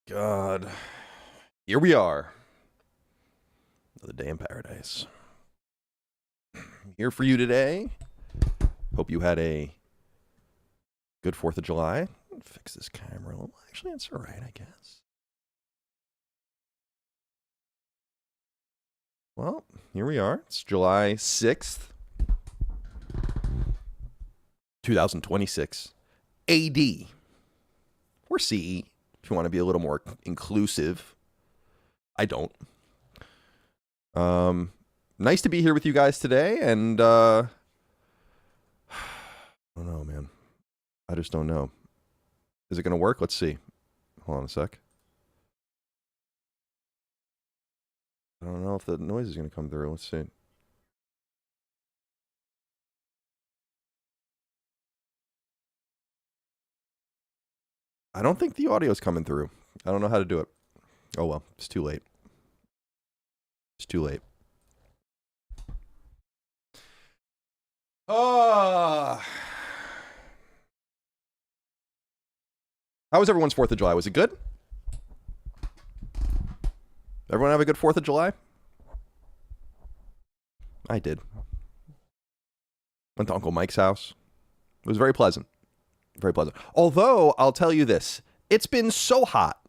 God. Here we are. Another day in paradise. Here for you today. Hope you had a good 4th of July. Fix this camera a little. Actually, it's all right, I guess. Well, here we are. It's July 6th, 2026. AD. Or CE, if you want to be a little more inclusive. I don't. Nice to be here with you guys today, and I don't know, man. I just don't know. Is it going to work? Let's see. Hold on a sec. I don't know if the noise is going to come through. Let's see. I don't think the audio is coming through. I don't know how to do it. Oh, well. It's too late. It's too late. How was everyone's 4th of July? Was it good? Everyone have a good 4th of July? I did. Went to Uncle Mike's house. It was very pleasant. Very pleasant. Although, I'll tell you this. It's been so hot.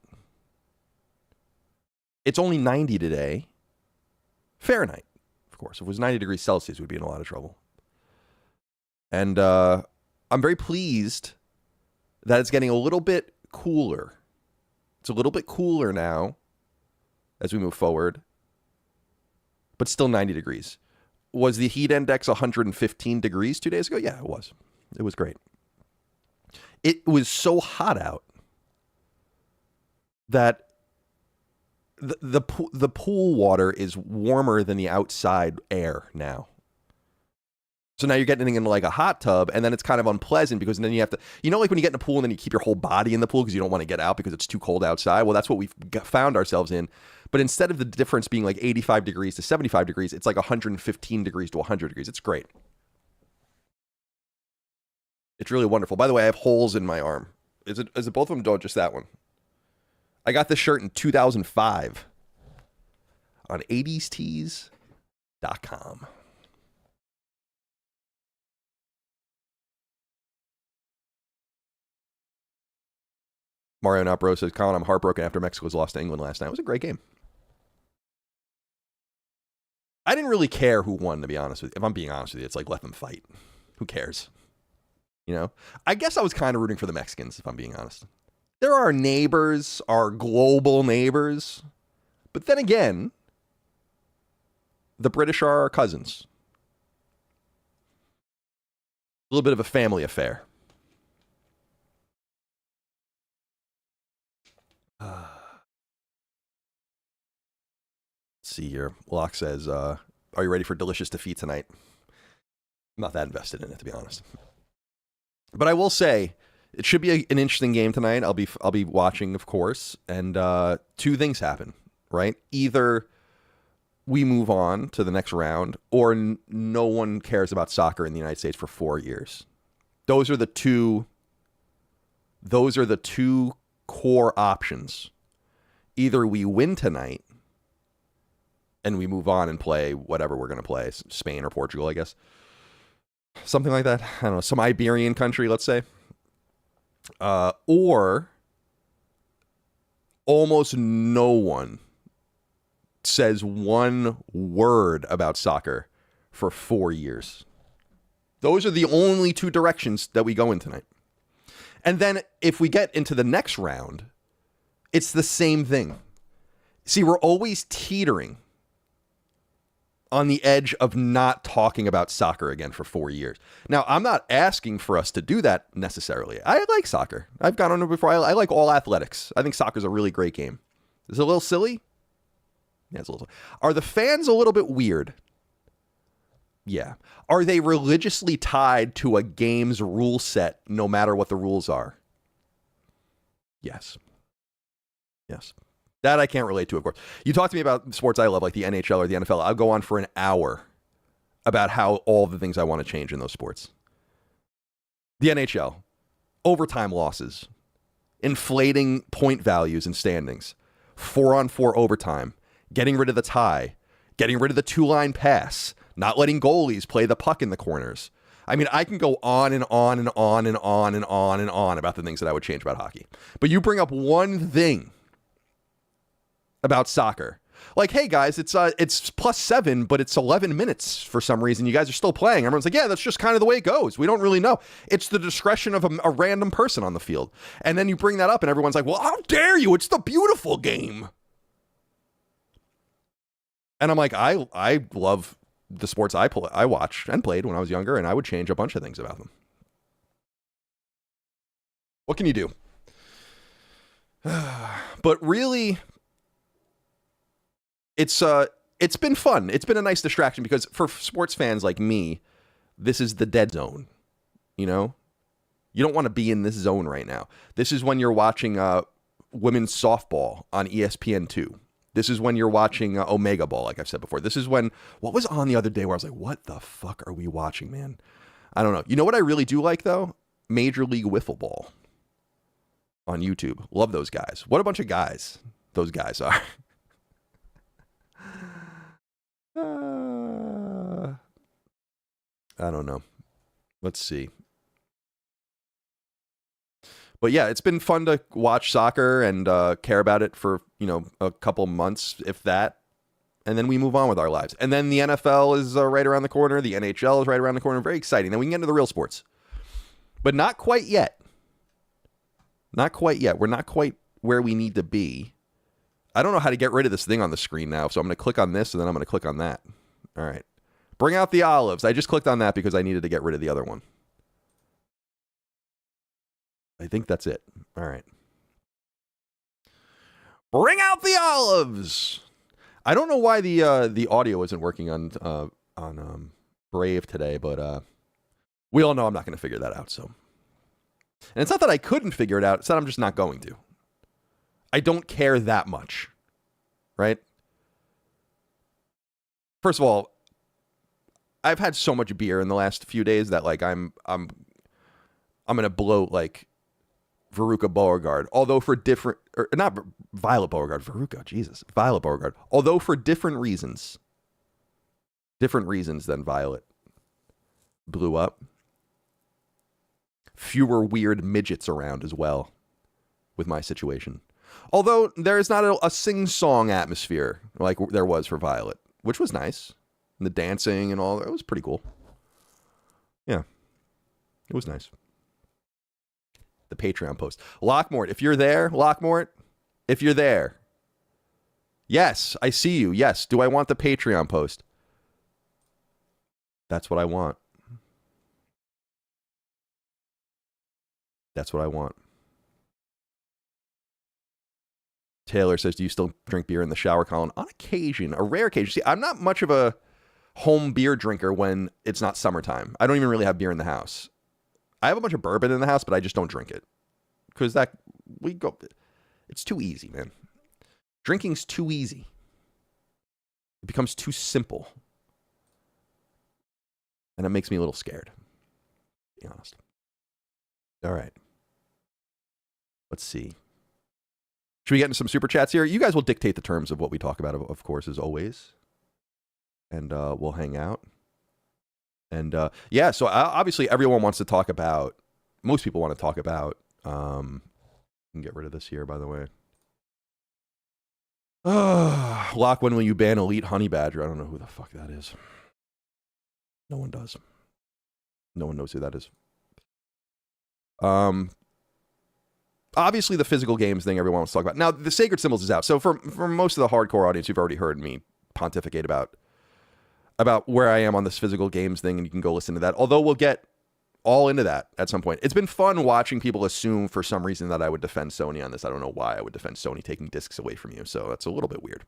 It's only 90 today. Fahrenheit, of course. If it was 90 degrees Celsius, we'd be in a lot of trouble. And I'm very pleased that it's getting a little bit cooler. It's a little bit cooler now as we move forward, but still 90 degrees. Was the heat index 115 degrees 2 days ago? Yeah, it was. It was great. It was so hot out that the pool water is warmer than the outside air now. So now you're getting into like a hot tub, and then it's kind of unpleasant because then you have to, like when you get in a pool and then you keep your whole body in the pool because you don't want to get out because it's too cold outside. Well, that's what we've found ourselves in. But instead of the difference being like 85 degrees to 75 degrees, it's like 115 degrees to 100 degrees. It's great. It's really wonderful. By the way, I have holes in my arm. Is it both of them? Don't just that one. I got this shirt in 2005 on 80stees.com. Mario Napro says, Colin, I'm heartbroken after Mexico's lost to England last night. It was a great game. I didn't really care who won, to be honest with you. If I'm being honest with you, it's like let them fight. Who cares? I guess I was kind of rooting for the Mexicans, if I'm being honest. They're our neighbors, our global neighbors. But then again, the British are our cousins. A little bit of a family affair. Let's see here. Locke says, are you ready for delicious defeat tonight? I'm not that invested in it, to be honest. But I will say, it should be an interesting game tonight. I'll be watching, of course. And two things happen, right? Either we move on to the next round, or no one cares about soccer in the United States for 4 years. Those are the two core options. Either we win tonight and we move on and play whatever we're going to play, Spain or Portugal, I guess. Something like that. I don't know, some Iberian country, let's say. Or almost no one says one word about soccer for 4 years. Those are the only two directions that we go in tonight. And then if we get into the next round, it's the same thing. See, we're always teetering on the edge of not talking about soccer again for 4 years. Now, I'm not asking for us to do that necessarily. I like soccer. I've gone on it before. I like all athletics. I think soccer's a really great game. Is it a little silly? Yeah, it's a little. Are the fans a little bit weird? Yeah. Are they religiously tied to a game's rule set no matter what the rules are? Yes. Yes. That I can't relate to, of course. You talk to me about sports I love, like the NHL or the NFL. I'll go on for an hour about how all the things I want to change in those sports. The NHL, overtime losses, inflating point values and standings, 4-on-4 overtime, getting rid of the tie, getting rid of the two-line pass, not letting goalies play the puck in the corners. I mean, I can go on and on and on and on and on and on about the things that I would change about hockey. But you bring up one thing about soccer. Like, hey, guys, it's +7, but it's 11 minutes for some reason. You guys are still playing. Everyone's like, yeah, that's just kind of the way it goes. We don't really know. It's the discretion of a random person on the field. And then you bring that up, and everyone's like, well, how dare you? It's the beautiful game. And I'm like, I love the sports I watched and played when I was younger, and I would change a bunch of things about them. What can you do? But really, it's been fun. It's been a nice distraction because for sports fans like me, this is the dead zone. You know, you don't want to be in this zone right now. This is when you're watching women's softball on ESPN2. This is when you're watching Omega Ball, like I've said before. This is when, what was on the other day where I was like, what the fuck are we watching, man? I don't know. You know what I really do like, though? Major League Wiffle Ball on YouTube. Love those guys. What a bunch of guys those guys are. I don't know. Let's see. But yeah, it's been fun to watch soccer and care about it for, a couple months, if that. And then we move on with our lives. And then the NFL is right around the corner. The NHL is right around the corner. Very exciting. Then we can get into the real sports. But not quite yet. Not quite yet. We're not quite where we need to be. I don't know how to get rid of this thing on the screen now. So I'm going to click on this and then I'm going to click on that. All right. Bring out the olives. I just clicked on that because I needed to get rid of the other one. I think that's it. All right. Bring out the olives. I don't know why the audio isn't working on Brave today, but we all know I'm not going to figure that out. So, and it's not that I couldn't figure it out; it's that I'm just not going to. I don't care that much, right? First of all, I've had so much beer in the last few days that like I'm gonna bloat like Veruca Beauregard, although for different, or not Violet Beauregard, Veruca, Jesus, Violet Beauregard, although for different reasons than Violet blew up. Fewer weird midgets around as well with my situation. Although there is not a sing-song atmosphere like there was for Violet, which was nice. And the dancing and all, it was pretty cool. Yeah, it was nice. The Patreon post. Lockmort, if you're there, Lockmort, if you're there. Yes, I see you. Yes. Do I want the Patreon post? That's what I want. That's what I want. Taylor says, do you still drink beer in the shower, Colin? On occasion, a rare occasion. See, I'm not much of a home beer drinker when it's not summertime. I don't even really have beer in the house. I have a bunch of bourbon in the house, but I just don't drink it. Because it's too easy, man. Drinking's too easy. It becomes too simple. And it makes me a little scared, to be honest. All right. Let's see. Should we get into some super chats here? You guys will dictate the terms of what we talk about, of course, as always. And we'll hang out. And yeah, so obviously everyone wants to talk about, most people want to talk about, I can get rid of this here, by the way. Locke, when will you ban Elite Honey Badger? I don't know who the fuck that is. No one does. No one knows who that is. Obviously the physical games thing everyone wants to talk about. Now, the Sacred Symbols is out. So for most of the hardcore audience, you've already heard me pontificate about where I am on this physical games thing, and you can go listen to that. Although we'll get all into that at some point. It's been fun watching people assume for some reason that I would defend Sony on this. I don't know why I would defend Sony taking discs away from you, so that's a little bit weird.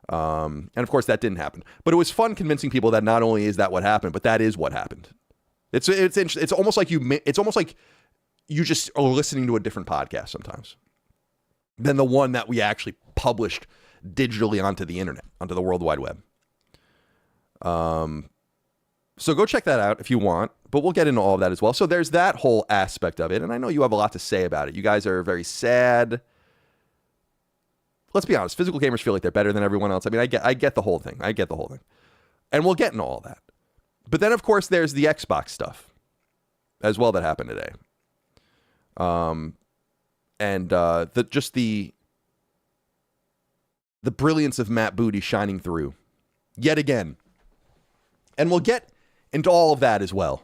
And of course that didn't happen. But it was fun convincing people that not only is that what happened, but that is what happened. It's almost like you just are listening to a different podcast sometimes than the one that we actually published digitally onto the internet, onto the World Wide Web. So go check that out if you want. But we'll get into all of that as well. So there's that whole aspect of it. And I know you have a lot to say about it. You guys are very sad. Let's be honest. Physical gamers feel like they're better than everyone else. I mean, I get the whole thing. And we'll get into all that. But then, of course, there's the Xbox stuff as well that happened today. The brilliance of Matt Booty shining through yet again. And we'll get into all of that as well.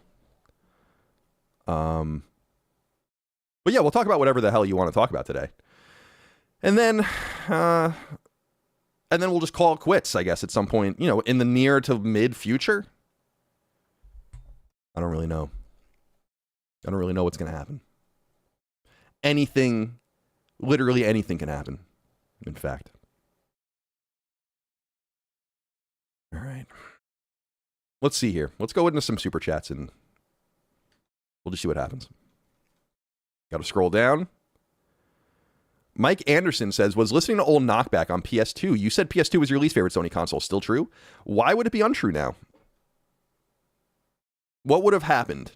But yeah, we'll talk about whatever the hell you want to talk about today. And then we'll just call it quits, I guess, at some point, in the near to mid future. I don't really know. I don't really know what's going to happen. Literally anything can happen, in fact. All right. Let's see here. Let's go into some super chats and we'll just see what happens. Got to scroll down. Mike Anderson says, was listening to old Knockback on PS2. You said PS2 was your least favorite Sony console. Still true? Why would it be untrue now? What would have happened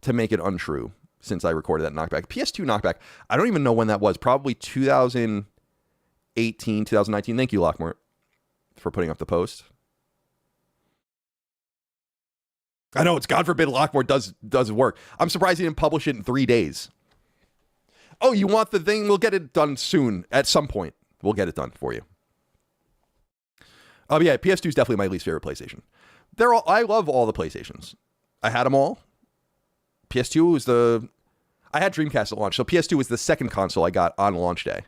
to make it untrue since I recorded that Knockback? PS2 Knockback, I don't even know when that was. Probably 2018, 2019. Thank you, Lockmore, for putting up the post. I know, it's God forbid Lockmore does work. I'm surprised he didn't publish it in 3 days. Oh, you want the thing? We'll get it done soon. At some point, we'll get it done for you. Oh, yeah, PS2 is definitely my least favorite PlayStation. I love all the PlayStations. I had them all. PS2 was I had Dreamcast at launch, so PS2 was the second console I got on launch day.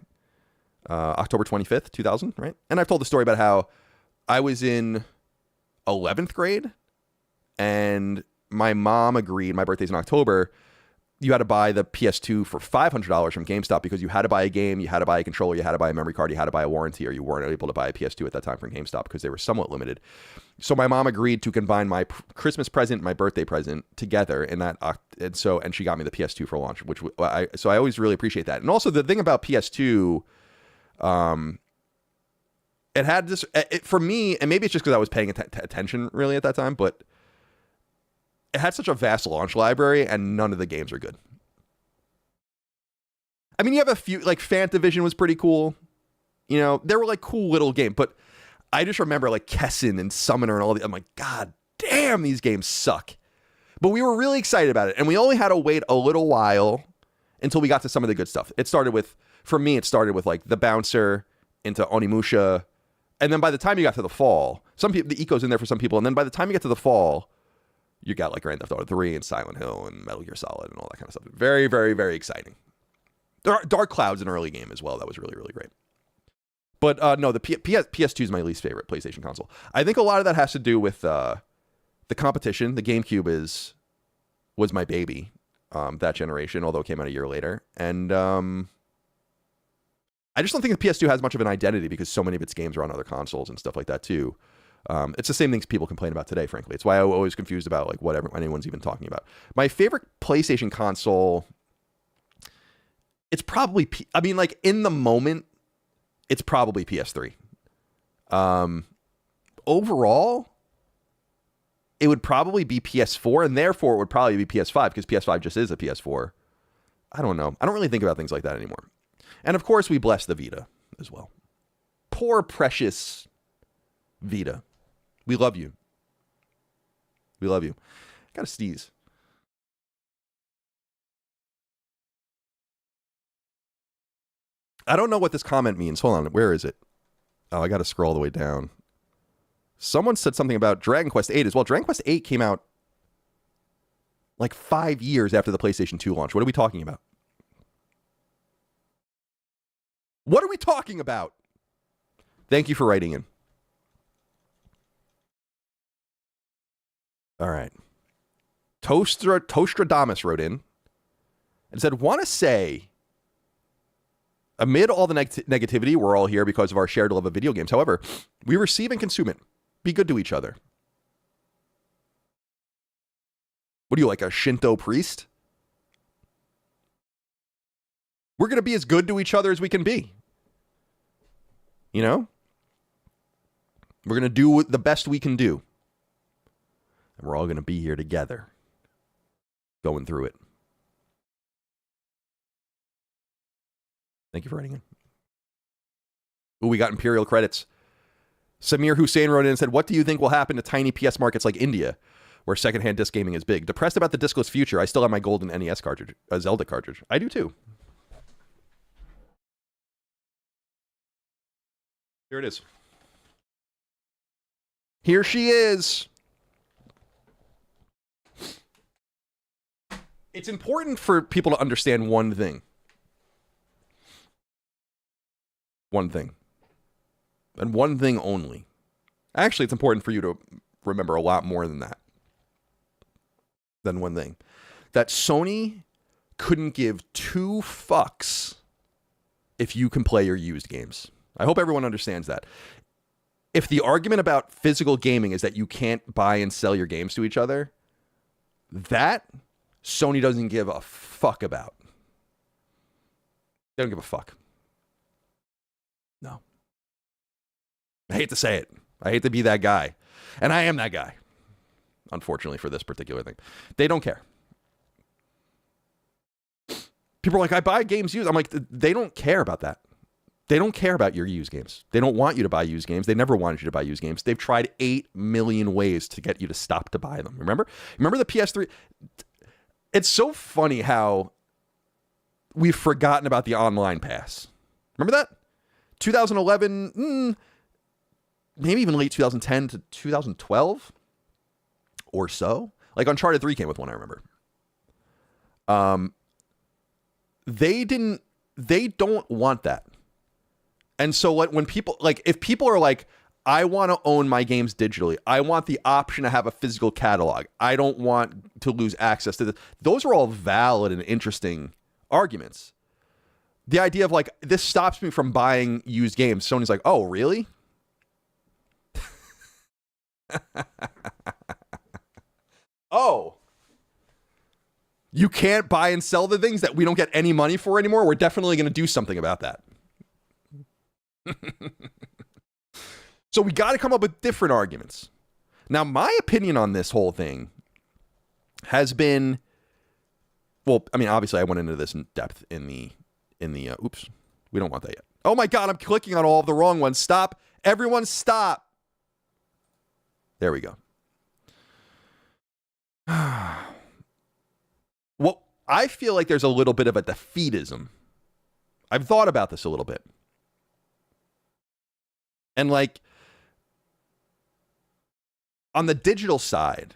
October 25th, 2000, right? And I've told the story about how I was in 11th grade, and my mom agreed, my birthday's in October, you had to buy the PS2 for $500 from GameStop because you had to buy a game, you had to buy a controller, you had to buy a memory card, you had to buy a warranty, or you weren't able to buy a PS2 at that time from GameStop because they were somewhat limited. So my mom agreed to combine my Christmas present and my birthday present together, and she got me the PS2 for launch, so I always really appreciate that. And also the thing about PS2, it had this, for me, and maybe it's just because I was paying attention really at that time, but it had such a vast launch library, and none of the games are good. I mean, you have a few, like Fantavision was pretty cool. They were like cool little games, but I just remember like Kessin and Summoner and all the, I'm like, God damn, these games suck. But we were really excited about it, and we only had to wait a little while until we got to some of the good stuff. For me, it started with like The Bouncer into Onimusha, and then by the time you got to the fall, some people, the eco's in there for some people, and then by the time you get to the fall, you got like Grand Theft Auto 3 and Silent Hill and Metal Gear Solid and all that kind of stuff. Very, very, very exciting. Dark Cloud's an early game as well. That was really, really great. But no, the PS2 is my least favorite PlayStation console. I think a lot of that has to do with the competition. The GameCube was my baby that generation, although it came out a year later. And I just don't think the PS2 has much of an identity because so many of its games are on other consoles and stuff like that too. It's the same things people complain about today, frankly. It's why I'm always confused about like whatever anyone's even talking about. My favorite PlayStation console, it's probably, in the moment, it's probably PS3. Overall, it would probably be PS4, and therefore it would probably be PS5 because PS5 just is a PS4. I don't know. I don't really think about things like that anymore. And of course, we bless the Vita as well. Poor, precious Vita. We love you. We love you. Gotta sneeze. I don't know what this comment means. Hold on. Where is it? Oh, I gotta scroll all the way down. Someone said something about Dragon Quest 8 as well. Dragon Quest 8 came out like 5 years after the PlayStation 2 launch. What are we talking about? What are we talking about? Thank you for writing in. All right. Tostradamus wrote in and said, want to say, amid all the negativity, we're all here because of our shared love of video games. However, we receive and consume it. Be good to each other. What are you, like a Shinto priest? We're going to be as good to each other as we can be. We're going to do the best we can do. And we're all going to be here together going through it. Thank you for writing in. Ooh, we got Imperial credits. Samir Hussein wrote in and said, what do you think will happen to tiny PS markets like India, where secondhand disc gaming is big? Depressed about the discless future. I still have my golden NES cartridge, a Zelda cartridge. I do too. Here it is. Here she is. It's important for people to understand one thing. One thing. And one thing only. Actually, it's important for you to remember a lot more than that. Than one thing. That Sony couldn't give 2 fucks if you can play your used games. I hope everyone understands that. If the argument about physical gaming is that you can't buy and sell your games to each other, that Sony doesn't give a fuck about. They don't give a fuck. No. I hate to say it. I hate to be that guy. And I am that guy. Unfortunately for this particular thing. They don't care. People are like, I buy games used. I'm like, they don't care about that. They don't care about your used games. They don't want you to buy used games. They never wanted you to buy used games. They've tried 8 million ways to get you to stop to buy them. Remember the PS3? It's so funny how we've forgotten about the online pass. Remember that? 2011, maybe even late 2010 to 2012 or so. Like Uncharted 3 came with one, I remember. They don't want that. And so when people, like, if people are like, I want to own my games digitally, I want the option to have a physical catalog, I don't want to lose access to this. Those are all valid and interesting arguments. The idea of like, this stops me from buying used games. Sony's like, oh, really? Oh, you can't buy and sell the things that we don't get any money for anymore? We're definitely going to do something about that. So we got to come up with different arguments. Now, my opinion on this whole thing has been, well, I mean, obviously I went into this in depth in the oops, we don't want that yet. Oh my God, I'm clicking on all of the wrong ones. Stop. Everyone stop. There we go. Well, I feel like there's a little bit of a defeatism. I've thought about this a little bit. And like, on the digital side,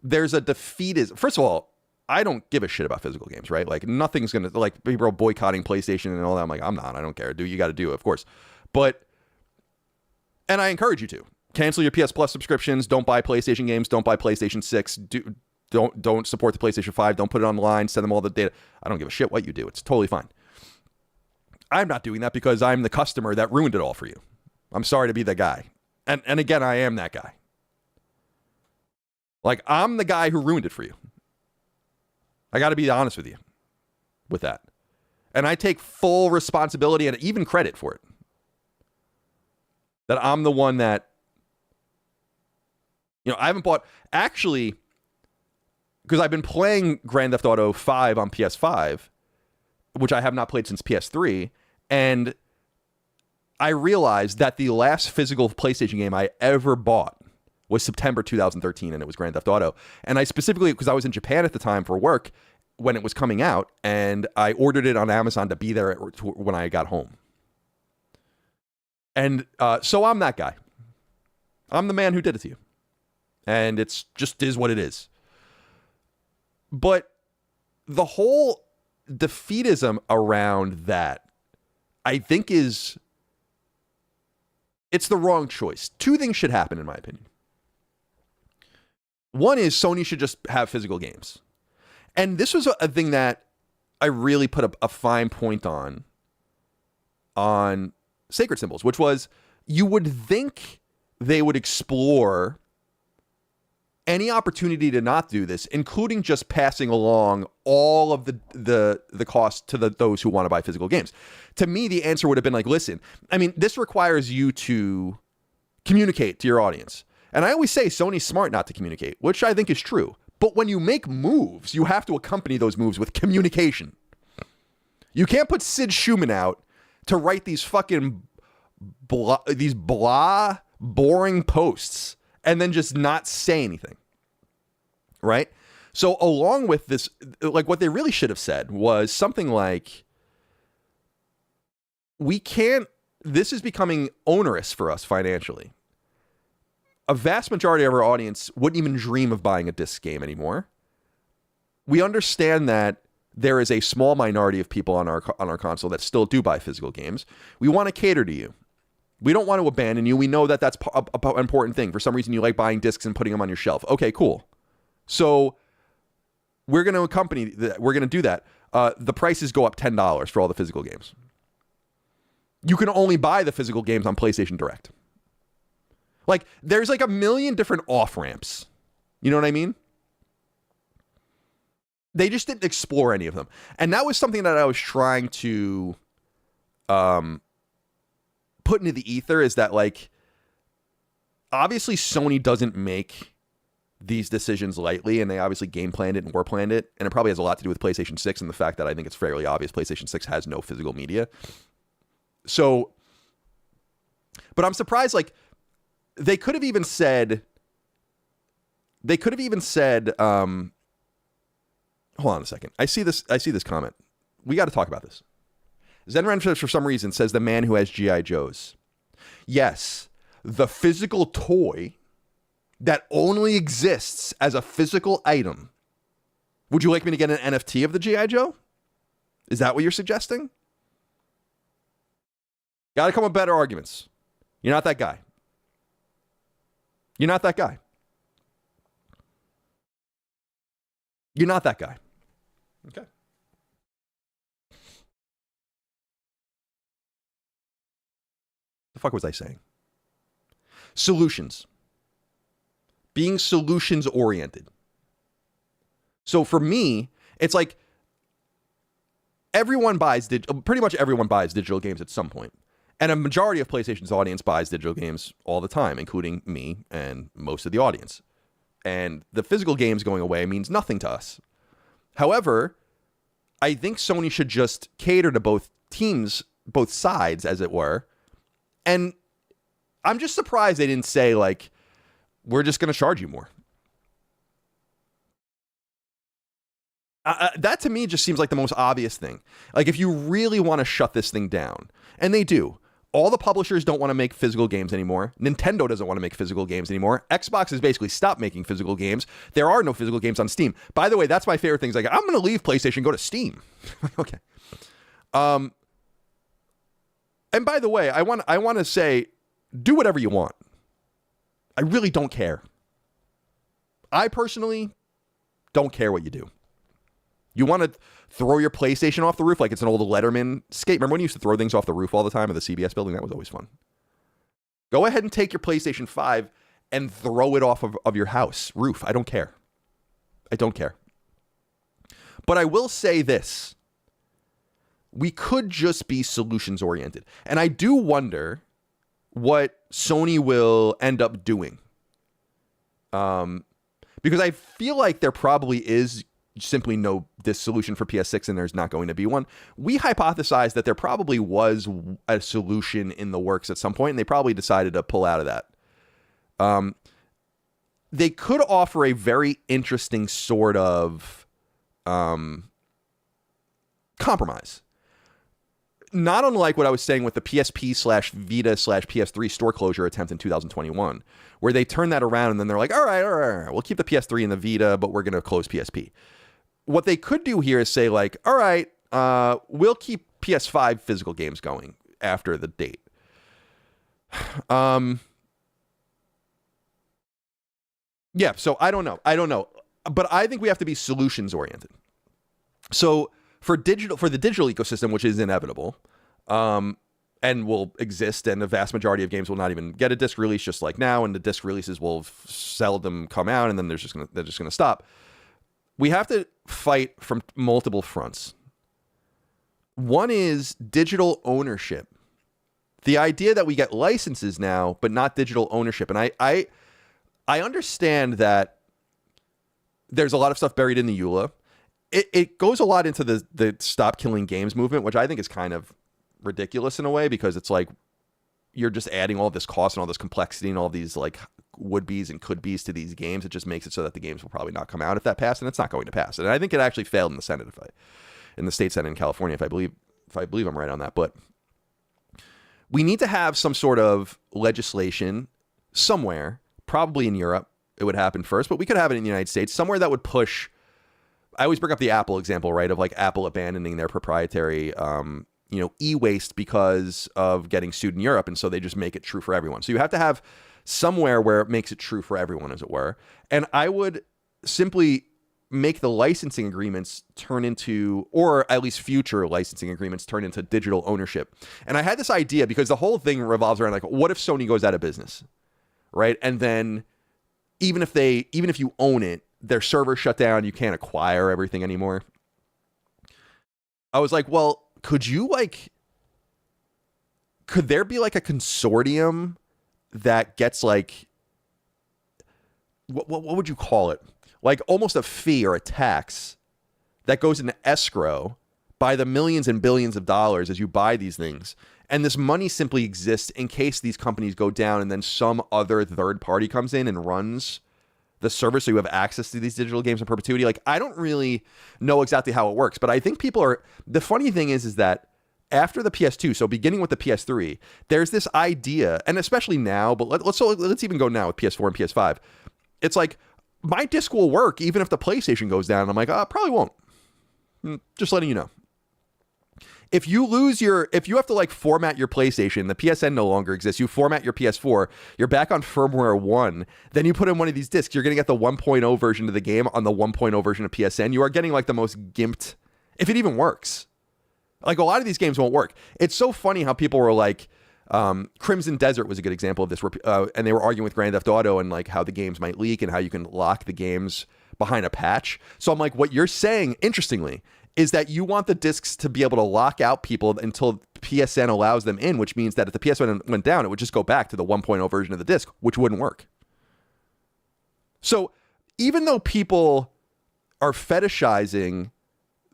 there's a defeatism. First of all, I don't give a shit about physical games, right? Like, nothing's going to, like, people are boycotting PlayStation and all that. I'm like, I'm not. I don't care. You got to do it, of course. But, and I encourage you to. Cancel your PS Plus subscriptions. Don't buy PlayStation games. Don't buy PlayStation 6. Don't support the PlayStation 5. Don't put it on the line. Send them all the data. I don't give a shit what you do. It's totally fine. I'm not doing that because I'm the customer that ruined it all for you. I'm sorry to be that guy. And again, I am that guy. Like, I'm the guy who ruined it for you. I got to be honest with you with that. And I take full responsibility and even credit for it. That I'm the one that, you know, I haven't bought, actually, because I've been playing Grand Theft Auto 5 on PS5, which I have not played since PS3, and I realized that the last physical PlayStation game I ever bought was September 2013, and it was Grand Theft Auto. And I specifically, because I was in Japan at the time for work when it was coming out, and I ordered it on Amazon to be there when I got home. And so I'm that guy. I'm the man who did it to you. And it's just is what it is. But the whole defeatism around that, I think it's the wrong choice. 2 things should happen, in my opinion. One is Sony should just have physical games. And this was a thing that I really put a fine point on Sacred Symbols, which was, you would think they would explore any opportunity to not do this, including just passing along all of the cost to those who want to buy physical games. To me, the answer would have been like, listen, I mean, this requires you to communicate to your audience. And I always say Sony's smart not to communicate, which I think is true. But when you make moves, you have to accompany those moves with communication. You can't put Sid Schumann out to write these fucking blah, boring posts and then just not say anything. Right? So along with this, like what they really should have said was something like, this is becoming onerous for us financially. A vast majority of our audience wouldn't even dream of buying a disc game anymore. We understand that there is a small minority of people on our console that still do buy physical games. We want to cater to you. We don't want to abandon you. We know that that's an important thing. For some reason, you like buying discs and putting them on your shelf. Okay, cool. So we're going to accompany that. We're going to do that. The prices go up $10 for all the physical games. You can only buy the physical games on PlayStation Direct. Like, there's like a million different off-ramps. You know what I mean? They just didn't explore any of them. And that was something that I was trying to put into the ether, is that, like, obviously Sony doesn't make these decisions lightly, and they obviously game planned it and war planned it. And it probably has a lot to do with PlayStation 6 and the fact that I think it's fairly obvious PlayStation 6 has no physical media. So, but I'm surprised, like, they could have even said, hold on a second. I see this comment. We got to talk about this. Zenren, for some reason, says the man who has G.I. Joes. Yes, the physical toy that only exists as a physical item. Would you like me to get an NFT of the G.I. Joe? Is that what you're suggesting? Got to come with better arguments. You're not that guy. You're not that guy. You're not that guy. Okay. The fuck was I saying? Solutions. Being solutions oriented. So for me, it's like pretty much everyone buys digital games at some point. And a majority of PlayStation's audience buys digital games all the time, including me and most of the audience. And the physical games going away means nothing to us. However, I think Sony should just cater to both teams, both sides, as it were. And I'm just surprised they didn't say, like, we're just going to charge you more. That to me just seems like the most obvious thing. Like, if you really want to shut this thing down, and they do. All the publishers don't want to make physical games anymore. Nintendo doesn't want to make physical games anymore. Xbox has basically stopped making physical games. There are no physical games on Steam. By the way, that's my favorite thing. It's like, I'm going to leave PlayStation and go to Steam. Okay. And by the way, I want to say, do whatever you want. I really don't care. I personally don't care what you do. You want to throw your PlayStation off the roof like it's an old Letterman skate? Remember when you used to throw things off the roof all the time at the CBS building? That was always fun. Go ahead and take your PlayStation 5 and throw it off of your house roof. I don't care. I don't care. But I will say this. We could just be solutions oriented. And I do wonder what Sony will end up doing. Because I feel like there probably is simply this solution for PS6 and there's not going to be one. We hypothesized that there probably was a solution in the works at some point, and they probably decided to pull out of that. They could offer a very interesting sort of compromise. Not unlike what I was saying with the PSP/Vita/PS3 store closure attempt in 2021, where they turned that around and then they're like, all right, we'll keep the PS3 and the Vita, but we're going to close PSP. What they could do here is say, like, all right, we'll keep PS5 physical games going after the date. Yeah, so I don't know. But I think we have to be solutions oriented. So for the digital ecosystem, which is inevitable, and will exist, and the vast majority of games will not even get a disc release, just like now, and the disc releases will seldom come out, and then they're just gonna stop. We have to fight from multiple fronts. One is digital ownership. The idea that we get licenses now, but not digital ownership. And I understand that there's a lot of stuff buried in the EULA. It goes a lot into the stop killing games movement, which I think is kind of ridiculous in a way, because it's like you're just adding all this cost and all this complexity and all these like would-be's and could-be's to these games. It just makes it so that the games will probably not come out if that passed, and it's not going to pass. And I think it actually failed in the Senate, in the state Senate in California, if I believe I'm right on that. But we need to have some sort of legislation somewhere, probably in Europe. It would happen first, but we could have it in the United States, somewhere that would push. I always bring up the Apple example, right? Of like Apple abandoning their proprietary, e-waste because of getting sued in Europe. And so they just make it true for everyone. So you have to have somewhere where it makes it true for everyone, as it were. And I would simply make the licensing agreements turn into, or at least future licensing agreements turn into digital ownership. And I had this idea because the whole thing revolves around like, what if Sony goes out of business, right? And then even if you own it, their servers shut down, you can't acquire everything anymore. I was like, well, could there be like a consortium that gets like, what would you call it? Like almost a fee or a tax that goes into escrow by the millions and billions of dollars as you buy these things. And this money simply exists in case these companies go down and then some other third party comes in and runs the server, so you have access to these digital games in perpetuity. Like, I don't really know exactly how it works, but I think the funny thing is that after the PS2, so beginning with the PS3, there's this idea, and especially now, but let's even go now with PS4 and PS5. It's like, my disc will work even if the PlayStation goes down. And I'm like, probably won't. Just letting you know. If you have to like format your PlayStation, the PSN no longer exists. You format your PS4, you're back on firmware 1. Then you put in one of these discs, you're going to get the 1.0 version of the game on the 1.0 version of PSN. You are getting like the most gimped, if it even works. Like a lot of these games won't work. It's so funny how people were like, Crimson Desert was a good example of this, and they were arguing with Grand Theft Auto and like how the games might leak and how you can lock the games behind a patch. So I'm like, what you're saying, interestingly, is that you want the discs to be able to lock out people until PSN allows them in, which means that if the PSN went down, it would just go back to the 1.0 version of the disc, which wouldn't work. So even though people are fetishizing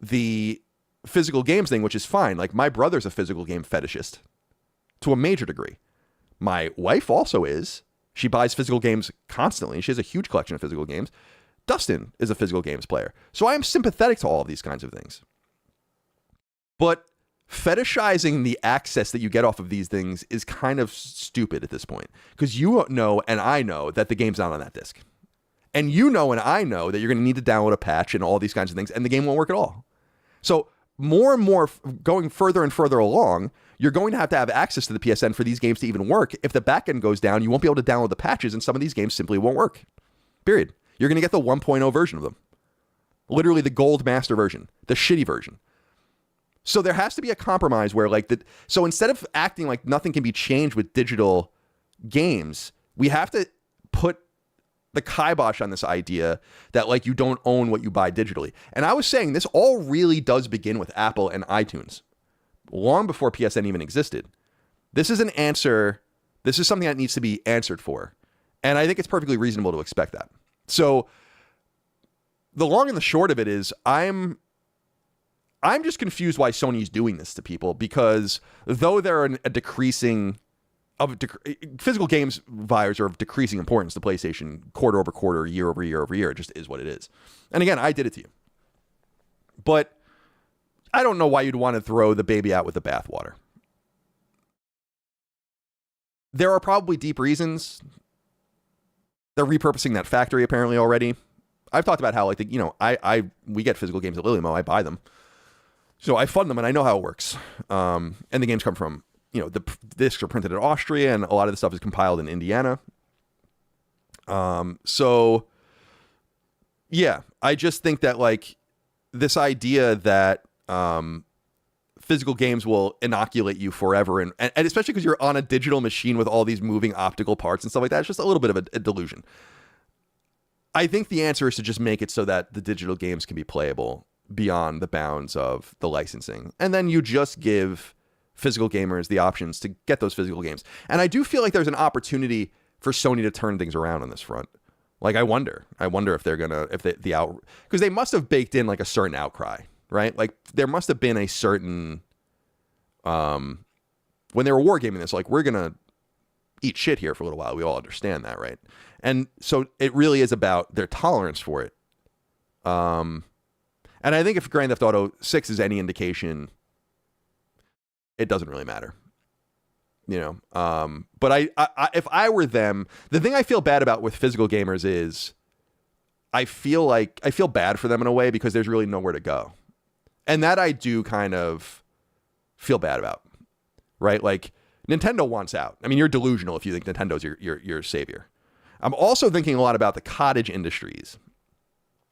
the physical games thing, which is fine, like my brother's a physical game fetishist to a major degree. My wife also is. She buys physical games constantly. She has a huge collection of physical games. Dustin is a physical games player. So I am sympathetic to all of these kinds of things. But fetishizing the access that you get off of these things is kind of stupid at this point. Because you know and I know that the game's not on that disc. And you know and I know that you're going to need to download a patch and all these kinds of things, and the game won't work at all. So more and more going further and further along, you're going to have access to the PSN for these games to even work. If the backend goes down, you won't be able to download the patches, and some of these games simply won't work. Period. You're going to get the 1.0 version of them. Literally the gold master version, the shitty version. So there has to be a compromise where so instead of acting like nothing can be changed with digital games, we have to put the kibosh on this idea that like you don't own what you buy digitally. And I was saying this all really does begin with Apple and iTunes, long before PSN even existed. This is an answer. This is something that needs to be answered for. And I think it's perfectly reasonable to expect that. So the long and the short of it is I'm just confused why Sony's doing this to people, because though they're a decreasing physical games buyers are of decreasing importance to PlayStation quarter over quarter, year over year over year. It just is what it is. And again, I did it to you. But I don't know why you'd want to throw the baby out with the bathwater. There are probably deep reasons. They're repurposing that factory apparently already. I've talked about how we get physical games at Lilimo. I buy them. So I fund them and I know how it works. And the games come from, the discs are printed in Austria and a lot of the stuff is compiled in Indiana. So yeah, I just think that like this idea that physical games will inoculate you forever, and especially because you're on a digital machine with all these moving optical parts and stuff like that, it's just a little bit of a delusion. I think the answer is to just make it so that the digital games can be playable beyond the bounds of the licensing. And then you just give physical gamers the options to get those physical games. And I do feel like there's an opportunity for Sony to turn things around on this front. Like, I wonder if they're gonna, if the out, because they must have baked in like a certain outcry, right? Like, there must have been a certain, when they were wargaming this, like, we're gonna eat shit here for a little while. We all understand that, right? And so it really is about their tolerance for it. And I think if Grand Theft Auto 6 is any indication, it doesn't really matter. You know, but I if I were them, the thing I feel bad about with physical gamers is I feel bad for them in a way because there's really nowhere to go. And that I do kind of feel bad about, right? Like, Nintendo wants out. I mean, you're delusional if you think Nintendo's your savior. I'm also thinking a lot about the cottage industries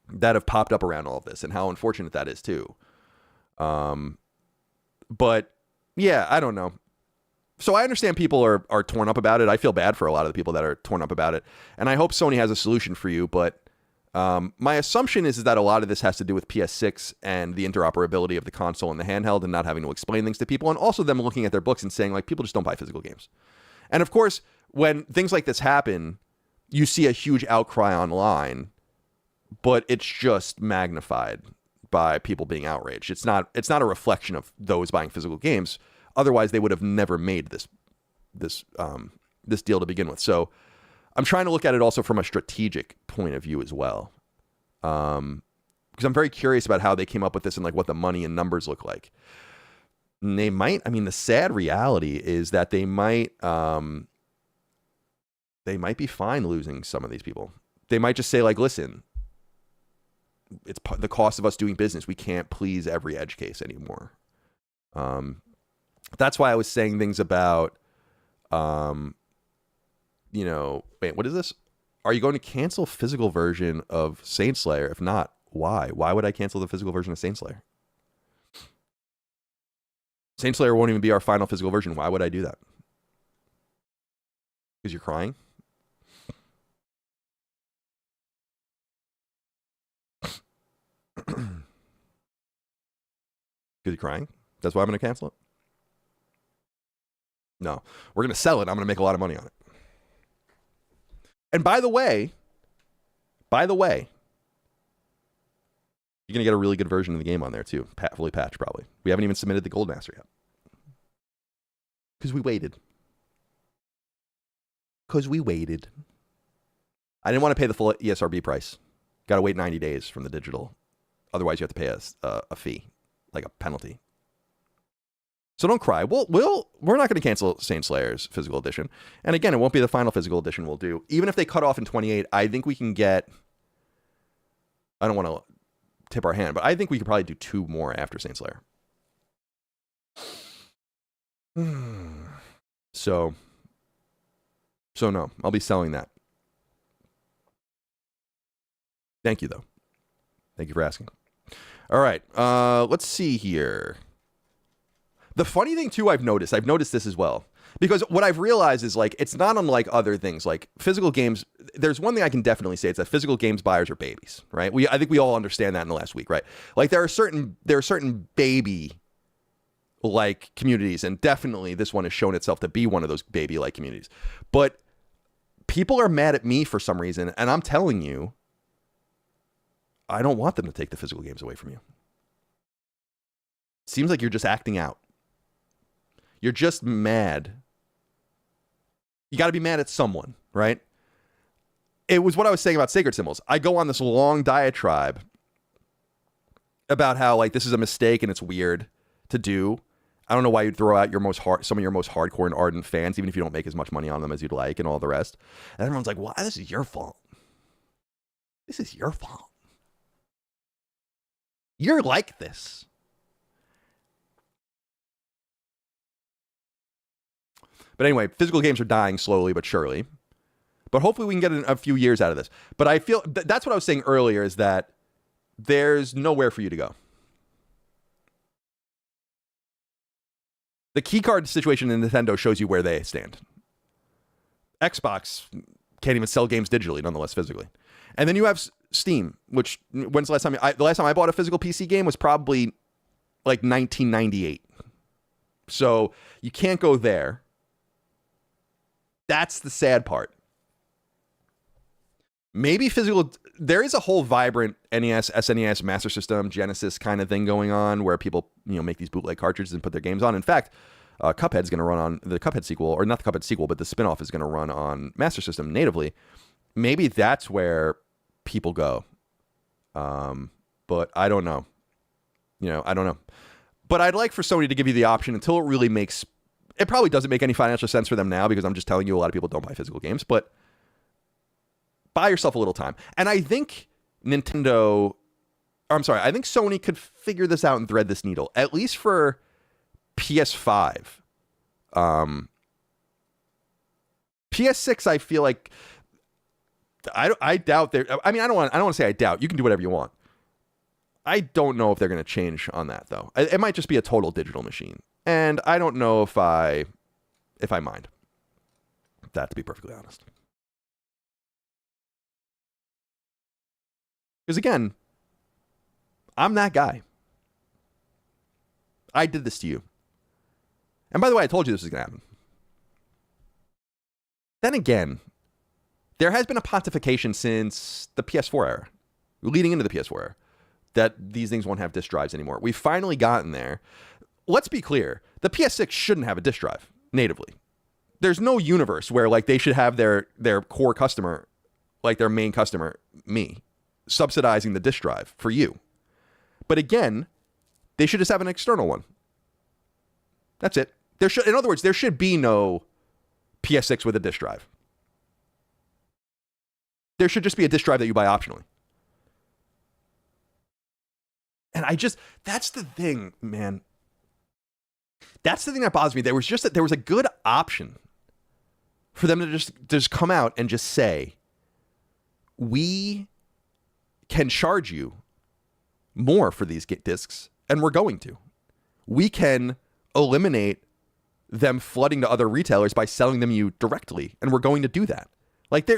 that have popped up around all of this and how unfortunate that is too. But yeah, I don't know. So I understand people are torn up about it. I feel bad for a lot of the people that are torn up about it. And I hope Sony has a solution for you. But my assumption is that a lot of this has to do with PS6 and the interoperability of the console and the handheld and not having to explain things to people. And also them looking at their books and saying, like, people just don't buy physical games. And of course, when things like this happen, you see a huge outcry online, but it's just magnified by people being outraged. It's not a reflection of those buying physical games. Otherwise, they would have never made this deal to begin with. So I'm trying to look at it also from a strategic point of view as well, because I'm very curious about how they came up with this and like what the money and numbers look like. And they might. I mean, the sad reality is that they might be fine losing some of these people. They might just say like, listen, it's the cost of us doing business. We can't please every edge case anymore. That's why I was saying things about, you know, wait, what is this? Are you going to cancel physical version of Saint Slayer? If not, why? Why would I cancel the physical version of Saint Slayer? Saint Slayer won't even be our final physical version. Why would I do that? Because you're crying? Because you're crying? That's why I'm going to cancel it? No, we're going to sell it. I'm going to make a lot of money on it. And by the way, you're going to get a really good version of the game on there too. Fully patched probably. We haven't even submitted the Gold Master yet. Because we waited. I didn't want to pay the full ESRB price. Got to wait 90 days from the digital. Otherwise, you have to pay a fee, like a penalty. So don't cry. We're not going to cancel Saint Slayer's physical edition. And again, it won't be the final physical edition we'll do. Even if they cut off in 28, I think we can get, I don't want to tip our hand, but I think we could probably do 2 more after Saint Slayer. So no, I'll be selling that. Thank you, though. Thank you for asking. All right, let's see here. The funny thing, too, I've noticed this as well. Because what I've realized is, like, it's not unlike other things. Like, physical games, there's one thing I can definitely say. It's that physical games buyers are babies, right? I think we all understand that in the last week, right? Like, there are certain baby-like communities, and definitely this one has shown itself to be one of those baby-like communities. But people are mad at me for some reason, and I'm telling you, I don't want them to take the physical games away from you. Seems like you're just acting out. You're just mad. You got to be mad at someone, right? It was what I was saying about sacred symbols. I go on this long diatribe about how, like, this is a mistake and it's weird to do. I don't know why you'd throw out some of your most hardcore and ardent fans, even if you don't make as much money on them as you'd like and all the rest. And everyone's like, "Why? This is your fault. This is your fault. You're like this." But anyway, physical games are dying slowly but surely. But hopefully we can get a few years out of this. But I feel that's what I was saying earlier, is that there's nowhere for you to go. The keycard situation in Nintendo shows you where they stand. Xbox can't even sell games digitally, nonetheless physically. And then you have Steam, which, when's the last time I bought a physical PC game was probably like 1998. So you can't go there. That's the sad part. Maybe physical. There is a whole vibrant NES, SNES, Master System, Genesis kind of thing going on where people, make these bootleg cartridges and put their games on. In fact, Cuphead's going to run on the Cuphead sequel, or not the Cuphead sequel, but the spinoff is going to run on Master System natively. Maybe that's where people go. But I don't know. I don't know. But I'd like for Sony to give you the option until it really makes. It probably doesn't make any financial sense for them now because I'm just telling you a lot of people don't buy physical games, but buy yourself a little time. And I think I think Sony could figure this out and thread this needle, at least for PS5. PS6, I feel like I doubt they're. I mean, I don't want to say I doubt. You can do whatever you want. I don't know if they're going to change on that though. It might just be a total digital machine, and I don't know if I mind. That, to be perfectly honest. Because again, I'm that guy. I did this to you. And by the way, I told you this was going to happen. Then again, there has been a pontification since the PS4 era, leading into the PS4 era, that these things won't have disk drives anymore. We've finally gotten there. Let's be clear. The PS6 shouldn't have a disk drive natively. There's no universe where they should have their core customer, their main customer, me, subsidizing the disk drive for you. But again, they should just have an external one. That's it. In other words, there should be no PS6 with a disk drive. There should just be a disk drive that you buy optionally. And that's the thing, man. That's the thing that bothers me. There was a good option for them to just come out and just say, we can charge you more for these discs, and we're going to. We can eliminate them flooding to other retailers by selling them you directly, and we're going to do that.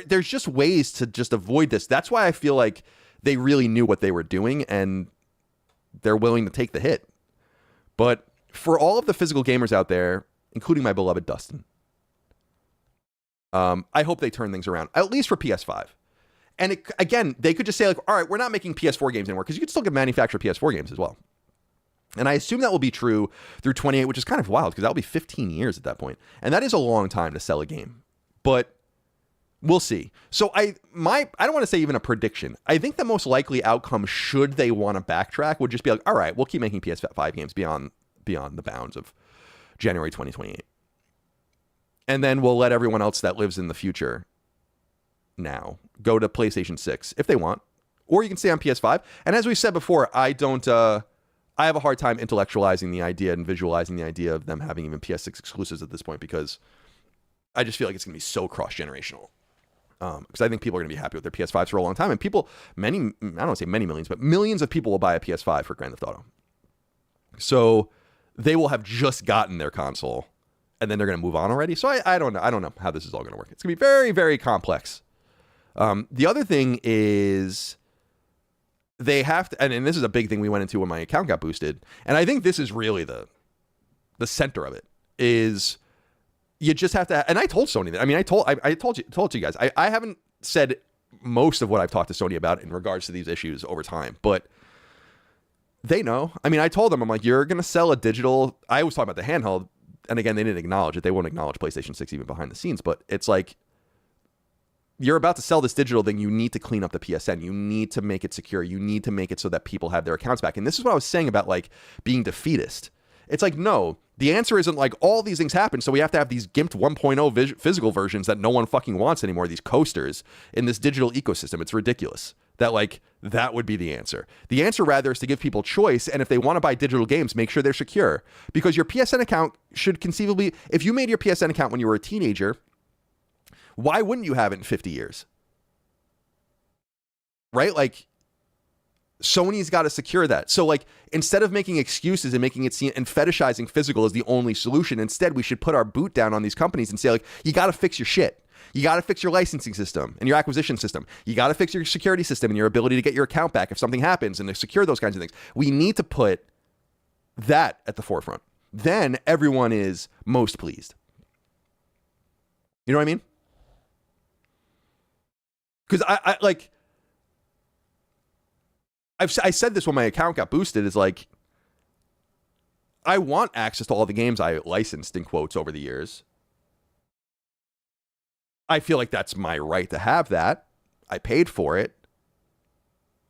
There's just ways to just avoid this. That's why I feel like they really knew what they were doing, and they're willing to take the hit. But for all of the physical gamers out there, including my beloved Dustin, I hope they turn things around, at least for PS5. And again, they could just say, all right, we're not making PS4 games anymore, because you can still get manufacture PS4 games as well. And I assume that will be true through 28, which is kind of wild, because that'll be 15 years at that point. And that is a long time to sell a game. But we'll see. So I don't want to say even a prediction. I think the most likely outcome, should they want to backtrack, would just be all right, we'll keep making PS5 games beyond the bounds of January 2028. And then we'll let everyone else that lives in the future now go to PlayStation 6 if they want. Or you can stay on PS5. And as we said before, I have a hard time intellectualizing the idea and visualizing the idea of them having even PS6 exclusives at this point, because I just feel like it's going to be so cross-generational. Because I think people are going to be happy with their PS5s for a long time. And people, I don't want to say many millions, but millions of people will buy a PS5 for Grand Theft Auto. So they will have just gotten their console, and then they're going to move on already. So I don't know. I don't know how this is all going to work. It's going to be very, very complex. The other thing is, they have to, and this is a big thing we went into when my account got boosted, and I think this is really the center of it, is you just have to, and I told Sony that. I mean, I told you guys, I haven't said most of what I've talked to Sony about in regards to these issues over time, but they know. I mean, I told them, I'm like, you're going to sell a digital, I was talking about the handheld, and again, they didn't acknowledge it. They won't acknowledge PlayStation 6 even behind the scenes, but it's like, you're about to sell this digital thing, you need to clean up the PSN. You need to make it secure. You need to make it so that people have their accounts back. And this is what I was saying about being defeatist. It's like, no, the answer isn't all these things happen, so we have to have these gimped 1.0 physical versions that no one fucking wants anymore, these coasters in this digital ecosystem. It's ridiculous that that would be the answer. The answer rather is to give people choice, and if they want to buy digital games, make sure they're secure. Because your PSN account should conceivably, if you made your PSN account when you were a teenager, why wouldn't you have it in 50 years? Right? Sony's got to secure that. So instead of making excuses and making it seem and fetishizing physical as the only solution, instead we should put our boot down on these companies and say you got to fix your shit. You got to fix your licensing system and your acquisition system. You got to fix your security system and your ability to get your account back if something happens, and to secure those kinds of things. We need to put that at the forefront. Then everyone is most pleased. You know what I mean? Because I like, I said this when my account got boosted, is like, I want access to all the games I licensed, in quotes, over the years. I feel like that's my right to have that. I paid for it.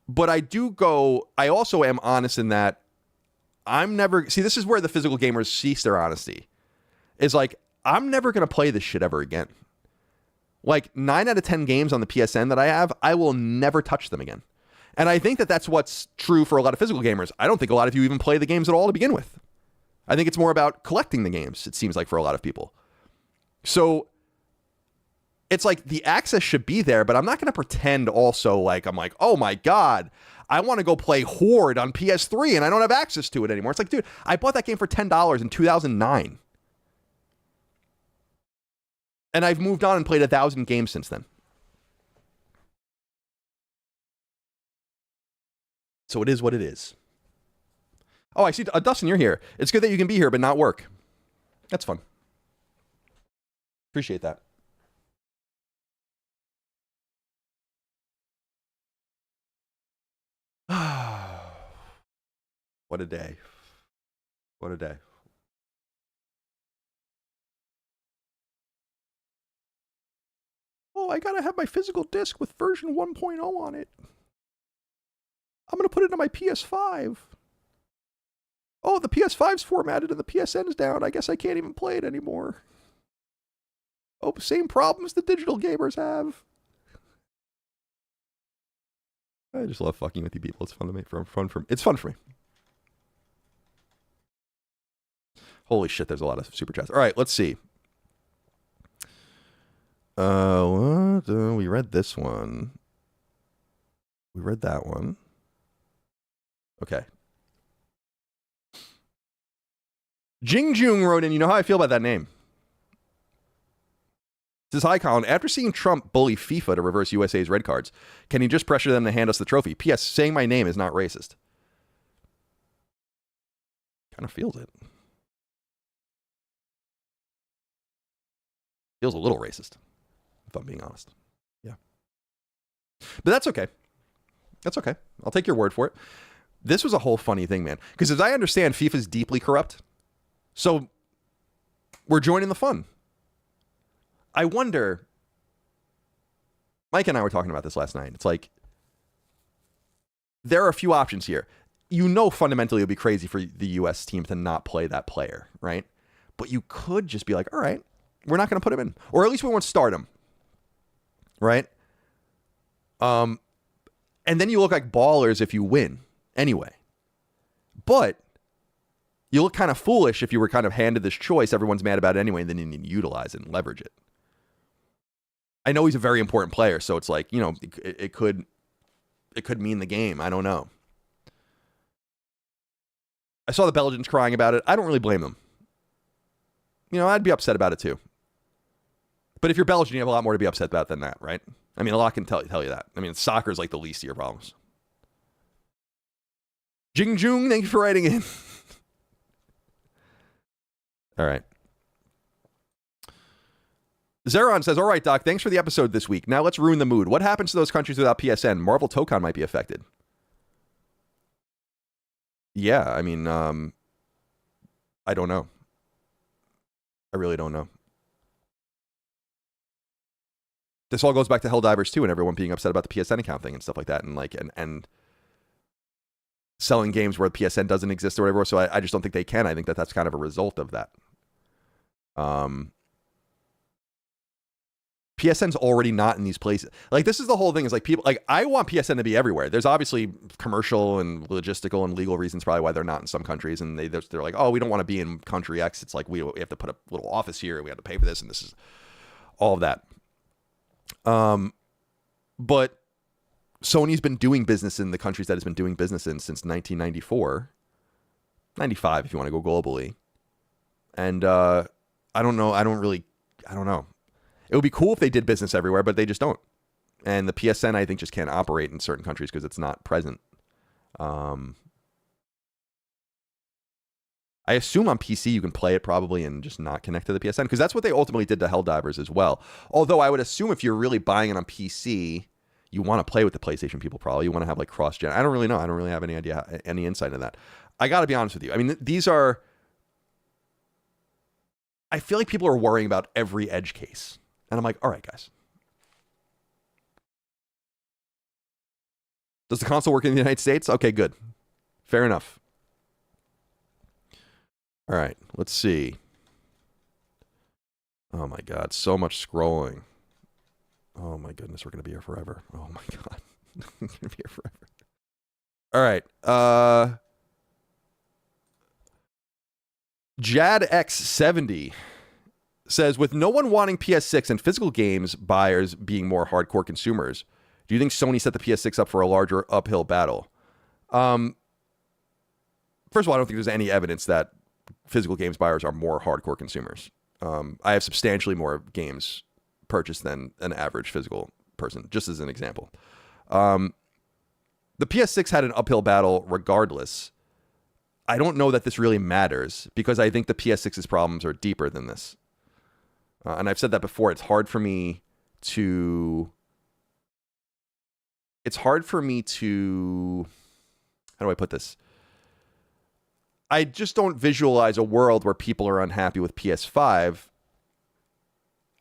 But I also am honest in that this is where the physical gamers cease their honesty. Is like, I'm never going to play this shit ever again. Like 9 out of 10 games on the PSN that I have, I will never touch them again. And I think that that's what's true for a lot of physical gamers. I don't think a lot of you even play the games at all to begin with. I think it's more about collecting the games, it seems like, for a lot of people. So it's like the access should be there, but I'm not going to pretend also like I'm like, oh my God, I want to go play Horde on PS3 and I don't have access to it anymore. It's like, dude, I bought that game for $10 in 2009. And I've moved on and played 1,000 games since then. So it is what it is. Oh, I see. Dustin, you're here. It's good that you can be here, but not work. That's fun. Appreciate that. What a day. What a day. Oh, I gotta have my physical disc with version 1.0 on it. I'm gonna put it in my PS5. Oh, the PS5's formatted and the PSN's down. I guess I can't even play it anymore. Oh, same problems the digital gamers have. I just love fucking with you people. It's fun to make it's fun for me. Holy shit, there's a lot of super chats. All right, let's see. What? We read this one. We read that one. Okay. Jing Jung wrote in, you know how I feel about that name. Says, hi, Colin. After seeing Trump bully FIFA to reverse USA's red cards, can he just pressure them to hand us the trophy? P.S. Saying my name is not racist. Kind of feels it. Feels a little racist, if I'm being honest. Yeah. But that's okay. That's okay. I'll take your word for it. This was a whole funny thing, man. Because as I understand, FIFA's deeply corrupt. So we're joining the fun. I wonder, Mike and I were talking about this last night. It's like, there are a few options here. You know, fundamentally, it would be crazy for the U.S. team to not play that player, right? But you could just be like, all right, we're not going to put him in. Or at least we won't start him, right? And then you look like ballers if you win anyway. But you look kind of foolish if you were kind of handed this choice. Everyone's mad about it anyway, and then you need to utilize it and leverage it. I know he's a very important player, so it's like, you know, it could mean the game. I don't know. I saw the Belgians crying about it. I don't really blame them. You know, I'd be upset about it too. But if you're Belgian, you have a lot more to be upset about than that, right? I mean, a lot can tell you that. I mean, soccer is like the least of your problems. Jing Jung, thank you for writing in. All right. Zeron says, all right, Doc, thanks for the episode this week. Now let's ruin the mood. What happens to those countries without PSN? Marvel Tokon might be affected. Yeah, I mean, I don't know. I really don't know. This all goes back to Helldivers too, and everyone being upset about the PSN account thing and stuff like that, and like and selling games where PSN doesn't exist or whatever. So I just don't think they can. I think that that's kind of a result of that. PSN's already not in these places. Like, this is the whole thing, is like, people, like, I want PSN to be everywhere. There's obviously commercial and logistical and legal reasons probably why they're not in some countries, and they're like, oh, we don't want to be in country X. It's like, we have to put a little office here, and we have to pay for this, and this is all of that. But Sony's been doing business in the countries that it's been doing business in since 1994, 95 if you want to go globally. And I don't know. I don't know. It would be cool if they did business everywhere, but they just don't. And the PSN, I think, just can't operate in certain countries because it's not present. I assume on PC you can play it probably and just not connect to the PSN, because that's what they ultimately did to Helldivers as well. Although I would assume if you're really buying it on PC, you want to play with the PlayStation people probably. You want to have like cross-gen. I don't really know. I don't really have any idea, any insight into that. I got to be honest with you. I mean, these are... I feel like people are worrying about every edge case. And I'm like, all right, guys. Does the console work in the United States? Okay, good. Fair enough. All right, let's see. Oh my God, so much scrolling. Oh my goodness, we're going to be here forever. Oh my God. We're going to be here forever. All right. JadX70 says, with no one wanting PS6 and physical games buyers being more hardcore consumers, do you think Sony set the PS6 up for a larger uphill battle? First of all, I don't think there's any evidence that physical games buyers are more hardcore consumers. I have substantially more games purchased than an average physical person, just as an example. The PS6 had an uphill battle regardless. I don't know that this really matters because I think the PS6's problems are deeper than this. And I've said that before. It's hard for me to... How do I put this? I just don't visualize a world where people are unhappy with PS5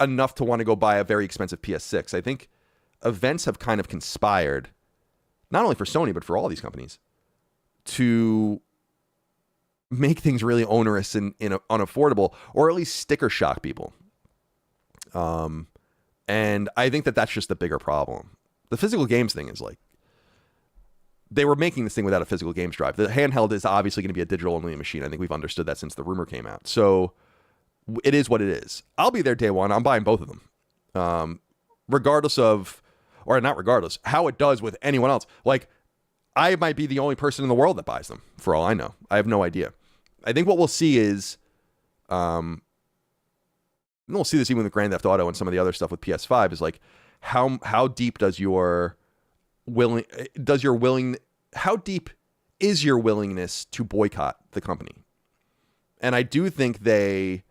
enough to want to go buy a very expensive PS6. I think events have kind of conspired, not only for Sony, but for all these companies, to make things really onerous and unaffordable, or at least sticker shock people. And I think that that's just the bigger problem. The physical games thing is like, they were making this thing without a physical games drive. The handheld is obviously going to be a digital only machine. I think we've understood that since the rumor came out. So it is what it is. I'll be there day one. I'm buying both of them. Regardless of, or not regardless, how it does with anyone else. Like, I might be the only person in the world that buys them, for all I know. I have no idea. I think what we'll see is, and we'll see this even with Grand Theft Auto and some of the other stuff with PS5, is like, how deep does your how deep is your willingness to boycott the company? And I do think they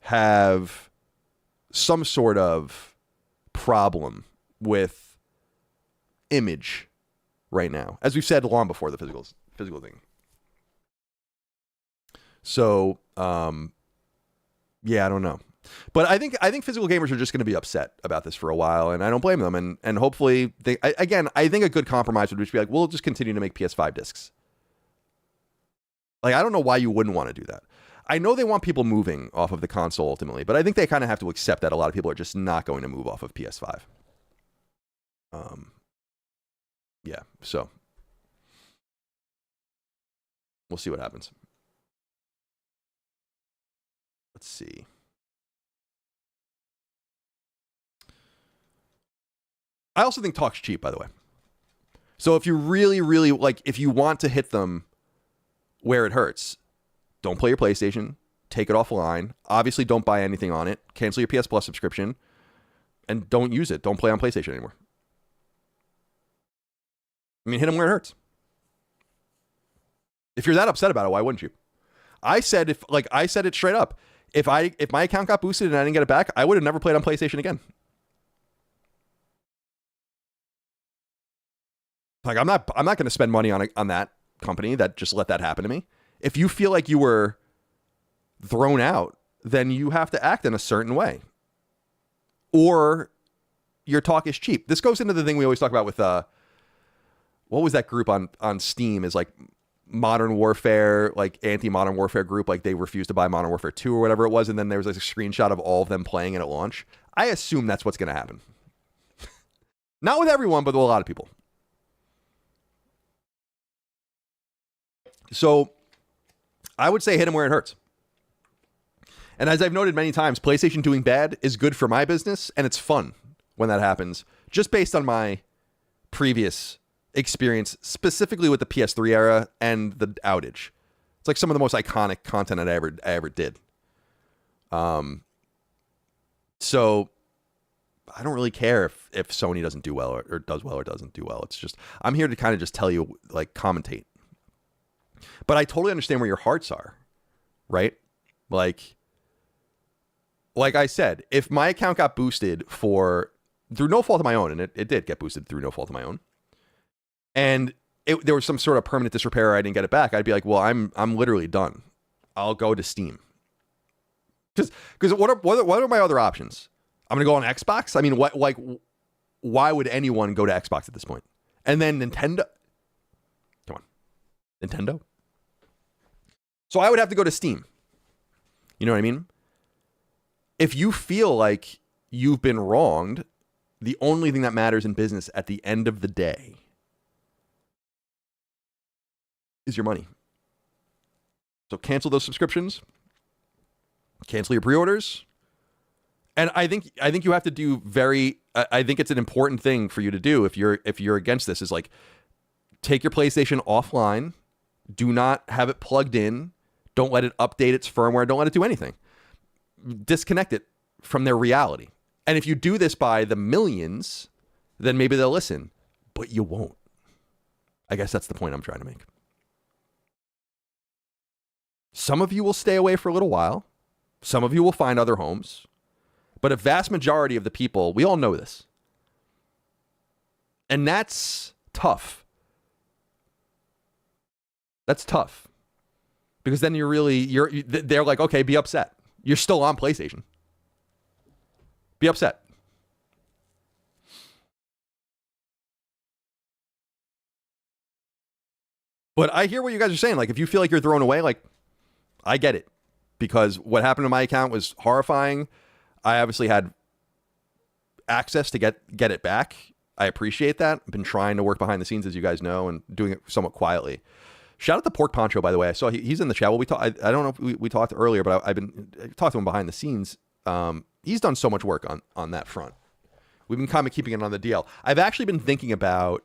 have some sort of problem with image right now, as we've said long before the physical thing. So, yeah, I don't know. But I think physical gamers are just going to be upset about this for a while, and I don't blame them. And hopefully, I think a good compromise would just be like, we'll just continue to make PS5 discs. Like, I don't know why you wouldn't want to do that. I know they want people moving off of the console ultimately, but I think they kind of have to accept that a lot of people are just not going to move off of PS5. Yeah, so we'll see what happens. Let's see. I also think talk's cheap, by the way. So if you really, really, like, if you want to hit them where it hurts, don't play your PlayStation, take it offline. Obviously, don't buy anything on it. Cancel your PS Plus subscription, and don't use it. Don't play on PlayStation anymore. I mean, hit them where it hurts. If you're that upset about it, why wouldn't you? I said it straight up. If my account got boosted and I didn't get it back, I would have never played on PlayStation again. Like, I'm not going to spend money on that company that just let that happen to me. If you feel like you were thrown out, then you have to act in a certain way, or your talk is cheap. This goes into the thing we always talk about with what was that group on Steam? Is like Modern Warfare, like anti-Modern Warfare group. Like, they refused to buy Modern Warfare 2 or whatever it was, and then there was like a screenshot of all of them playing it at launch. I assume that's what's going to happen. Not with everyone, but with a lot of people. So I would say hit them where it hurts. And as I've noted many times, PlayStation doing bad is good for my business, and it's fun when that happens, just based on my previous experience, specifically with the PS3 era and the outage. It's like some of the most iconic content I ever did. So I don't really care if Sony doesn't do well or does well or doesn't do well. It's just, I'm here to kind of just tell you, like, commentate. But I totally understand where your hearts are, right? Like I said, if my account got boosted for through no fault of my own, and it did get boosted through no fault of my own. And there was some sort of permanent disrepair, I didn't get it back, I'd be like, well, I'm literally done. I'll go to Steam. Because what are my other options? I'm gonna go on Xbox. I mean, why would anyone go to Xbox at this point? And then Nintendo. Come on, Nintendo. So I would have to go to Steam. You know what I mean? If you feel like you've been wronged, the only thing that matters in business at the end of the day is your money. So cancel those subscriptions, cancel your pre-orders. And I think you have to do I think it's an important thing for you to do if you're against this, is like, take your PlayStation offline, do not have it plugged in, don't let it update its firmware, don't let it do anything. Disconnect it from their reality. And if you do this by the millions, then maybe they'll listen, but you won't. I guess that's the point I'm trying to make. Some of you will stay away for a little while. Some of you will find other homes. But a vast majority of the people, we all know this. And that's tough. That's tough. Because then they're like, okay, be upset. You're still on PlayStation. Be upset. But I hear what you guys are saying. Like, if you feel like you're thrown away, like, I get it. Because what happened to my account was horrifying. I obviously had access to get it back. I appreciate that. I've been trying to work behind the scenes, as you guys know, and doing it somewhat quietly. Shout out to Pork Poncho, by the way. I saw he's in the chat. Well, I don't know if we talked earlier, but I talked to him behind the scenes. He's done so much work on that front. We've been kind of keeping it on the DL. I've actually been thinking about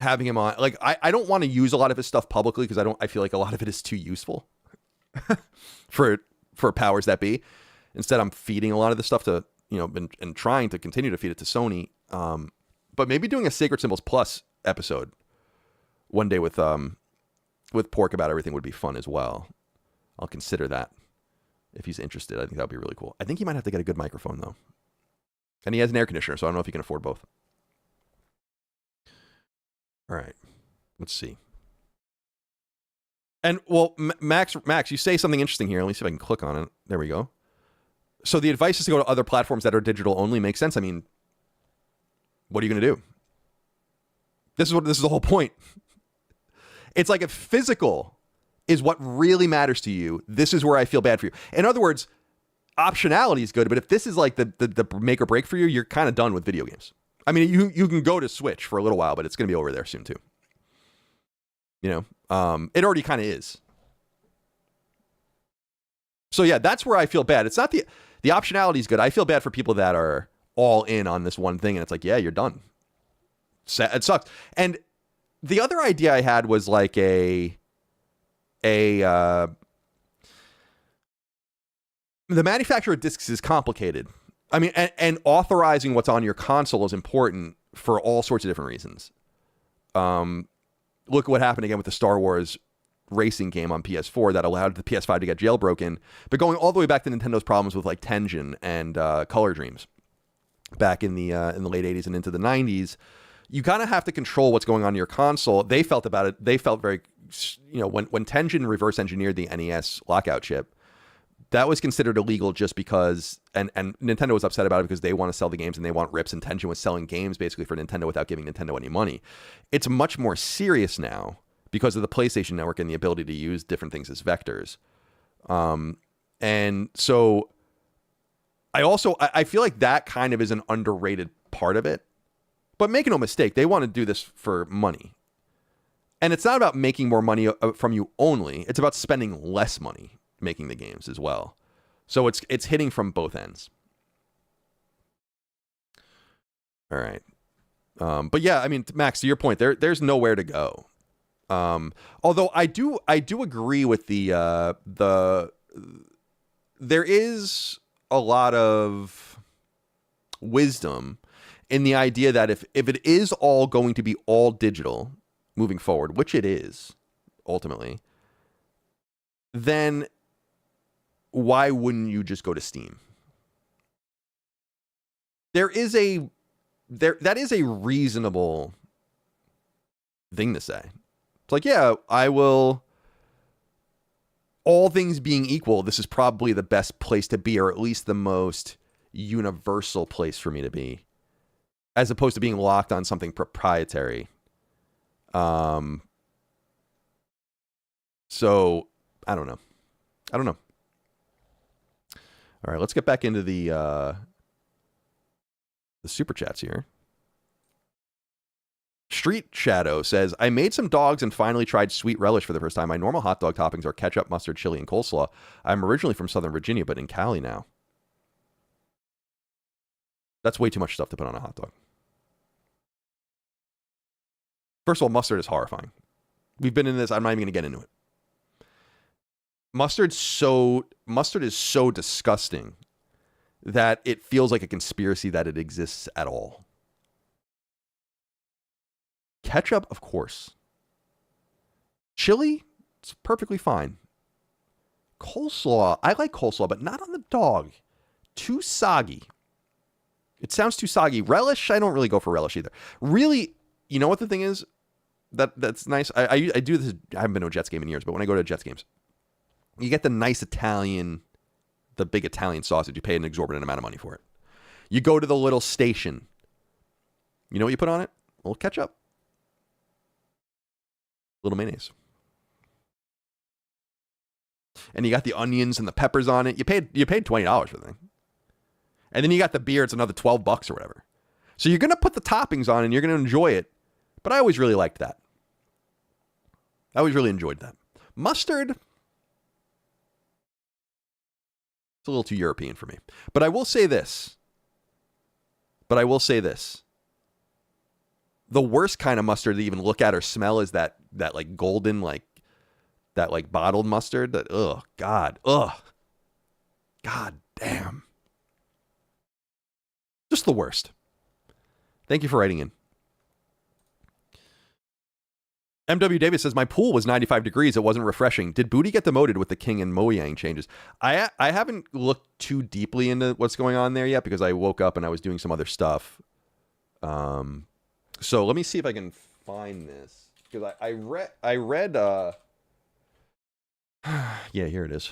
having him on. Like, I don't want to use a lot of his stuff publicly because I feel like a lot of it is too useful for powers that be. Instead, I'm feeding a lot of the stuff to, and trying to continue to feed it to Sony. But maybe doing a Sacred Symbols Plus episode one day with Pork about everything would be fun as well. I'll consider that if he's interested. I think that would be really cool. I think he might have to get a good microphone, though. And he has an air conditioner, so I don't know if he can afford both. All right. Let's see. And, well, Max, you say something interesting here. Let me see if I can click on it. There we go. So the advice is to go to other platforms that are digital only. Makes sense. I mean, what are you going to do? This is the whole point. It's like, if physical is what really matters to you, this is where I feel bad for you. In other words, optionality is good, but if this is like the make or break for you, you're kind of done with video games. I mean, you can go to Switch for a little while, but it's going to be over there soon too. It already kind of is. So yeah, that's where I feel bad. It's not the optionality is good. I feel bad for people that are all in on this one thing, and it's like, yeah, you're done. It sucks. And the other idea I had was like the manufacturer of discs is complicated. I mean, and authorizing what's on your console is important for all sorts of different reasons. Look at what happened again with the Star Wars racing game on PS4 that allowed the PS5 to get jailbroken. But going all the way back to Nintendo's problems with like Tengen and Color Dreams back in the late 80s and into the 90s, you kind of have to control what's going on in your console. They felt about it. They felt very, when Tengen reverse engineered the NES lockout chip, that was considered illegal just because, and Nintendo was upset about it because they want to sell the games and they want rips, and Tengen was selling games basically for Nintendo without giving Nintendo any money. It's much more serious now because of the PlayStation Network and the ability to use different things as vectors. And so I feel like that kind of is an underrated part of it. But make no mistake, they want to do this for money. And it's not about making more money from you only. It's about spending less money making the games as well. So it's hitting from both ends. All right. But yeah, I mean, Max, to your point, there's nowhere to go. Although I do agree with there is a lot of wisdom in the idea that if it is all going to be all digital moving forward, which it is ultimately, then why wouldn't you just go to Steam? that is a reasonable thing to say. It's like, yeah, I will, all things being equal, this is probably the best place to be, or at least the most universal place for me to be, as opposed to being locked on something proprietary. So I don't know. All right, let's get back into the super chats here. Street Shadow says, I made some dogs and finally tried sweet relish for the first time. My normal hot dog toppings are ketchup, mustard, chili, and coleslaw. I'm originally from Southern Virginia, but in Cali now. That's way too much stuff to put on a hot dog. First of all, mustard is horrifying. We've been in this. I'm not even going to get into it. Mustard is so disgusting that it feels like a conspiracy that it exists at all. Ketchup, of course. Chili, it's perfectly fine. Coleslaw, I like coleslaw, but not on the dog. Too soggy. It sounds too soggy. Relish, I don't really go for relish either. Really, you know what the thing is? That's nice. I do this. I haven't been to a Jets game in years, but when I go to Jets games, you get the nice Italian, the big Italian sausage. You pay an exorbitant amount of money for it. You go to the little station. You know what you put on it? A little ketchup. A little mayonnaise. And you got the onions and the peppers on it. You paid $20 for the thing. And then you got the beer. It's another $12 or whatever. So you're going to put the toppings on and you're going to enjoy it. But I always really liked that. I always really enjoyed that. Mustard, it's a little too European for me. But I will say this. The worst kind of mustard to even look at or smell is that like golden, that like bottled mustard. That, God damn. Just the worst. Thank you for writing in. MW Davis says, my pool was 95 degrees. It wasn't refreshing. Did Booty get demoted with the King and Mojang changes? I haven't looked too deeply into what's going on there yet because I woke up and I was doing some other stuff. So let me see if I can find this. Because I read yeah, here it is.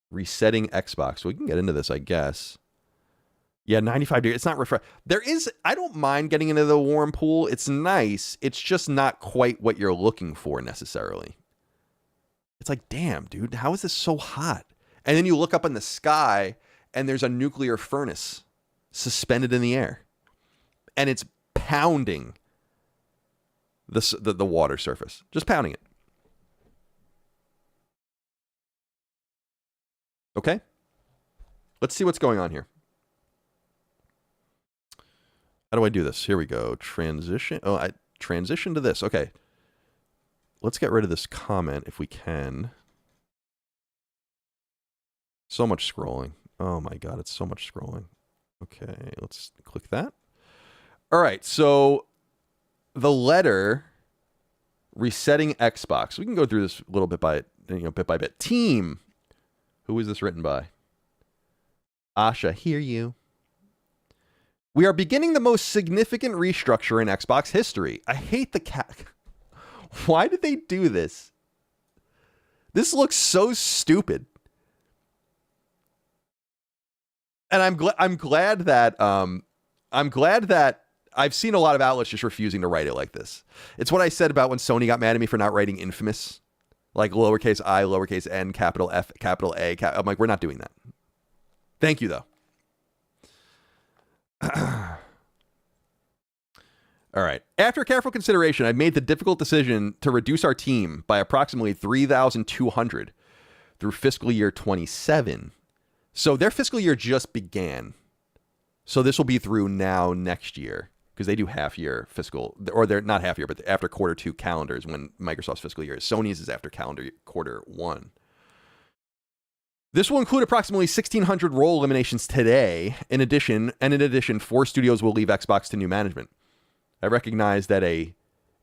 Resetting Xbox. So we can get into this, I guess. Yeah, 95 degrees. It's not I don't mind getting into the warm pool. It's nice. It's just not quite what you're looking for necessarily. It's like, damn, dude, how is this so hot? And then you look up in the sky and there's a nuclear furnace suspended in the air. And it's pounding the water surface. Just pounding it. Okay? Let's see what's going on here. How do I do this? Here we go. Transition. Oh, I transition to this. Okay. Let's get rid of this comment if we can. So much scrolling. Oh my God, it's so much scrolling. Okay, let's click that. All right, so the letter resetting Xbox. We can go through this a little bit by bit. Team. Who is this written by? Asha, hear you. We are beginning the most significant restructure in Xbox history. I hate the cat. Why did they do this? This looks so stupid. And I'm glad that I've seen a lot of outlets just refusing to write it like this. It's what I said about when Sony got mad at me for not writing Infamous, like lowercase I, lowercase n, capital F, capital A. I'm like, we're not doing that. Thank you, though. All right. After careful consideration, I've made the difficult decision to reduce our team by approximately 3,200 through fiscal year 27. So their fiscal year just began. So this will be through now next year because they do half year fiscal, or they're not half year, but after quarter 2 calendars when Microsoft's fiscal year is. Sony's is after calendar quarter 1. This will include approximately 1,600 role eliminations today. In addition, 4 studios will leave Xbox to new management. I recognize that a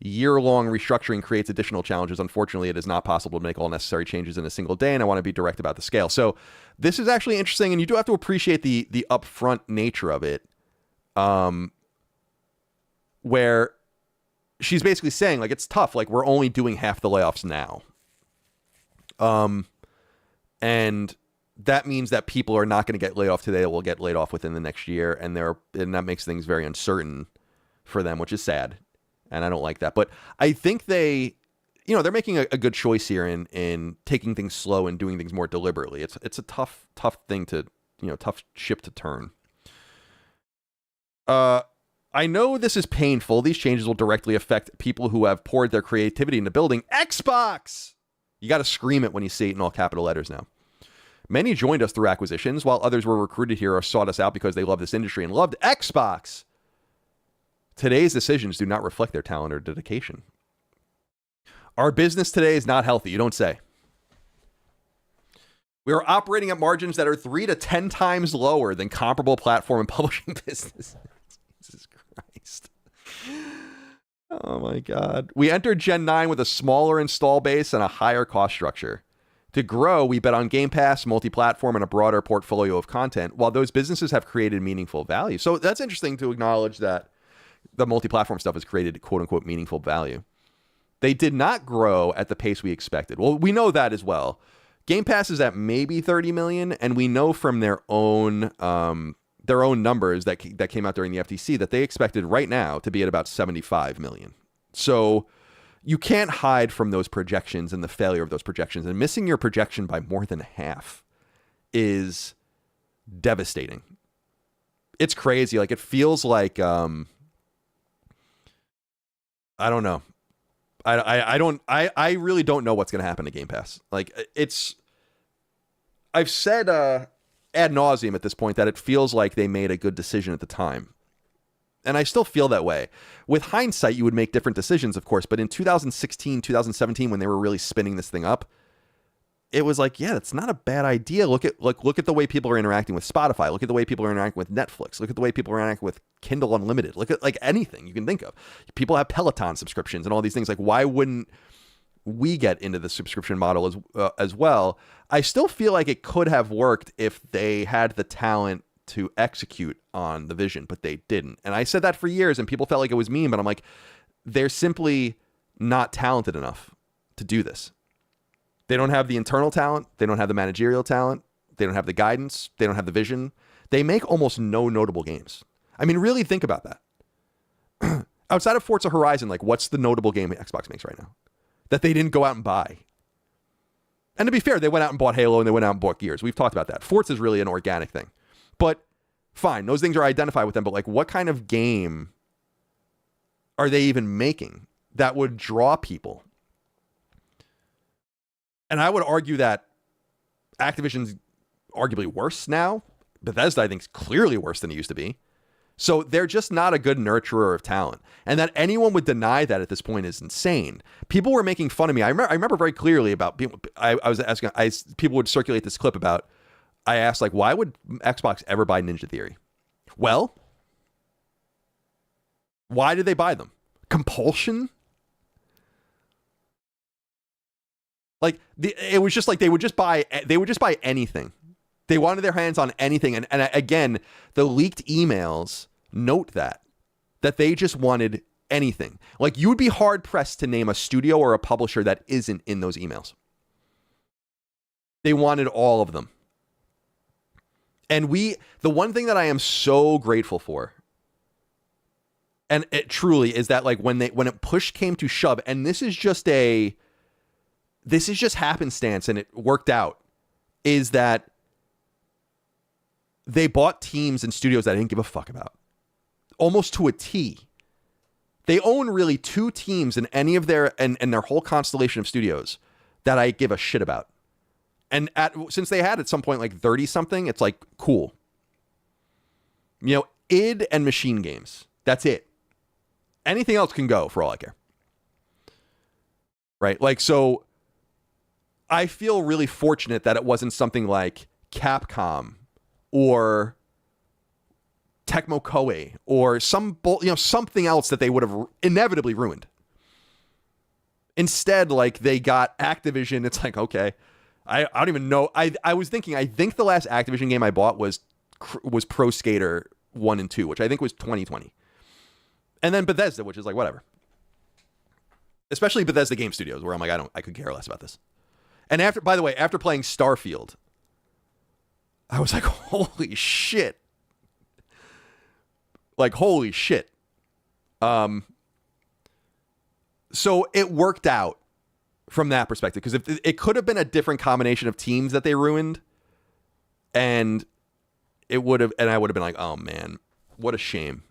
year-long restructuring creates additional challenges. Unfortunately, it is not possible to make all necessary changes in a single day, and I want to be direct about the scale. So this is actually interesting, and you do have to appreciate the upfront nature of it. where she's basically saying, like, it's tough. Like, we're only doing half the layoffs now. And that means that people are not going to get laid off today. They will get laid off within the next year. And that makes things very uncertain for them, which is sad. And I don't like that. But I think they're making a good choice here in taking things slow and doing things more deliberately. It's a tough thing to, tough ship to turn. I know this is painful. These changes will directly affect people who have poured their creativity into building Xbox. You got to scream it when you see it in all capital letters now. Many joined us through acquisitions, while others were recruited here or sought us out because they love this industry and loved Xbox. Today's decisions do not reflect their talent or dedication. Our business today is not healthy. You don't say. We are operating at margins that are 3 to 10 times lower than comparable platform and publishing businesses. Jesus Christ. Oh my God. We entered Gen 9 with a smaller install base and a higher cost structure. To grow, we bet on Game Pass, multi-platform, and a broader portfolio of content, while those businesses have created meaningful value. So that's interesting to acknowledge that the multi-platform stuff has created quote-unquote meaningful value. They did not grow at the pace we expected. Well, we know that as well. Game Pass is at maybe 30 million, and we know from their own numbers that came out during the FTC that they expected right now to be at about 75 million. So you can't hide from those projections and the failure of those projections, and missing your projection by more than half is devastating. It's crazy. Like, it feels like, I don't know. I really don't know what's going to happen to Game Pass. Like, I've said ad nauseum at this point that it feels like they made a good decision at the time. And I still feel that way. With hindsight, you would make different decisions, of course. But in 2016, 2017, when they were really spinning this thing up, it was like, yeah, that's not a bad idea. Look at the way people are interacting with Spotify. Look at the way people are interacting with Netflix. Look at the way people are interacting with Kindle Unlimited. Look at, like, anything you can think of. People have Peloton subscriptions and all these things. Like, why wouldn't we get into the subscription model as well? I still feel like it could have worked if they had the talent to execute on the vision, but they didn't. And I said that for years, and people felt like it was mean, but I'm like, they're simply not talented enough to do this. They don't have the internal talent. They don't have the managerial talent. They don't have the guidance. They don't have the vision. They make almost no notable games. I mean, really think about that. Outside of Forza Horizon, like, what's the notable game Xbox makes right now that they didn't go out and buy? And to be fair, they went out and bought Halo and they went out and bought Gears. We've talked about that. Forza is really an organic thing. But fine, those things are identified with them. But, like, what kind of game are they even making that would draw people? And I would argue that Activision's arguably worse now. Bethesda, I think, is clearly worse than it used to be. So they're just not a good nurturer of talent. And that anyone would deny that at this point is insane. People were making fun of me. I remember very clearly about people. I was asking, people would circulate this clip about, I asked, like, why would Xbox ever buy Ninja Theory? Well, why did they buy them? Compulsion? Like, it was just like they would just buy anything. They wanted their hands on anything. And again, the leaked emails note that they just wanted anything. Like, you would be hard pressed to name a studio or a publisher that isn't in those emails. They wanted all of them. And the one thing that I am so grateful for, and it truly is that, like, when it push came to shove, and this is just happenstance and it worked out, is that they bought teams and studios that I didn't give a fuck about. Almost to a T. They own really 2 teams in any of their whole constellation of studios that I give a shit about. And since they had at some point like 30 something, it's like, cool. You know, id and Machine Games. That's it. Anything else can go for all I care. Right? Like, so I feel really fortunate that it wasn't something like Capcom or Tecmo Koei or something else that they would have inevitably ruined. Instead, like, they got Activision. It's like, okay, I don't even know. I was thinking, I think the last Activision game I bought was Pro Skater 1 and 2, which I think was 2020. And then Bethesda, which is like, whatever. Especially Bethesda Game Studios, where I'm like, I could care less about this. And by the way, after playing Starfield, I was like, holy shit. Like, holy shit. So it worked out from that perspective, because if it could have been a different combination of teams that they ruined, and I would have been like, oh man, what a shame,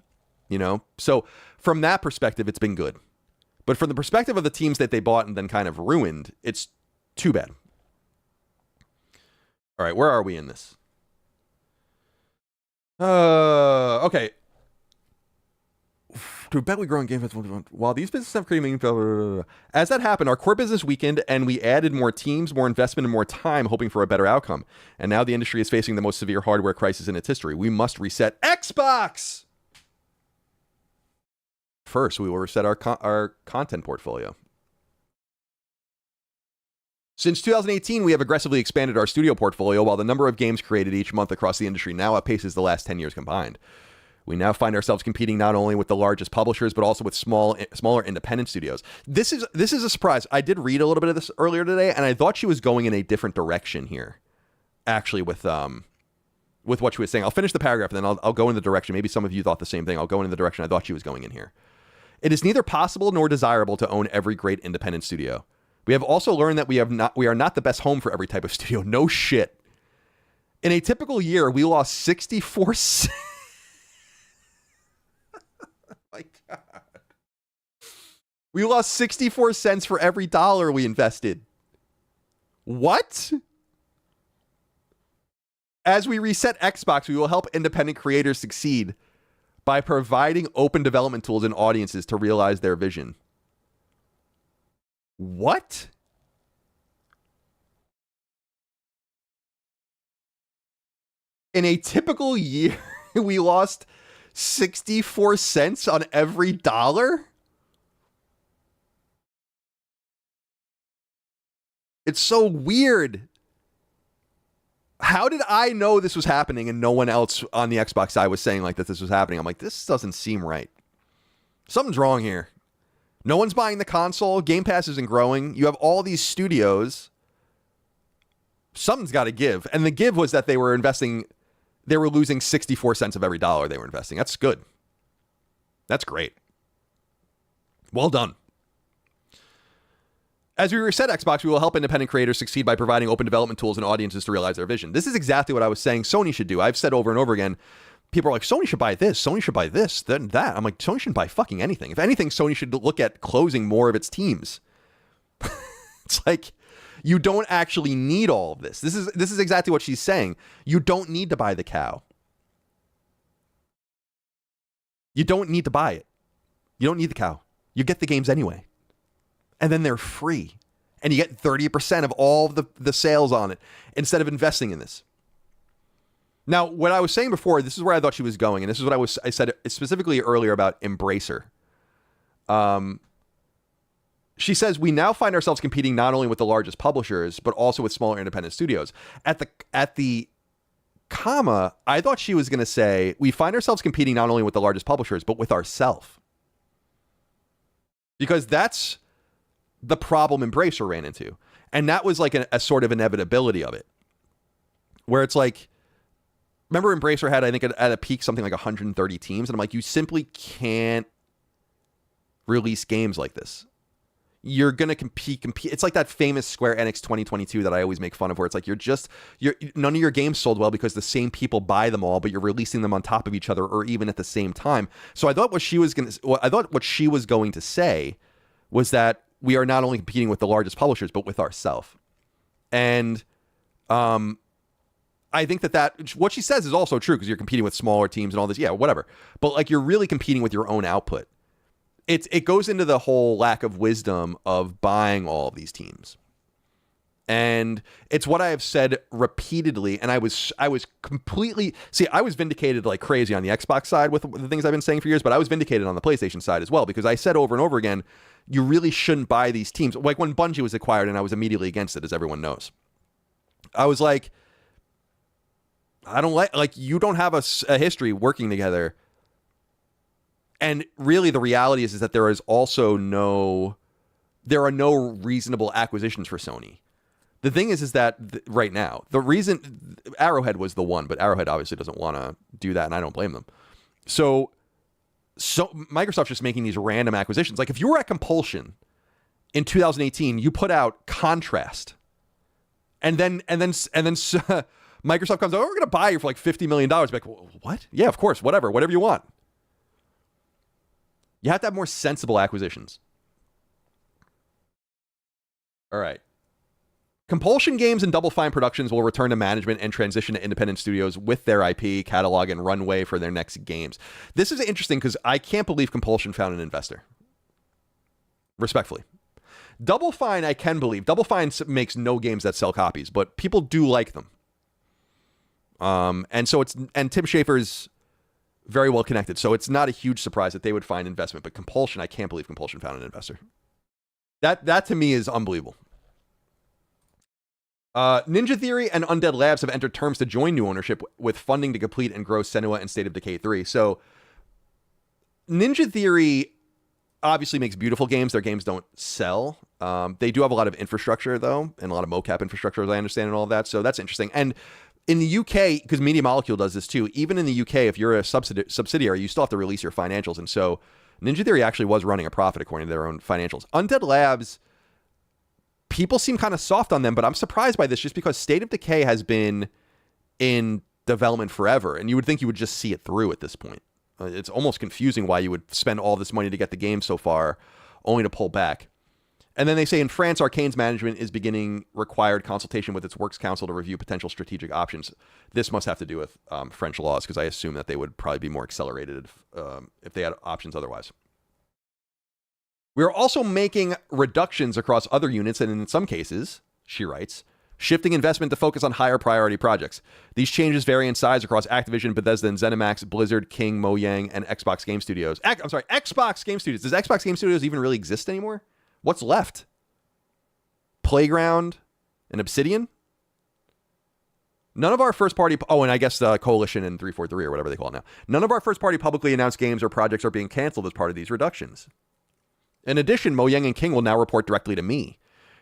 you know? So from that perspective, it's been good. But from the perspective of the teams that they bought and then kind of ruined, it's too bad. All right, where are we in this? Okay. To bet we grow in game while these businesses have created. As that happened, our core business weakened, and we added more teams, more investment, and more time, hoping for a better outcome. And now the industry is facing the most severe hardware crisis in its history. We must reset Xbox. First, we will reset our content portfolio. Since 2018, we have aggressively expanded our studio portfolio, while the number of games created each month across the industry now outpaces the last 10 years combined. We now find ourselves competing not only with the largest publishers, but also with smaller independent studios. This is a surprise. I did read a little bit of this earlier today, and I thought she was going in a different direction here, actually, with what she was saying. I'll finish the paragraph, and then I'll go in the direction. Maybe some of you thought the same thing. I'll go in the direction I thought she was going in here. It is neither possible nor desirable to own every great independent studio. We have also learned that we are not the best home for every type of studio. No shit. In a typical year, we lost 64 cents. My God. We lost 64 cents for every dollar we invested. What? As we reset Xbox, we will help independent creators succeed by providing open development tools and audiences to realize their vision. What? In a typical year, we lost 64 cents on every dollar? It's so weird. How did I know this was happening and no one else on the Xbox side was saying like that this was happening? I'm like, this doesn't seem right. Something's wrong here. No one's buying the console. Game Pass isn't growing. You have all these studios. Something's got to give. And the give was that they were losing 64 cents of every dollar they were investing. That's good. That's great. Well done. As we reset Xbox, we will help independent creators succeed by providing open development tools and audiences to realize their vision. This is exactly what I was saying Sony should do. I've said over and over again, people are like, Sony should buy this, Sony should buy this, then that. I'm like, Sony shouldn't buy fucking anything. If anything, Sony should look at closing more of its teams. It's like, you don't actually need all of this. This is exactly what she's saying. You don't need to buy the cow. You don't need to buy it. You don't need the cow. You get the games anyway. And then they're free. And you get 30% of all the sales on it instead of investing in this. Now, what I was saying before, this is where I thought she was going. And this is what I said specifically earlier about Embracer. She says, we now find ourselves competing not only with the largest publishers, but also with smaller independent studios. At the comma, I thought she was going to say, we find ourselves competing not only with the largest publishers, but with ourselves. Because that's the problem Embracer ran into. And that was like a sort of inevitability of it. Where it's like, remember Embracer had, I think at a peak, something like 130 teams. And I'm like, you simply can't release games like this. You're going to compete. It's like that famous Square Enix 2022 that I always make fun of, where it's like, none of your games sold well because the same people buy them all, but you're releasing them on top of each other or even at the same time. So I thought what she was going to say was that we are not only competing with the largest publishers, but with ourselves. And I think that what she says is also true, because you're competing with smaller teams and all this. Yeah, whatever. But like, you're really competing with your own output. It goes into the whole lack of wisdom of buying all of these teams. And it's what I have said repeatedly. And I was completely, I was vindicated like crazy on the Xbox side with the things I've been saying for years, but I was vindicated on the PlayStation side as well, because I said over and over again, you really shouldn't buy these teams. Like when Bungie was acquired, and I was immediately against it, as everyone knows. I was like, I don't like you don't have a history working together. And really the reality is that there are no reasonable acquisitions for Sony. The thing is that right now, the reason Arrowhead was the one, but Arrowhead obviously doesn't want to do that, and I don't blame them. So Microsoft's just making these random acquisitions. Like if you were at Compulsion in 2018, you put out Contrast, and then Microsoft comes, we're going to buy you for like $50 million. Like, what? Yeah, of course, whatever you want. You have to have more sensible acquisitions. All right. Compulsion Games and Double Fine Productions will return to management and transition to independent studios with their IP, catalog, and runway for their next games. This is interesting because I can't believe Compulsion found an investor. Respectfully. Double Fine, I can believe. Double Fine makes no games that sell copies, but people do like them. And Tim Schafer's very well connected, so it's not a huge surprise that they would find investment. But Compulsion, I can't believe Compulsion found an investor. That to me is unbelievable. Ninja Theory and Undead Labs have entered terms to join new ownership with funding to complete and grow Senua and State of Decay 3. So Ninja Theory obviously makes beautiful games. Their games don't sell. They do have a lot of infrastructure, though, and a lot of mocap infrastructure, as I understand, and all of that. So that's interesting. And in the UK, because Media Molecule does this too, even in the UK, if you're a subsidiary, you still have to release your financials. And so Ninja Theory actually was running a profit according to their own financials. Undead Labs, people seem kind of soft on them, but I'm surprised by this just because State of Decay has been in development forever, and you would think you would just see it through at this point. It's almost confusing why you would spend all this money to get the game so far, only to pull back. And then they say in France, Arcane's management is beginning required consultation with its works council to review potential strategic options. This must have to do with French laws, because I assume that they would probably be more accelerated if they had options otherwise. We are also making reductions across other units, and in some cases, she writes, shifting investment to focus on higher priority projects. These changes vary in size across Activision, Bethesda, and ZeniMax, Blizzard, King, Mojang, and Xbox Game Studios. Xbox Game Studios. Does Xbox Game Studios even really exist anymore? What's left? Playground and Obsidian? None of our first-party... Oh, and I guess Coalition and 343 or whatever they call it now. None of our first-party publicly announced games or projects are being canceled as part of these reductions. In addition, Mojang and King will now report directly to me.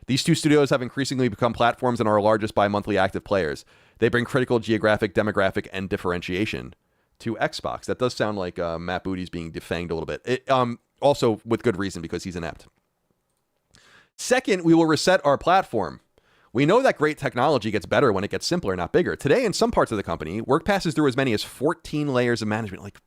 These two studios have increasingly become platforms and are our largest bi-monthly active players. They bring critical geographic, demographic, and differentiation to Xbox. That does sound like Matt Booty's being defanged a little bit. Also, with good reason, because he's inept. Second, we will reset our platform. We know that great technology gets better when it gets simpler, not bigger. Today, in some parts of the company, work passes through as many as 14 layers of management. Like,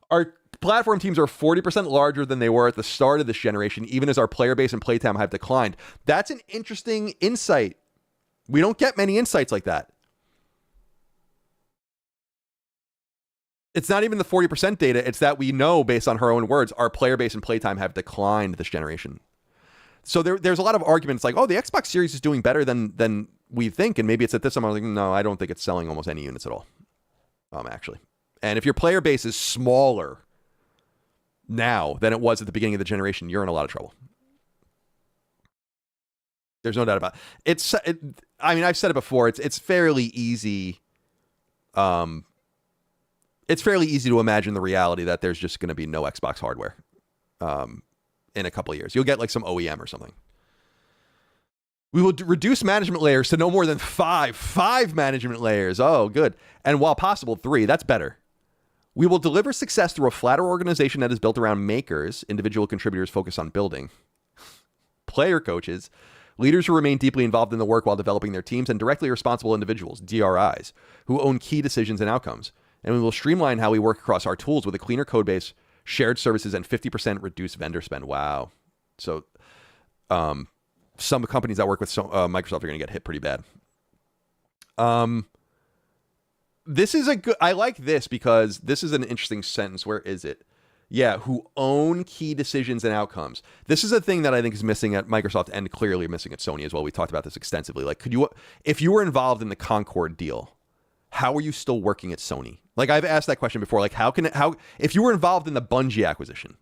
our platform teams are 40% larger than they were at the start of this generation, even as our player base and playtime have declined. That's an interesting insight. We don't get many insights like that. It's not even the 40% data. It's that we know, based on her own words, our player base and playtime have declined this generation. So there's a lot of arguments like, oh, the Xbox Series is doing better than we think, and maybe it's at this time. I'm like, no, I don't think it's selling almost any units at all, actually. And if your player base is smaller now than it was at the beginning of the generation, you're in a lot of trouble. There's no doubt about it. I mean, I've said it before. It's fairly easy. It's fairly easy to imagine the reality that there's just going to be no Xbox hardware in a couple of years. You'll get like some OEM or something. We will reduce management layers to no more than five management layers. Oh, good. And while possible, 3. That's better. We will deliver success through a flatter organization that is built around makers, individual contributors focused on building, player coaches, leaders who remain deeply involved in the work while developing their teams, and directly responsible individuals, DRIs, who own key decisions and outcomes. And we will streamline how we work across our tools with a cleaner code base, shared services, and 50% reduced vendor spend. Wow. So some companies that work with Microsoft are going to get hit pretty bad. This is I like this because this is an interesting sentence. Where is it? Yeah, who own key decisions and outcomes. This is a thing that I think is missing at Microsoft and clearly missing at Sony as well. We talked about this extensively. Like, if you were involved in the Concord deal, how are you still working at Sony? Like, I've asked that question before. Like, if you were involved in the Bungie acquisition,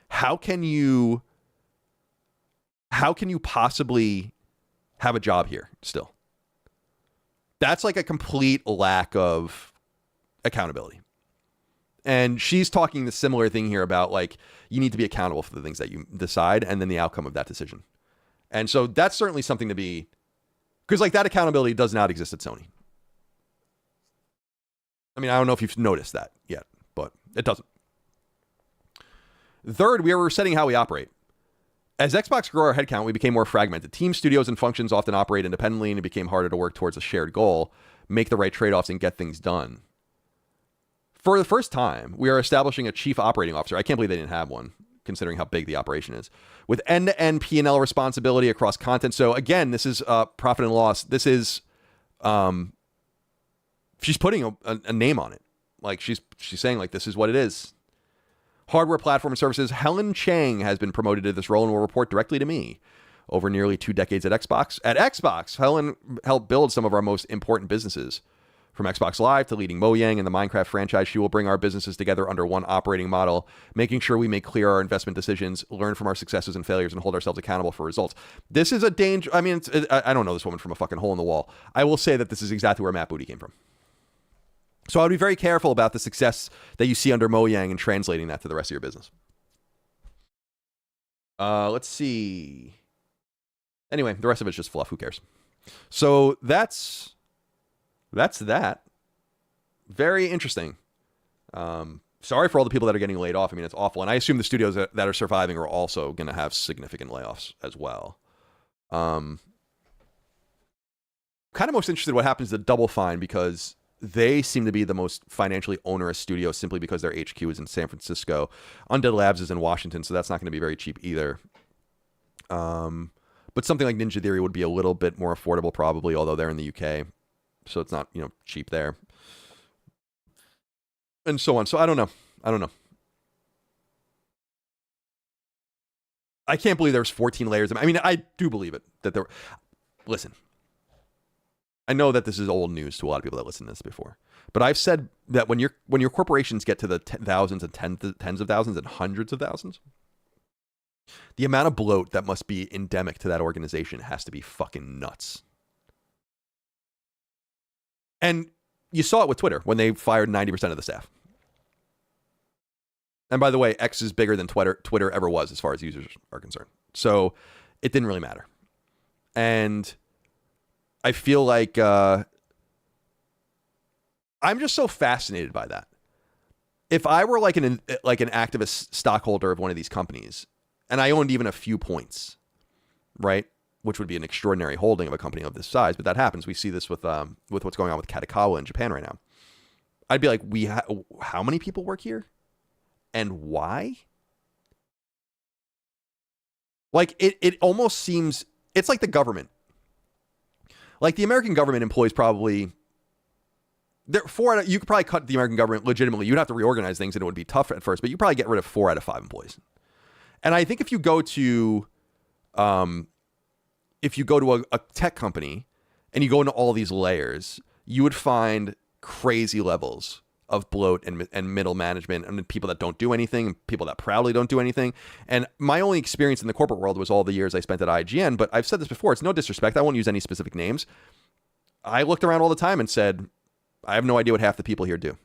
how can you possibly have a job here still? That's like a complete lack of accountability. And she's talking the similar thing here about like, you need to be accountable for the things that you decide and then the outcome of that decision. And so that's certainly something to be, because like that accountability does not exist at Sony. I mean, I don't know if you've noticed that yet, but it doesn't. Third, we are resetting how we operate. As Xbox grew our headcount, we became more fragmented. Teams, studios, and functions often operate independently, and it became harder to work towards a shared goal, make the right trade-offs, and get things done. For the first time, we are establishing a chief operating officer. I can't believe they didn't have one, considering how big the operation is. With end-to-end P&L responsibility across content. So again, this is profit and loss. This is, she's putting a name on it. Like she's saying like, this is what it is. Hardware, platform, and services. Helen Chang has been promoted to this role and will report directly to me. Over nearly 2 decades at Xbox. At Xbox, Helen helped build some of our most important businesses. From Xbox Live to leading Mojang and the Minecraft franchise, she will bring our businesses together under one operating model, making sure we make clear our investment decisions, learn from our successes and failures, and hold ourselves accountable for results. This is a danger. I mean, I don't know this woman from a fucking hole in the wall. I will say that this is exactly where Matt Booty came from. So I would be very careful about the success that you see under Mojang and translating that to the rest of your business. Let's see. Anyway, the rest of it's just fluff. Who cares? So that's that. Very interesting. Sorry for all the people that are getting laid off. I mean, it's awful. And I assume the studios that are surviving are also going to have significant layoffs as well. Kind of most interested in what happens to Double Fine, because they seem to be the most financially onerous studio simply because their HQ is in San Francisco. Undead Labs is in Washington, so that's not going to be very cheap either. But something like Ninja Theory would be a little bit more affordable probably, although they're in the UK. So it's not, cheap there. And so on. So I don't know. I can't believe there's 14 layers. I mean, I do believe it. That there. Listen. I know that this is old news to a lot of people that listen to this before. But I've said that when your corporations get to the thousands and tens of thousands and hundreds of thousands, the amount of bloat that must be endemic to that organization has to be fucking nuts. And you saw it with Twitter when they fired 90% of the staff. And by the way, X is bigger than Twitter ever was as far as users are concerned. So it didn't really matter. And I feel like I'm just so fascinated by that. If I were like an activist stockholder of one of these companies, and I owned even a few points, right? Which would be an extraordinary holding of a company of this size, but that happens. We see this with what's going on with Katakawa in Japan right now. I'd be like, how many people work here, and why? Like it almost seems it's like the government. Like the American government employs probably you could probably cut the American government legitimately. You'd have to reorganize things, and it would be tough at first, but you probably get rid of 4 out of 5 employees. And I think if you go to a tech company and you go into all these layers, you would find crazy levels of bloat and middle management, and people that don't do anything, and people that proudly don't do anything. And my only experience in the corporate world was all the years I spent at IGN, but I've said this before, it's no disrespect, I won't use any specific names. I looked around all the time and said, I have no idea what half the people here do.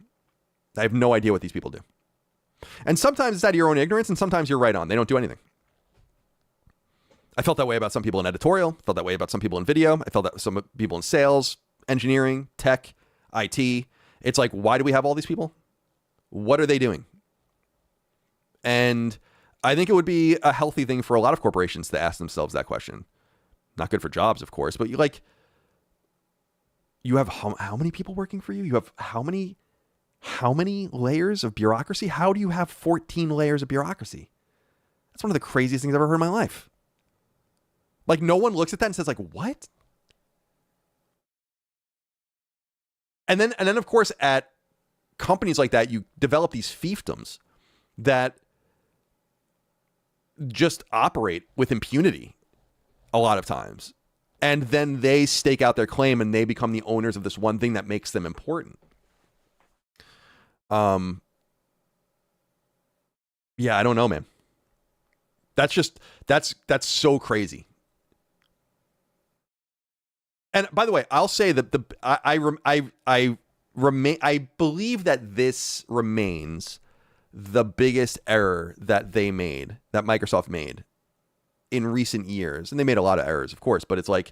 I have no idea what these people do. And sometimes it's out of your own ignorance, and sometimes you're right on. They don't do anything. I felt that way about some people in editorial. I felt that way about some people in video. I felt that some people in sales, engineering, tech, IT. It's like, why do we have all these people? What are they doing? And I think it would be a healthy thing for a lot of corporations to ask themselves that question. Not good for jobs, of course, but you have how many people working for you? You have how many layers of bureaucracy? How do you have 14 layers of bureaucracy? That's one of the craziest things I've ever heard in my life. Like, no one looks at that and says, like, what? And then of course, at companies like that, you develop these fiefdoms that just operate with impunity a lot of times. And then they stake out their claim and they become the owners of this one thing that makes them important. Yeah, I don't know, man. That's so crazy. And by the way, I'll say that I believe that this remains the biggest error that Microsoft made in recent years. And they made a lot of errors, of course, but it's like,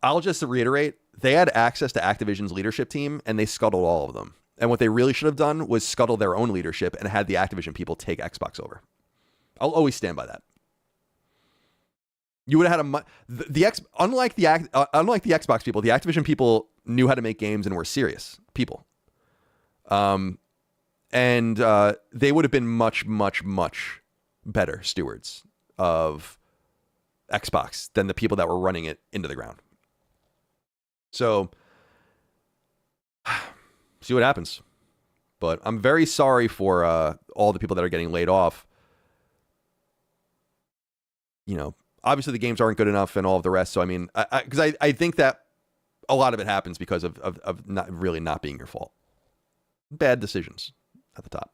I'll just reiterate, they had access to Activision's leadership team and they scuttled all of them. And what they really should have done was scuttle their own leadership and had the Activision people take Xbox over. I'll always stand by that. You would have had unlike the Xbox people, the Activision people knew how to make games and were serious people. And they would have been much, much, much better stewards of Xbox than the people that were running it into the ground. So, see what happens. But I'm very sorry for all the people that are getting laid off. You know, obviously the games aren't good enough and all of the rest. So, I mean, because I think that a lot of it happens because of not being your fault. Bad decisions at the top.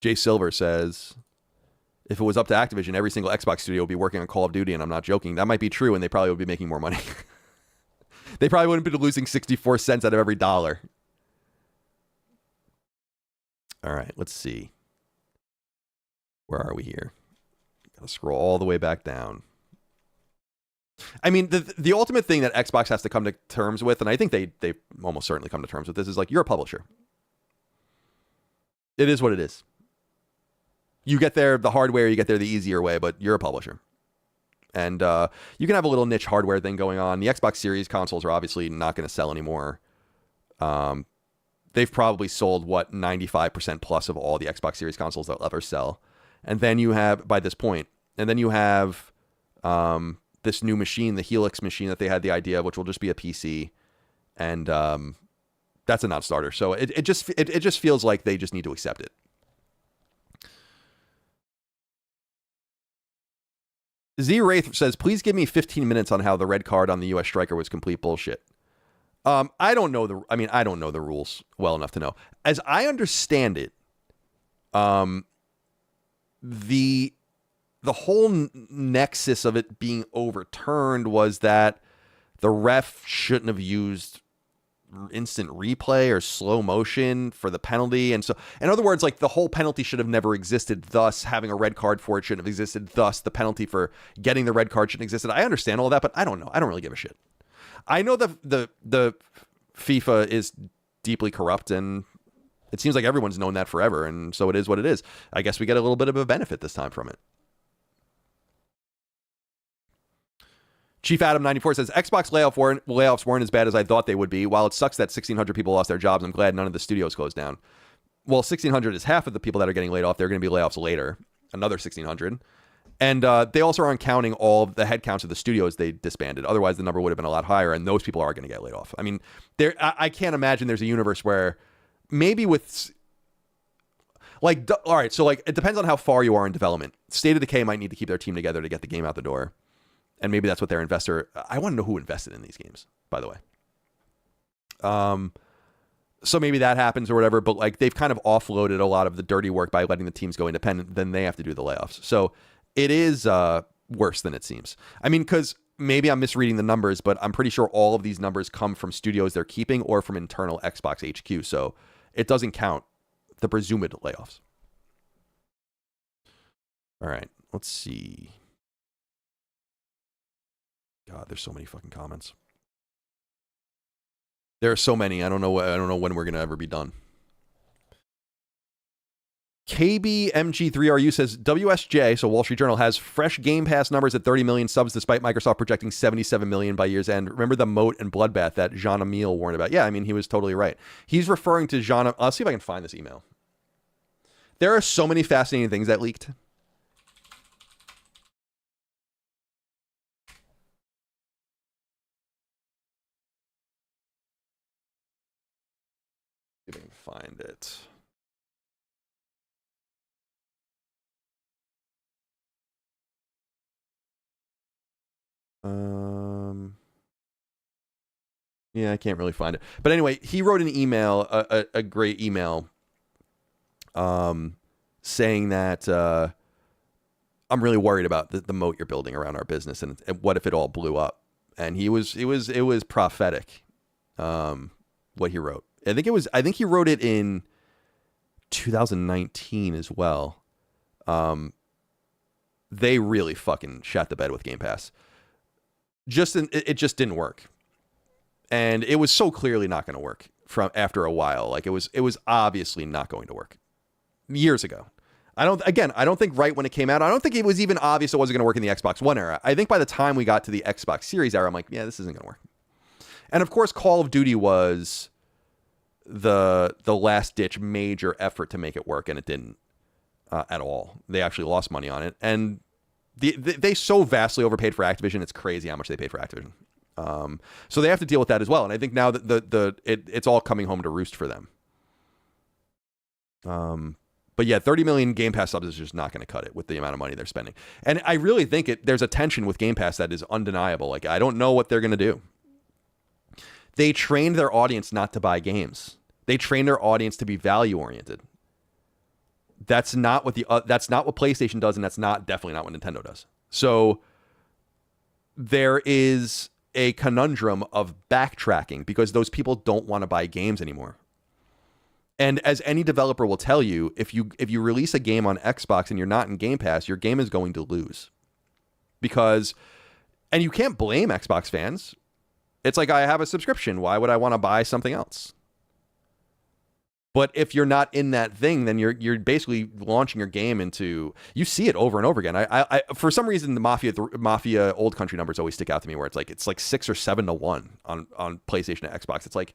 Jay Silver says, if it was up to Activision, every single Xbox studio would be working on Call of Duty, and I'm not joking. That might be true, and they probably would be making more money. They probably wouldn't be losing 64 cents out of every dollar. All right, let's see. Where are we here? Gotta scroll all the way back down. I mean, the ultimate thing that Xbox has to come to terms with, and I think they almost certainly come to terms with this, is like, you're a publisher. It is what it is. You get there the hard way, or you get there the easier way, but you're a publisher. And you can have a little niche hardware thing going on. The Xbox Series consoles are obviously not going to sell anymore. They've probably sold, 95% plus of all the Xbox Series consoles they'll ever sell. And then you have, by this point, and then you have this new machine, the Helix machine that they had the idea of, which will just be a PC. And that's a non-starter. So it just feels like they just need to accept it. Z Wraith says, please give me 15 minutes on how the red card on the U.S. striker was complete bullshit. I don't know the rules well enough to know. As I understand it, the whole nexus of it being overturned was that the ref shouldn't have used instant replay or slow motion for the penalty. And so, in other words, like, the whole penalty should have never existed. Thus, having a red card for it shouldn't have existed. Thus, the penalty for getting the red card shouldn't have existed. I understand all that, but I don't know. I don't really give a shit. I know the FIFA is deeply corrupt, and it seems like everyone's known that forever. And so it is what it is. I guess we get a little bit of a benefit this time from it. Chief Adam 94 says, Xbox layoffs weren't as bad as I thought they would be. While it sucks that 1,600 people lost their jobs, I'm glad none of the studios closed down. Well, 1,600 is half of the people that are getting laid off. They're going to be layoffs later. Another 1,600. And they also aren't counting all the headcounts of the studios they disbanded. Otherwise, the number would have been a lot higher, and those people are going to get laid off. I mean, I can't imagine there's a universe where maybe with... Like, all right, so like, it depends on how far you are in development. State of Decay might need to keep their team together to get the game out the door. And maybe that's what their investor... I want to know who invested in these games, by the way. So maybe that happens or whatever, but like, they've kind of offloaded a lot of the dirty work by letting the teams go independent. Then they have to do the layoffs. So it is worse than it seems. I mean, because maybe I'm misreading the numbers, but I'm pretty sure all of these numbers come from studios they're keeping or from internal Xbox HQ. So it doesn't count the presumed layoffs. All right, let's see. God, there's so many fucking comments. There are so many. I don't know when we're gonna ever be done. KBMG3RU says, WSJ, so Wall Street Journal, has fresh Game Pass numbers at 30 million subs despite Microsoft projecting 77 million by year's end. Remember the moat and bloodbath that Jean Emile warned about? Yeah, I mean, he was totally right. He's referring to Jean... I'll see if I can find this email. There are so many fascinating things that leaked. See if I can find it. Yeah, I can't really find it. But anyway, he wrote an email, a great email, saying that I'm really worried about the moat you're building around our business, and what if it all blew up? And it was prophetic, what he wrote. I think he wrote it in 2019 as well. They really fucking shat the bed with Game Pass. It just didn't work, and it was so clearly not going to work from after a while. Like it was obviously not going to work years ago. I don't think right when it came out, I don't think it was even obvious it wasn't going to work in the Xbox One era. I think by the time we got to the Xbox Series era, I'm like, yeah, this isn't going to work. And of course, Call of Duty was the last ditch major effort to make it work, and it didn't at all. They actually lost money on it, and they so vastly overpaid for Activision. It's crazy how much they paid for Activision. So they have to deal with that as well. And I think now that it's all coming home to roost for them. But yeah, 30 million Game Pass subs is just not going to cut it with the amount of money they're spending. And I really think there's a tension with Game Pass that is undeniable. Like, I don't know what they're going to do. They trained their audience not to buy games. They trained their audience to be value oriented. That's not what PlayStation does, and that's definitely not what Nintendo does. So there is a conundrum of backtracking because those people don't want to buy games anymore. And as any developer will tell you, if you release a game on Xbox and you're not in Game Pass, your game is going to lose. And you can't blame Xbox fans. It's like, I have a subscription. Why would I want to buy something else? But if you're not in that thing, then you're basically launching your game into. You see it over and over again. I for some reason the Mafia Old Country numbers always stick out to me, where it's like 6 or 7 to 1 on PlayStation and Xbox. It's like,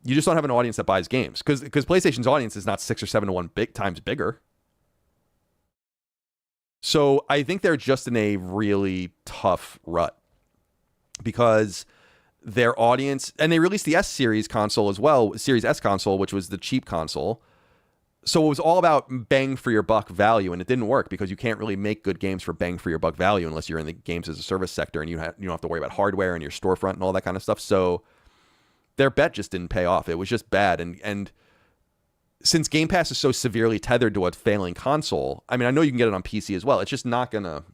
you just don't have an audience that buys games because PlayStation's audience is not 6 or 7 to 1 big times bigger. So I think they're just in a really tough rut because their audience, and they released the S Series console as well, Series S console, which was the cheap console. So it was all about bang for your buck value, and it didn't work because you can't really make good games for bang for your buck value unless you're in the games as a service sector and you don't have to worry about hardware and your storefront and all that kind of stuff. So their bet just didn't pay off. It was just bad. And since Game Pass is so severely tethered to a failing console, I mean, I know you can get it on PC as well. It's just not gonna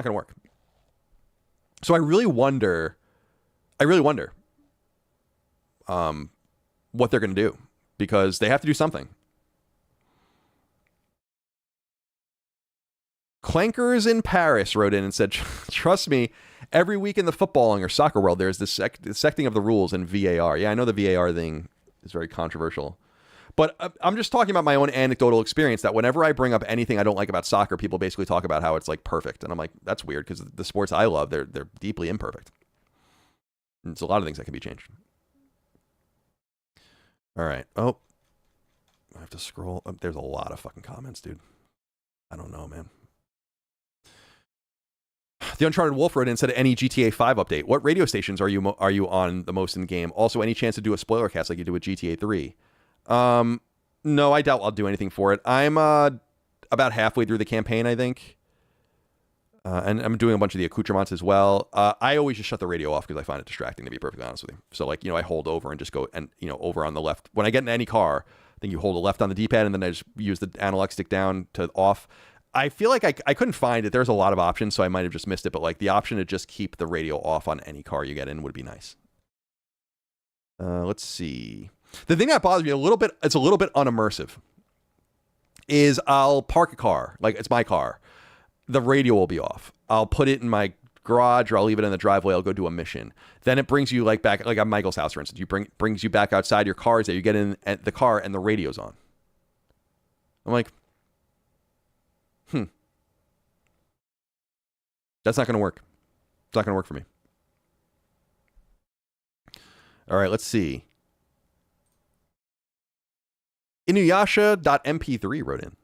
work. So I really wonder what they're gonna do, because they have to do something. Clankers in Paris wrote in and said, trust me, every week in the footballing or soccer world, there's this secting of the rules in VAR. Yeah, I know the VAR thing is very controversial. But I'm just talking about my own anecdotal experience that whenever I bring up anything I don't like about soccer, people basically talk about how it's like perfect. And I'm like, that's weird because the sports I love, they're deeply imperfect. And it's a lot of things that can be changed. All right. Oh, I have to scroll. There's a lot of fucking comments, dude. I don't know, man. The Uncharted Wolf wrote in and said, any GTA 5 update. What radio stations are you on the most in the game? Also, any chance to do a spoiler cast like you do with GTA 3? No, I doubt I'll do anything for it. I'm about halfway through the campaign, I think. And I'm doing a bunch of the accoutrements as well. I always just shut the radio off because I find it distracting, to be perfectly honest with you. So, like, I hold over and just go and, over on the left. When I get in any car, I think you hold the left on the D-pad and then I just use the analog stick down to off. I feel like I couldn't find it. There's a lot of options, so I might have just missed it. But like the option to just keep the radio off on any car you get in would be nice. Let's see. The thing that bothers me a little bit, it's a little bit unimmersive, is I'll park a car, like it's my car. The radio will be off. I'll put it in my garage or I'll leave it in the driveway. I'll go do a mission. Then it brings you like back, like at Michael's house, for instance. Brings you back outside, your car is there. You get in the car and the radio's on. I'm like, that's not going to work. It's not going to work for me. All right, let's see. Inuyasha.mp3 wrote in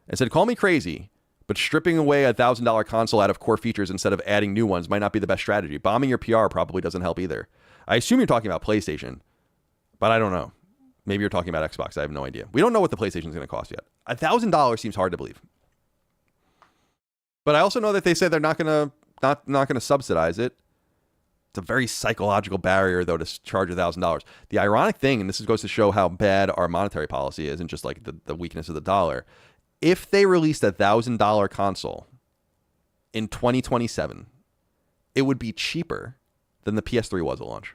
and said, call me crazy, but stripping away a $1,000 console out of core features instead of adding new ones might not be the best strategy. Bombing your PR probably doesn't help either. I assume you're talking about PlayStation, but I don't know. Maybe you're talking about Xbox. I have no idea. We don't know what the PlayStation is going to cost yet. $1,000 seems hard to believe. But I also know that they said they're not going to subsidize it. It's a very psychological barrier, though, to charge $1,000. The ironic thing, and this goes to show how bad our monetary policy is and just like the weakness of the dollar, If they released a $1,000 console in 2027, it would be cheaper than the PS3 was at launch.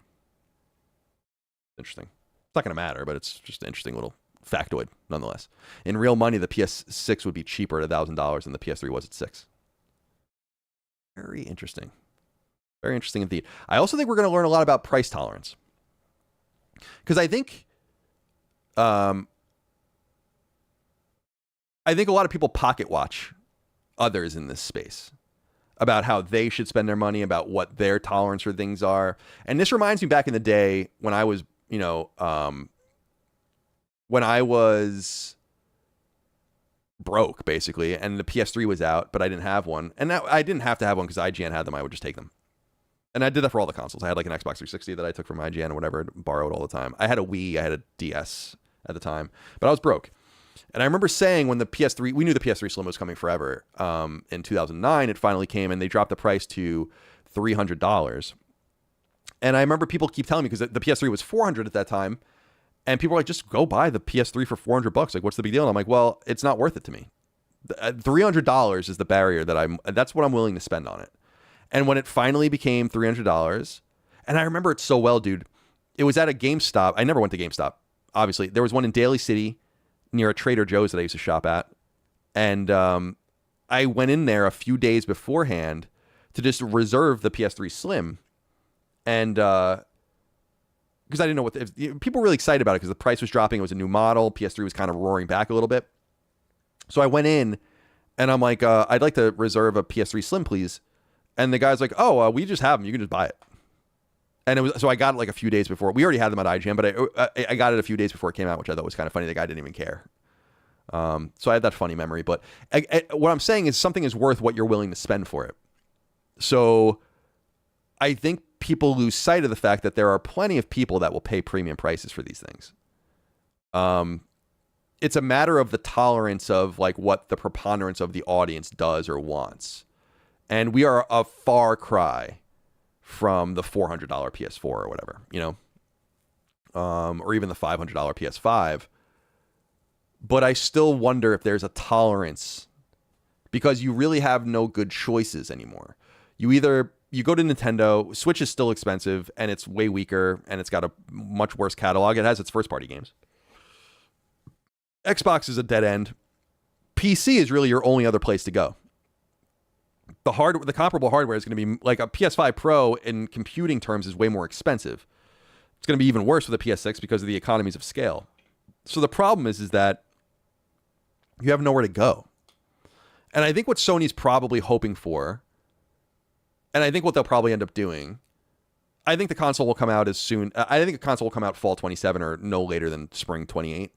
Interesting. It's not going to matter, but it's just an interesting little factoid nonetheless. In real money, the PS6 would be cheaper at $1,000 than the PS3 was at $6. Very interesting. Very interesting indeed. I also think we're going to learn a lot about price tolerance. Because I think a lot of people pocket watch others in this space about how they should spend their money, about what their tolerance for things are. And this reminds me back in the day when I was, when I was broke, basically, and the PS3 was out, but I didn't have one. And I didn't have to have one because IGN had them. I would just take them. And I did that for all the consoles. I had like an Xbox 360 that I took from IGN or whatever, borrowed all the time. I had a Wii, I had a DS at the time, but I was broke. And I remember saying when the PS3, we knew the PS3 Slim was coming forever. In 2009, it finally came and they dropped the price to $300. And I remember people keep telling me, because the PS3 was $400 at that time, and people were like, just go buy the PS3 for $400. Like, what's the big deal? And I'm like, well, it's not worth it to me. $300 is the barrier that's what I'm willing to spend on it. And when it finally became $300, and I remember it so well, dude, it was at a GameStop. I never went to GameStop, obviously. There was one in Daly City near a Trader Joe's that I used to shop at. And I went in there a few days beforehand to just reserve the PS3 Slim. And because I didn't know people were really excited about it because the price was dropping. It was a new model. PS3 was kind of roaring back a little bit. So I went in and I'm like, I'd like to reserve a PS3 Slim, please. And the guy's like, oh, we just have them. You can just buy it. And so I got it like a few days before. We already had them at IGN, but I got it a few days before it came out, which I thought was kind of funny. The guy didn't even care. So I had that funny memory. But what I'm saying is something is worth what you're willing to spend for it. So I think people lose sight of the fact that there are plenty of people that will pay premium prices for these things. It's a matter of the tolerance of like what the preponderance of the audience does or wants. And we are a far cry from the $400 PS4 or whatever, or even the $500 PS5. But I still wonder if there's a tolerance because you really have no good choices anymore. You go to Nintendo, Switch is still expensive and it's way weaker and it's got a much worse catalog. It has its first party games. Xbox is a dead end. PC is really your only other place to go. The comparable hardware is going to be like a PS5 Pro in computing terms is way more expensive. It's going to be even worse with a PS6 because of the economies of scale. So the problem is that you have nowhere to go. And I think what Sony's probably hoping for, and I think what they'll probably end up doing, I think the console will come out as soon. I think the console will come out fall 27 or no later than spring 28.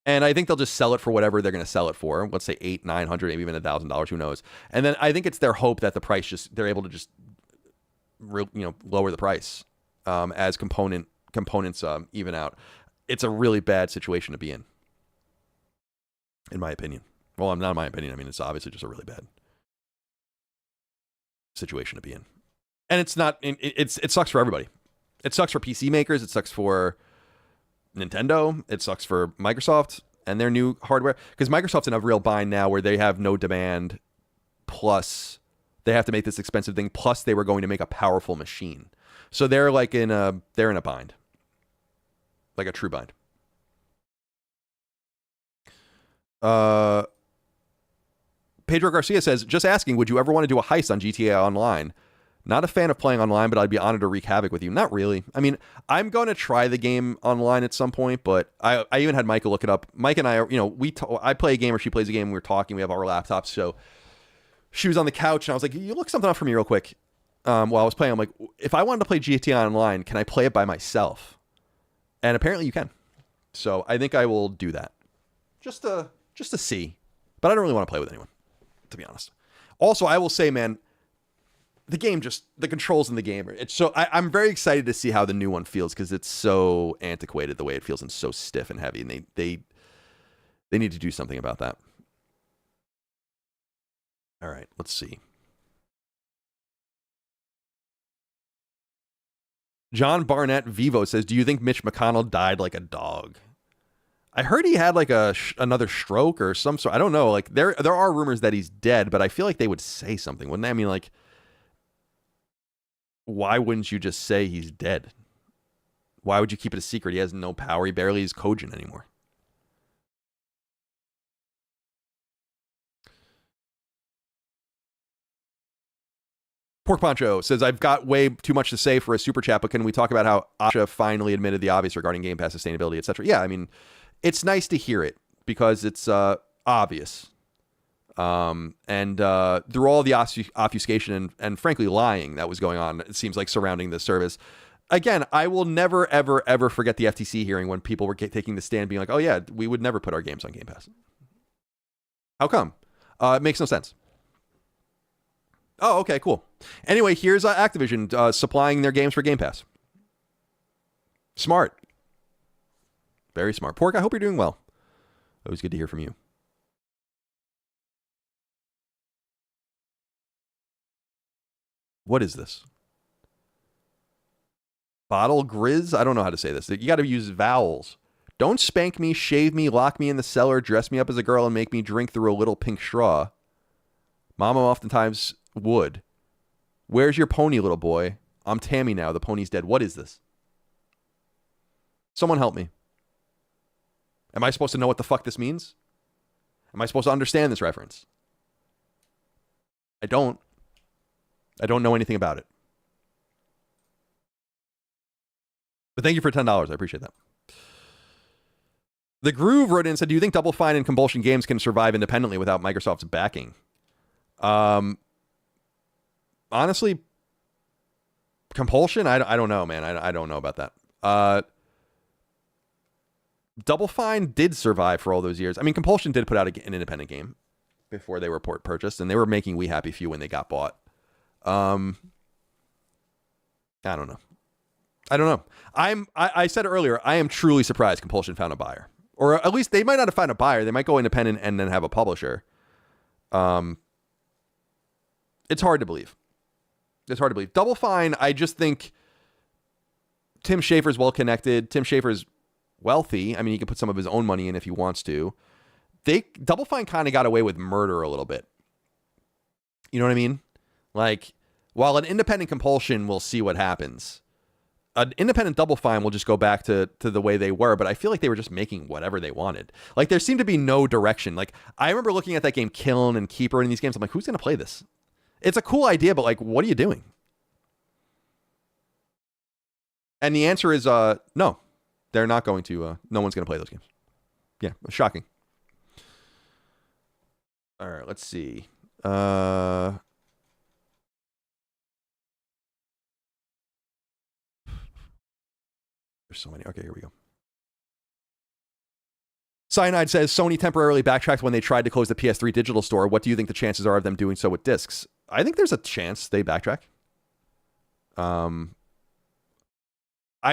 And I think they'll just sell it for whatever they're going to sell it for. Let's say $800, $900, maybe even $1,000. Who knows? And then I think it's their hope that the price they're able to just, lower the price as components even out. It's a really bad situation to be in my opinion. Well, not in my opinion. I mean, it's obviously just a really bad situation to be in. And it's not. It sucks for everybody. It sucks for PC makers. It sucks for Nintendo. It sucks for Microsoft and their new hardware because Microsoft's in a real bind now where they have no demand, plus they have to make this expensive thing, plus they were going to make a powerful machine, so they're like in a bind, like a true bind. Pedro Garcia says, just asking, would you ever want to do a heist on GTA Online? Not a fan of playing online, but I'd be honored to wreak havoc with you. Not really. I mean, I'm going to try the game online at some point, but I even had Micah look it up. Mike and I, I play a game or she plays a game. We're talking. We have our laptops. So she was on the couch and I was like, you look something up for me real quick. While I was playing, I'm like, if I wanted to play GTA Online, can I play it by myself? And apparently you can. So I think I will do that. Just to see. But I don't really want to play with anyone, to be honest. Also, I will say, man, the controls in the game, I'm very excited to see how the new one feels because it's so antiquated the way it feels and so stiff and heavy, and they need to do something about that. All right, let's see. John Barnett Vivo says, do you think Mitch McConnell died like a dog? I heard he had like another stroke or some sort. I don't know. Like there are rumors that he's dead, but I feel like they would say something, wouldn't they? I mean, like, why wouldn't you just say he's dead? Why would you keep it a secret? He has no power. He barely is cogent anymore. Pork Poncho says, I've got way too much to say for a super chat, but can we talk about how Asha finally admitted the obvious regarding Game Pass sustainability, etc.? Yeah, I mean, it's nice to hear it because it's obvious. And through all the obfuscation and frankly lying that was going on, it seems like, surrounding this service. Again, I will never, ever, ever forget the FTC hearing when people were taking the stand being like, oh yeah, we would never put our games on Game Pass. How come? It makes no sense. Oh, okay, cool. Anyway, here's Activision supplying their games for Game Pass. Smart. Very smart. Pork, I hope you're doing well. Always good to hear from you. What is this? Bottle Grizz? I don't know how to say this. You got to use vowels. Don't spank me, shave me, lock me in the cellar, dress me up as a girl, and make me drink through a little pink straw. Mama oftentimes would. Where's your pony, little boy? I'm Tammy now. The pony's dead. What is this? Someone help me. Am I supposed to know what the fuck this means? Am I supposed to understand this reference? I don't know anything about it. But thank you for $10. I appreciate that. The Groove wrote in and said, do you think Double Fine and Compulsion Games can survive independently without Microsoft's backing? Honestly, Compulsion, I don't know, man. I don't know about that. Double Fine did survive for all those years. I mean, Compulsion did put out an independent game before they were purchased, and they were making We Happy Few when they got bought. I don't know. I said earlier, I am truly surprised Compulsion found a buyer. Or at least they might not have found a buyer. They might go independent and then have a publisher. It's hard to believe. Double Fine, I just think Tim Schafer's well-connected. Tim Schafer's wealthy. I mean, he can put some of his own money in if he wants to. Double Fine kind of got away with murder a little bit. You know what I mean? Like, while an independent Compulsion will see what happens, an independent Double Fine will just go back to the way they were, but I feel like they were just making whatever they wanted. Like, there seemed to be no direction. Like, I remember looking at that game Kiln and Keeper in these games. I'm like, who's going to play this? It's a cool idea, but like, what are you doing? And the answer is no. They're not going to. No one's going to play those games. Yeah, shocking. All right, let's see. There's so many. Okay, here we go. Cyanide says, Sony temporarily backtracked when they tried to close the PS3 digital store. What do you think the chances are of them doing so with discs? I think there's a chance they backtrack. I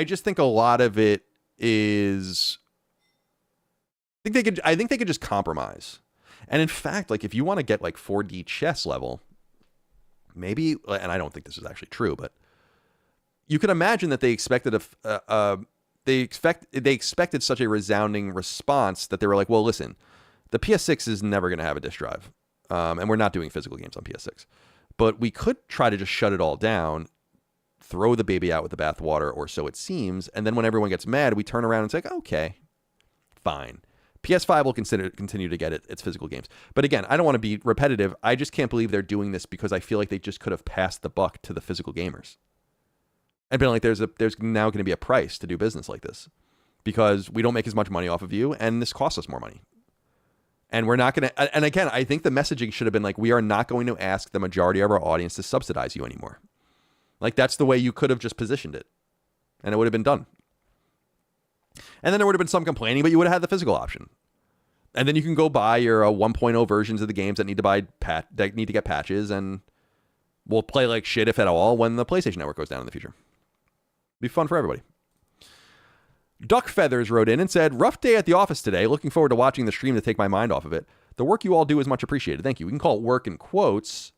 just think a lot of it is... I think they could just compromise. And in fact, like, if you want to get like 4D chess level, maybe, and I don't think this is actually true, but you could imagine that they expected they expected such a resounding response that they were like, well, listen, the PS6 is never going to have a disk drive, and we're not doing physical games on PS6, but we could try to just shut it all down, throw the baby out with the bathwater, or so it seems, and then when everyone gets mad, we turn around and say, okay, fine. PS5 will continue to get its physical games. But again, I don't want to be repetitive. I just can't believe they're doing this because I feel like they just could have passed the buck to the physical gamers. And been like, there's now going to be a price to do business like this because we don't make as much money off of you, and this costs us more money. And we're not going to. And again, I think the messaging should have been like, we are not going to ask the majority of our audience to subsidize you anymore. Like, that's the way you could have just positioned it, and it would have been done. And then there would have been some complaining, but you would have had the physical option. And then you can go buy your 1.0 versions of the games that need to get patches, and we'll play like shit, if at all, when the PlayStation Network goes down in the future. Be fun for everybody. Duck Feathers wrote in and said, rough day at the office today. Looking forward to watching the stream to take my mind off of it. The work you all do is much appreciated. Thank you. We can call it work in quotes.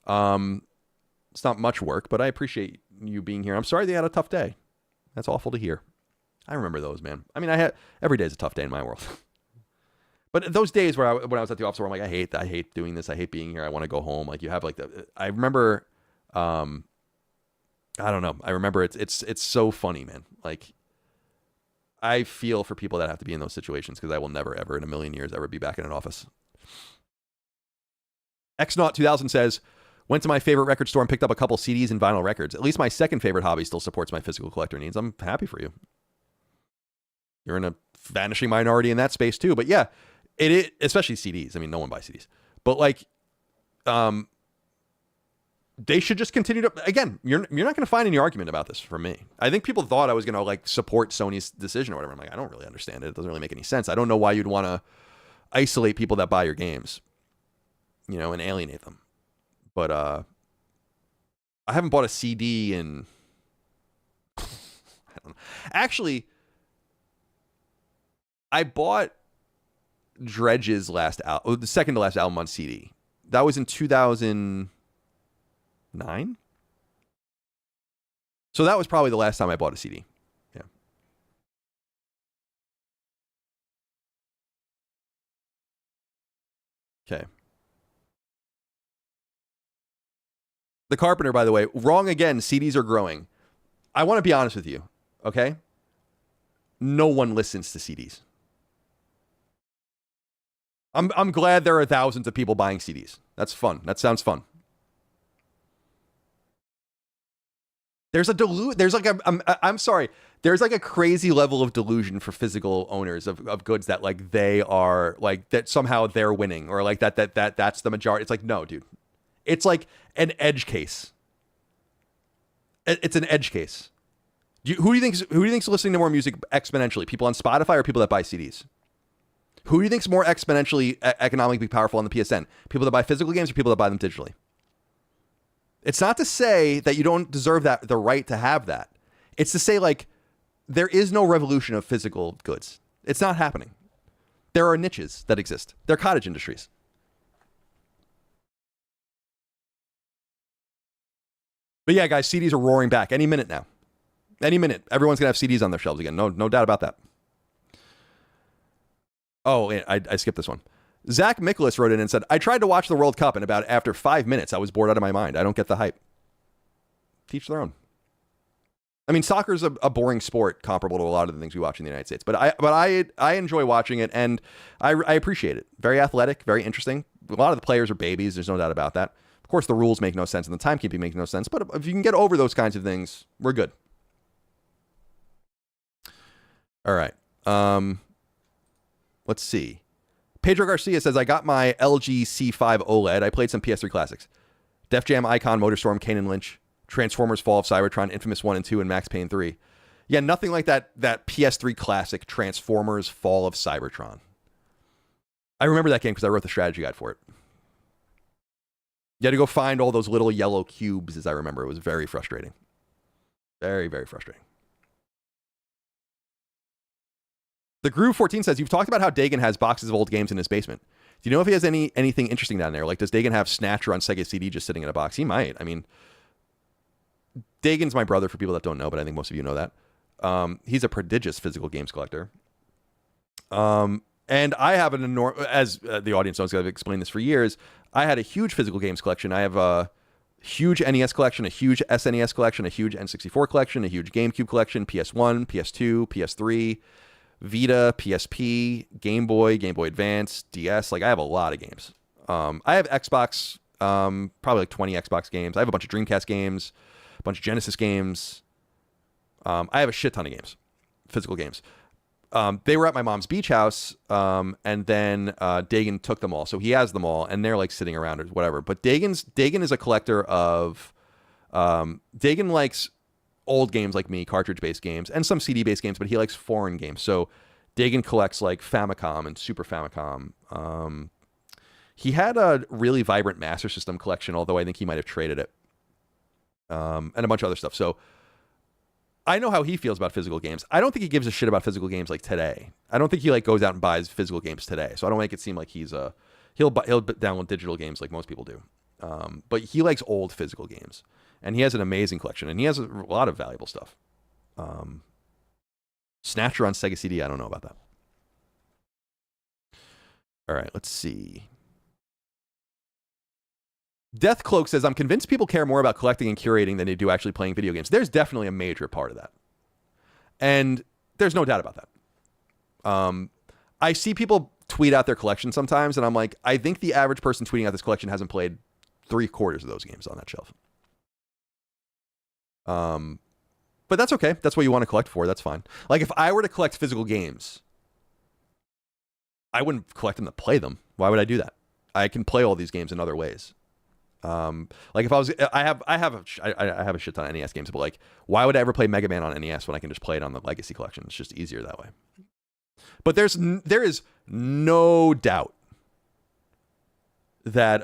It's not much work, but I appreciate you being here. I'm sorry they had a tough day. That's awful to hear. I remember those, man. I mean, every day is a tough day in my world. But those days when I was at the office, where I'm like, I hate doing this. I hate being here. I want to go home. Like you have like I remember, I don't know. I remember it's so funny, man. Like I feel for people that have to be in those situations because I will never, ever in a million years ever be back in an office. Xnaut 2000 says, went to my favorite record store and picked up a couple CDs and vinyl records. At least my second favorite hobby still supports my physical collector needs. I'm happy for you. You're in a vanishing minority in that space too. But yeah, it especially CDs. I mean, no one buys CDs. But like, they should just continue to. Again, you're not going to find any argument about this from me. I think people thought I was going to like support Sony's decision or whatever. I'm like, I don't really understand it. It doesn't really make any sense. I don't know why you'd want to isolate people that buy your games, and alienate them. But I haven't bought a CD in. I don't know. Actually, I bought Dredge's the second to last album on CD. That was in 2009. So that was probably the last time I bought a CD. Yeah. Okay. The Carpenter, by the way, wrong again. CDs are growing. I want to be honest with you. Okay. No one listens to CDs. I'm glad there are thousands of people buying CDs. That's fun. That sounds fun. There's I'm sorry. There's like a crazy level of delusion for physical owners of goods that like they are like that somehow they're winning or like that's the majority. It's like, no, dude. It's like an edge case. It's an edge case. Who do you think's listening to more music exponentially? People on Spotify or people that buy CDs? Who do you think's more exponentially economically powerful on the PSN? People that buy physical games or people that buy them digitally? It's not to say that you don't deserve the right to have that. It's to say like there is no revolution of physical goods. It's not happening. There are niches that exist. They're cottage industries. But yeah, guys, CDs are roaring back any minute now. Any minute. Everyone's going to have CDs on their shelves again. No doubt about that. Oh, I skipped this one. Zach Mikolas wrote in and said, I tried to watch the World Cup and after 5 minutes, I was bored out of my mind. I don't get the hype. Teach their own. I mean, soccer's a boring sport comparable to a lot of the things we watch in the United States. But I enjoy watching it, and I appreciate it. Very athletic, very interesting. A lot of the players are babies. There's no doubt about that. Of course, the rules make no sense, and the timekeeping makes no sense. But if you can get over those kinds of things, we're good. All right. Let's see. Pedro Garcia says, I got my LG C5 OLED. I played some PS3 classics. Def Jam, Icon, Motorstorm, Kane and Lynch, Transformers, Fall of Cybertron, Infamous 1 and 2, and Max Payne 3. Yeah, nothing like that PS3 classic, Transformers, Fall of Cybertron. I remember that game because I wrote the strategy guide for it. You had to go find all those little yellow cubes, as I remember. It was very frustrating. Very, very frustrating. The Groove 14 says, you've talked about how Dagan has boxes of old games in his basement. Do you know if he has anything interesting down there? Like, does Dagan have Snatcher on Sega CD just sitting in a box? He might. I mean, Dagan's my brother for people that don't know, but I think most of you know that. He's a prodigious physical games collector. And I have an enormous, as the audience knows, I've explained this for years, I had a huge physical games collection. I have a huge NES collection, a huge SNES collection, a huge N64 collection, a huge GameCube collection, PS1, PS2, PS3, Vita, PSP, Game Boy Advance, DS. Like, I have a lot of games. I have Xbox, probably like 20 Xbox games. I have a bunch of Dreamcast games, a bunch of Genesis games. I have a shit ton of games, physical games. They were at my mom's beach house, and then Dagan took them all. So he has them all, and they're like sitting around or whatever. But Dagan is a collector of... Dagan likes old games like me, cartridge-based games, and some CD-based games, but he likes foreign games. So Dagan collects like Famicom and Super Famicom. He had a really vibrant Master System collection, although I think he might have traded it, and a bunch of other stuff. So I know how he feels about physical games. I don't think he gives a shit about physical games like today. I don't think he like goes out and buys physical games today. So I don't make it seem like he'll download digital games like most people do. But he likes old physical games, and he has an amazing collection, and he has a lot of valuable stuff. Snatcher on Sega CD. I don't know about that. All right, let's see. Deathcloak says, I'm convinced people care more about collecting and curating than they do actually playing video games. There's definitely a major part of that. And there's no doubt about that. I see people tweet out their collection sometimes, and I'm like, I think the average person tweeting out this collection hasn't played 3/4 of those games on that shelf. But that's okay. That's what you want to collect for. That's fine. Like, if I were to collect physical games, I wouldn't collect them to play them. Why would I do that? I can play all these games in other ways. Like if I have a shit ton of NES games, but like, why would I ever play Mega Man on NES when I can just play it on the Legacy Collection? It's just easier that way. But there is no doubt that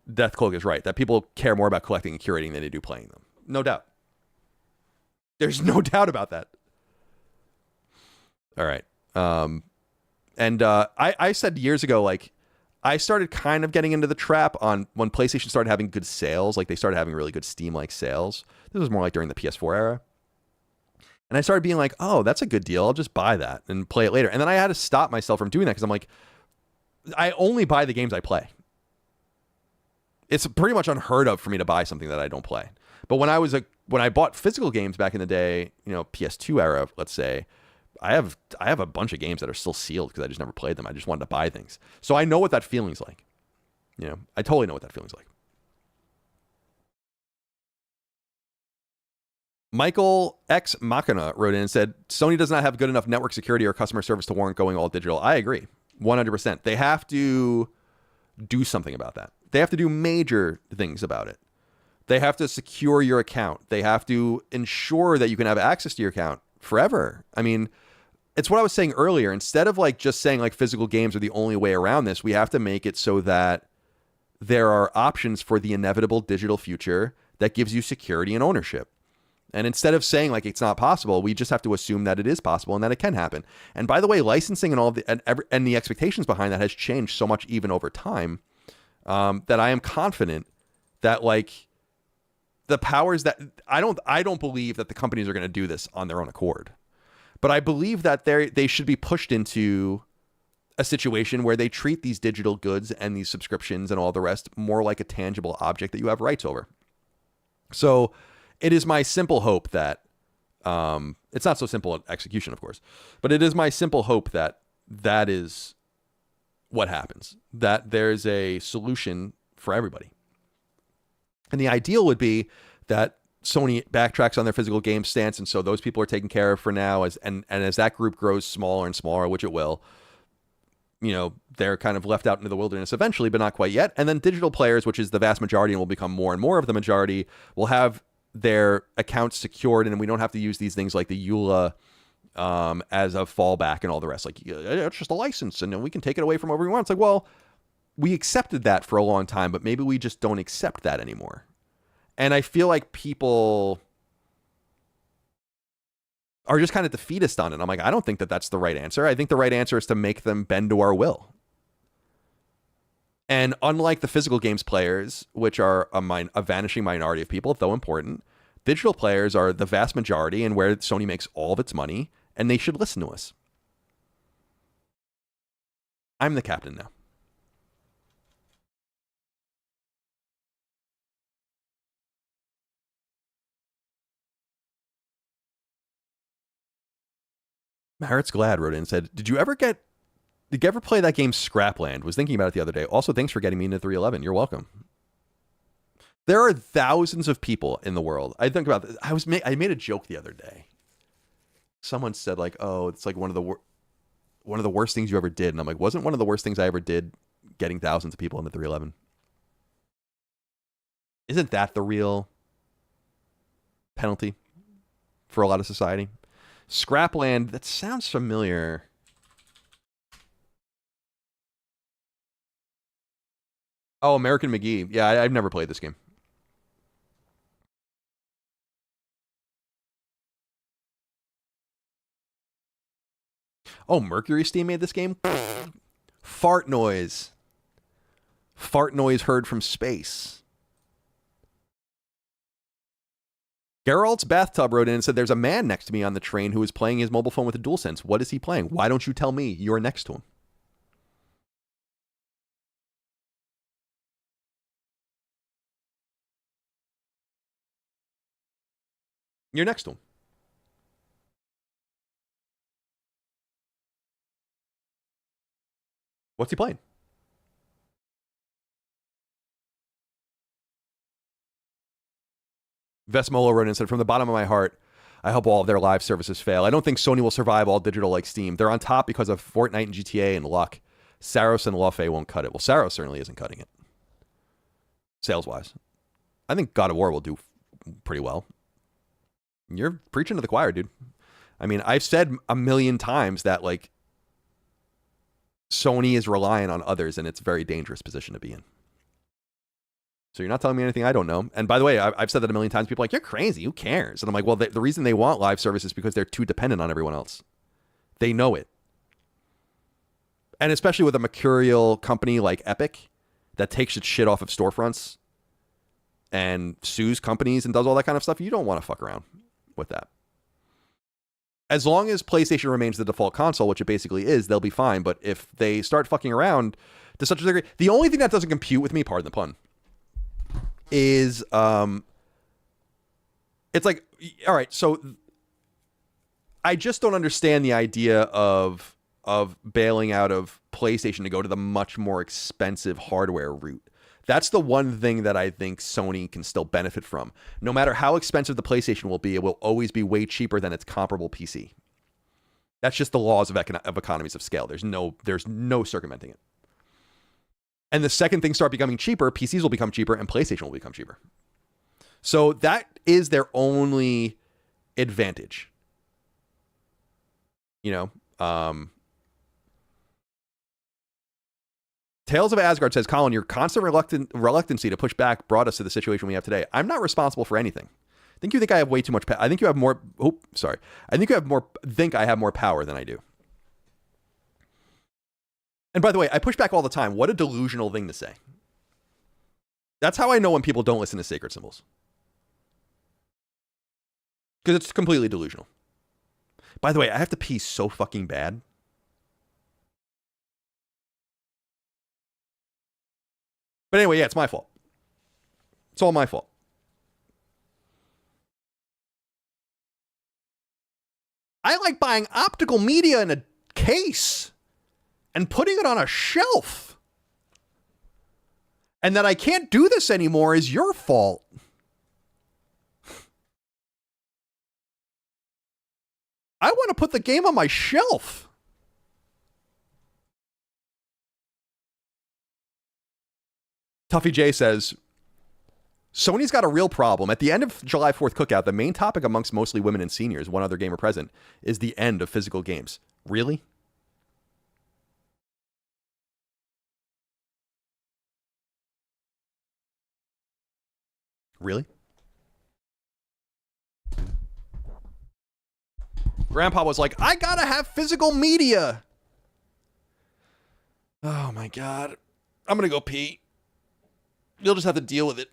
Deathcloak is right, that people care more about collecting and curating than they do playing them. No doubt. There's no doubt about that. All right. And I said years ago, like, I started kind of getting into the trap on when PlayStation started having good sales. Like, they started having really good Steam-like sales. This was more like during the PS4 era. And I started being like, oh, that's a good deal. I'll just buy that and play it later. And then I had to stop myself from doing that because I'm like, I only buy the games I play. It's pretty much unheard of for me to buy something that I don't play. But when I bought physical games back in the day, PS2 era, let's say, I have a bunch of games that are still sealed because I just never played them. I just wanted to buy things. So I know what that feeling's like. I totally know what that feeling's like. Michael X Machina wrote in and said, Sony does not have good enough network security or customer service to warrant going all digital. I agree. 100%. They have to do something about that. They have to do major things about it. They have to secure your account. They have to ensure that you can have access to your account forever. I mean, it's what I was saying earlier. Instead of like just saying like physical games are the only way around this, we have to make it so that there are options for the inevitable digital future that gives you security and ownership. And instead of saying like it's not possible, we just have to assume that it is possible and that it can happen. And by the way, licensing and all of and the expectations behind that has changed so much even over time, that I am confident that like the powers that I don't believe that the companies are going to do this on their own accord. But I believe that they should be pushed into a situation where they treat these digital goods and these subscriptions and all the rest more like a tangible object that you have rights over. So it is my simple hope that it's not so simple in execution, of course, but it is my simple hope that that is what happens, that there's a solution for everybody. And the ideal would be that Sony backtracks on their physical game stance, and so those people are taken care of for now. And as that group grows smaller and smaller, which it will, they're kind of left out into the wilderness eventually, but not quite yet. And then digital players, which is the vast majority and will become more and more of the majority, will have their accounts secured, and we don't have to use these things like the EULA as a fallback and all the rest. Like, it's just a license, and we can take it away from whoever we want. It's like, well, we accepted that for a long time, but maybe we just don't accept that anymore. And I feel like people are just kind of defeatist on it. I'm like, I don't think that that's the right answer. I think the right answer is to make them bend to our will. And unlike the physical games players, which are a vanishing minority of people, though important, digital players are the vast majority and where Sony makes all of its money, and they should listen to us. I'm the captain now. Maritz Glad wrote in and said, Did you ever play that game Scrapland? Was thinking about it the other day. Also, thanks for getting me into 311. You're welcome. There are thousands of people in the world. I think about this. I made a joke the other day. Someone said like, "Oh, it's like one of the worst things you ever did," and I'm like, "Wasn't one of the worst things I ever did getting thousands of people into 311?" Isn't that the real penalty for a lot of society? Scrapland. That sounds familiar. Oh, American McGee. Yeah, I've never played this game. Oh, Mercury Steam made this game? Fart noise. Fart noise heard from space. Geralt's Bathtub wrote in and said, there's a man next to me on the train who is playing his mobile phone with a DualSense. What is he playing? Why don't you tell me you're next to him? You're next to him. What's he playing? Vesmolo wrote in and said, from the bottom of my heart, I hope all of their live services fail. I don't think Sony will survive all digital like Steam. They're on top because of Fortnite and GTA and luck. Saros and Loffe won't cut it. Well, Saros certainly isn't cutting it. Sales-wise. I think God of War will do pretty well. You're preaching to the choir, dude. I mean, I've said a million times that, like, Sony is relying on others, and it's a very dangerous position to be in. So you're not telling me anything I don't know. And by the way, I've said that a million times. People are like, you're crazy. Who cares? And I'm like, well, the reason they want live service is because they're too dependent on everyone else. They know it. And especially with a mercurial company like Epic that takes its shit off of storefronts and sues companies and does all that kind of stuff, you don't want to fuck around with that. As long as PlayStation remains the default console, which it basically is, they'll be fine. But if they start fucking around to such a degree, the only thing that doesn't compute with me, pardon the pun, is it's like, all right, so I just don't understand the idea of bailing out of PlayStation to go to the much more expensive hardware route. That's the one thing that I think Sony can still benefit from. No matter how expensive the PlayStation will be, it will always be way cheaper than its comparable PC. That's just the laws of economies of scale. There's no circumventing it. And the second things start becoming cheaper, PCs will become cheaper and PlayStation will become cheaper. So that is their only advantage. You know, Tales of Asgard says, Colin, your constant reluctancy to push back brought us to the situation we have today. I'm not responsible for anything. I think I have way too much. I think you have more. Oh, sorry. I think I have more power than I do. And by the way, I push back all the time. What a delusional thing to say. That's how I know when people don't listen to sacred symbols. Because it's completely delusional. By the way, I have to pee so fucking bad. But anyway, yeah, it's my fault. It's all my fault. I like buying optical media in a case and putting it on a shelf. And that I can't do this anymore is your fault. I want to put the game on my shelf. Tuffy J says, Sony's got a real problem. At the end of July 4th Cookout, the main topic amongst mostly women and seniors, one other gamer present, is the end of physical games. Really? Really? Grandpa was like, I gotta have physical media. Oh my God. I'm gonna go pee. You'll just have to deal with it.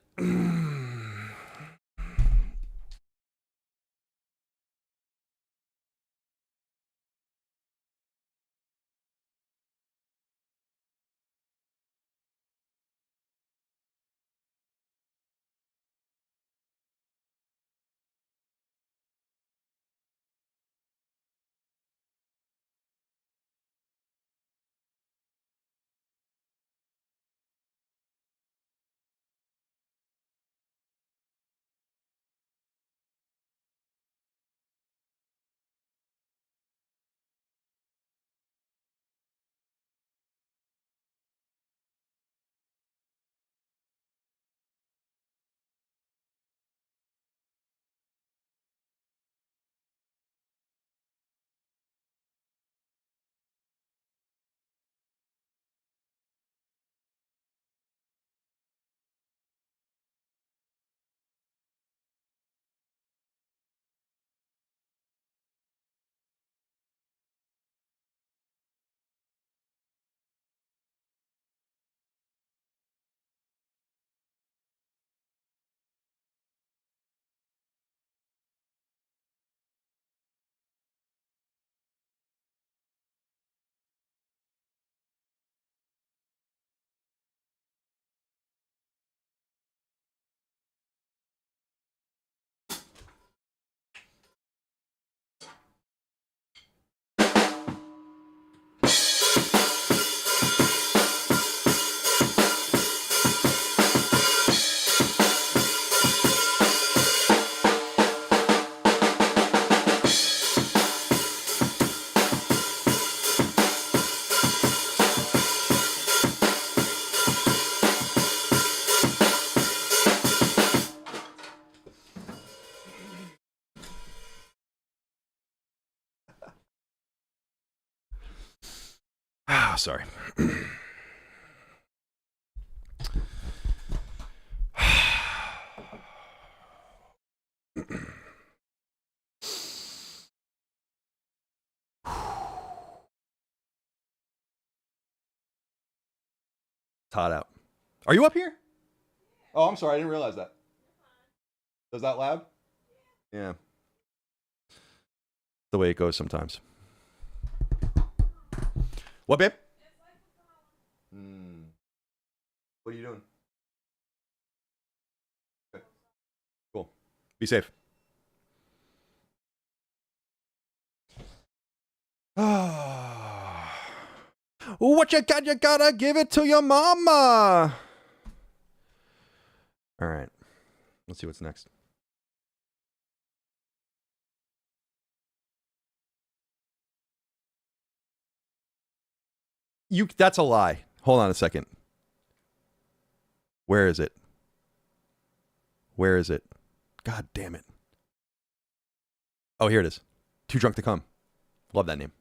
sorry. It's hot out. Are you up here? Oh, I'm sorry. I didn't realize that. Is that loud? Yeah. The way it goes sometimes. What, babe? What are you doing? Okay. Cool. Be safe. What you got? You gotta give it to your mama. All right. Let's see what's next. That's a lie. Hold on a second. Where is it? Where is it? God damn it. Oh, here it is. Too Drunk to Come. Love that name.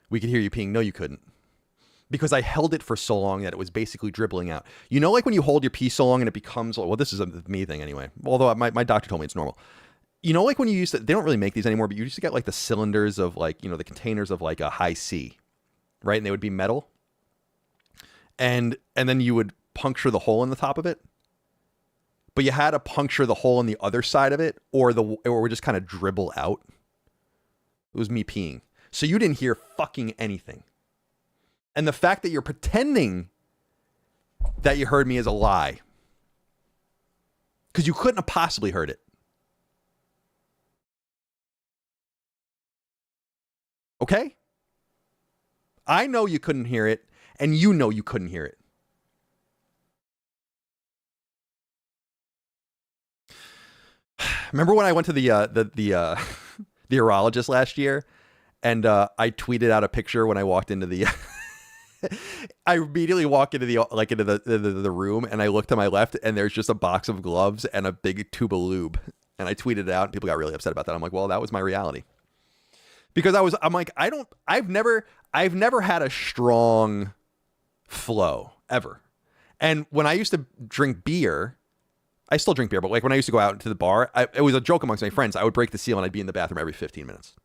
We could hear you peeing. No, you couldn't. Because I held it for so long that it was basically dribbling out. You know, like when you hold your pee so long and it becomes, well, this is a me thing anyway. Although my doctor told me it's normal. You know, like when you used to, they don't really make these anymore, but you used to get like the cylinders of like, you know, the containers of like a high C, right? And they would be metal. And then you would puncture the hole in the top of it. But you had to puncture the hole in the other side of it or would just kind of dribble out. It was me peeing. So you didn't hear fucking anything. And the fact that you're pretending that you heard me is a lie. Because you couldn't have possibly heard it. Okay? I know you couldn't hear it, and you know you couldn't hear it. Remember when I went to the urologist last year, and I tweeted out a picture when I walked into the... I immediately walk into the room, and I look to my left, and there's just a box of gloves and a big tube of lube. And I tweeted it out, and people got really upset about that. I'm like, well, that was my reality. Because I'm like, I've never had a strong flow ever. And when I used to drink beer, I still drink beer, but like when I used to go out to the bar, it was a joke amongst my friends. I would break the seal and I'd be in the bathroom every 15 minutes.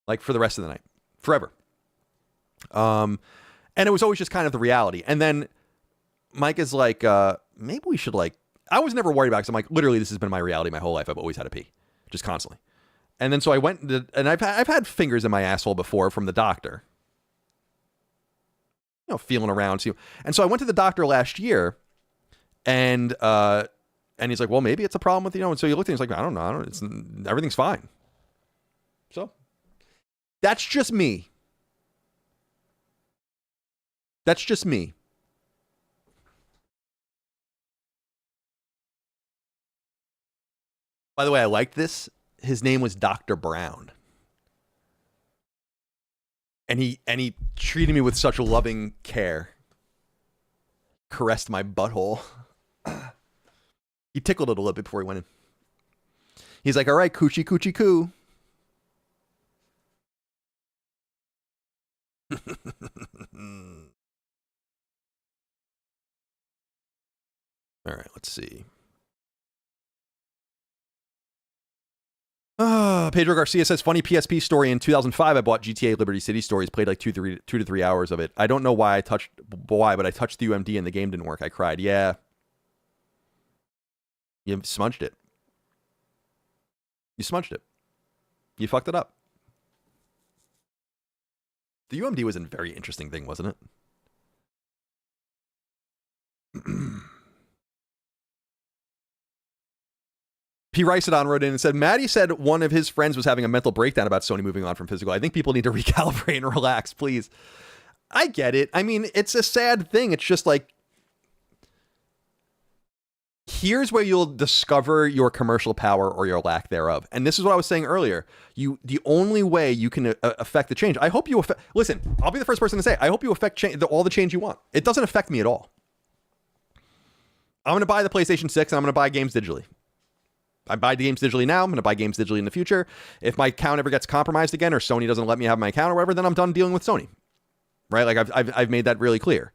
Like for the rest of the night. Forever. And it was always just kind of the reality. And then Mike is like, maybe we should like, I was never worried about it because I'm like, literally, this has been my reality my whole life. I've always had to pee, just constantly. And then so I went, and I've had fingers in my asshole before from the doctor. You know, feeling around. And so I went to the doctor last year, and he's like, well, maybe it's a problem with, you know, and so he looked at me, he's like, I don't know, everything's fine. So that's just me. That's just me. By the way, I liked this. His name was Dr. Brown. And he treated me with such loving care. Caressed my butthole. He tickled it a little bit before he went in. He's like, all right, coochie coochie coo. All right, let's see. Pedro Garcia says, funny PSP story. In 2005, I bought GTA Liberty City Stories, played like 2 to 3 hours of it. I don't know but I touched the UMD and the game didn't work. I cried. Yeah. You smudged it. You smudged it. You fucked it up. The UMD was a very interesting thing, wasn't it? P. Riceadon wrote in and said, Maddie said one of his friends was having a mental breakdown about Sony moving on from physical. I think people need to recalibrate and relax, please. I get it. I mean, it's a sad thing. It's just like, here's where you'll discover your commercial power or your lack thereof. And this is what I was saying earlier. The only way you can affect the change. I hope you listen, I'll be the first person to say, I hope you affect all the change you want. It doesn't affect me at all. I'm going to buy the PlayStation 6 and I'm going to buy games digitally. I buy the games digitally now. I'm going to buy games digitally in the future. If my account ever gets compromised again or Sony doesn't let me have my account or whatever, then I'm done dealing with Sony. right? Like I've made that really clear.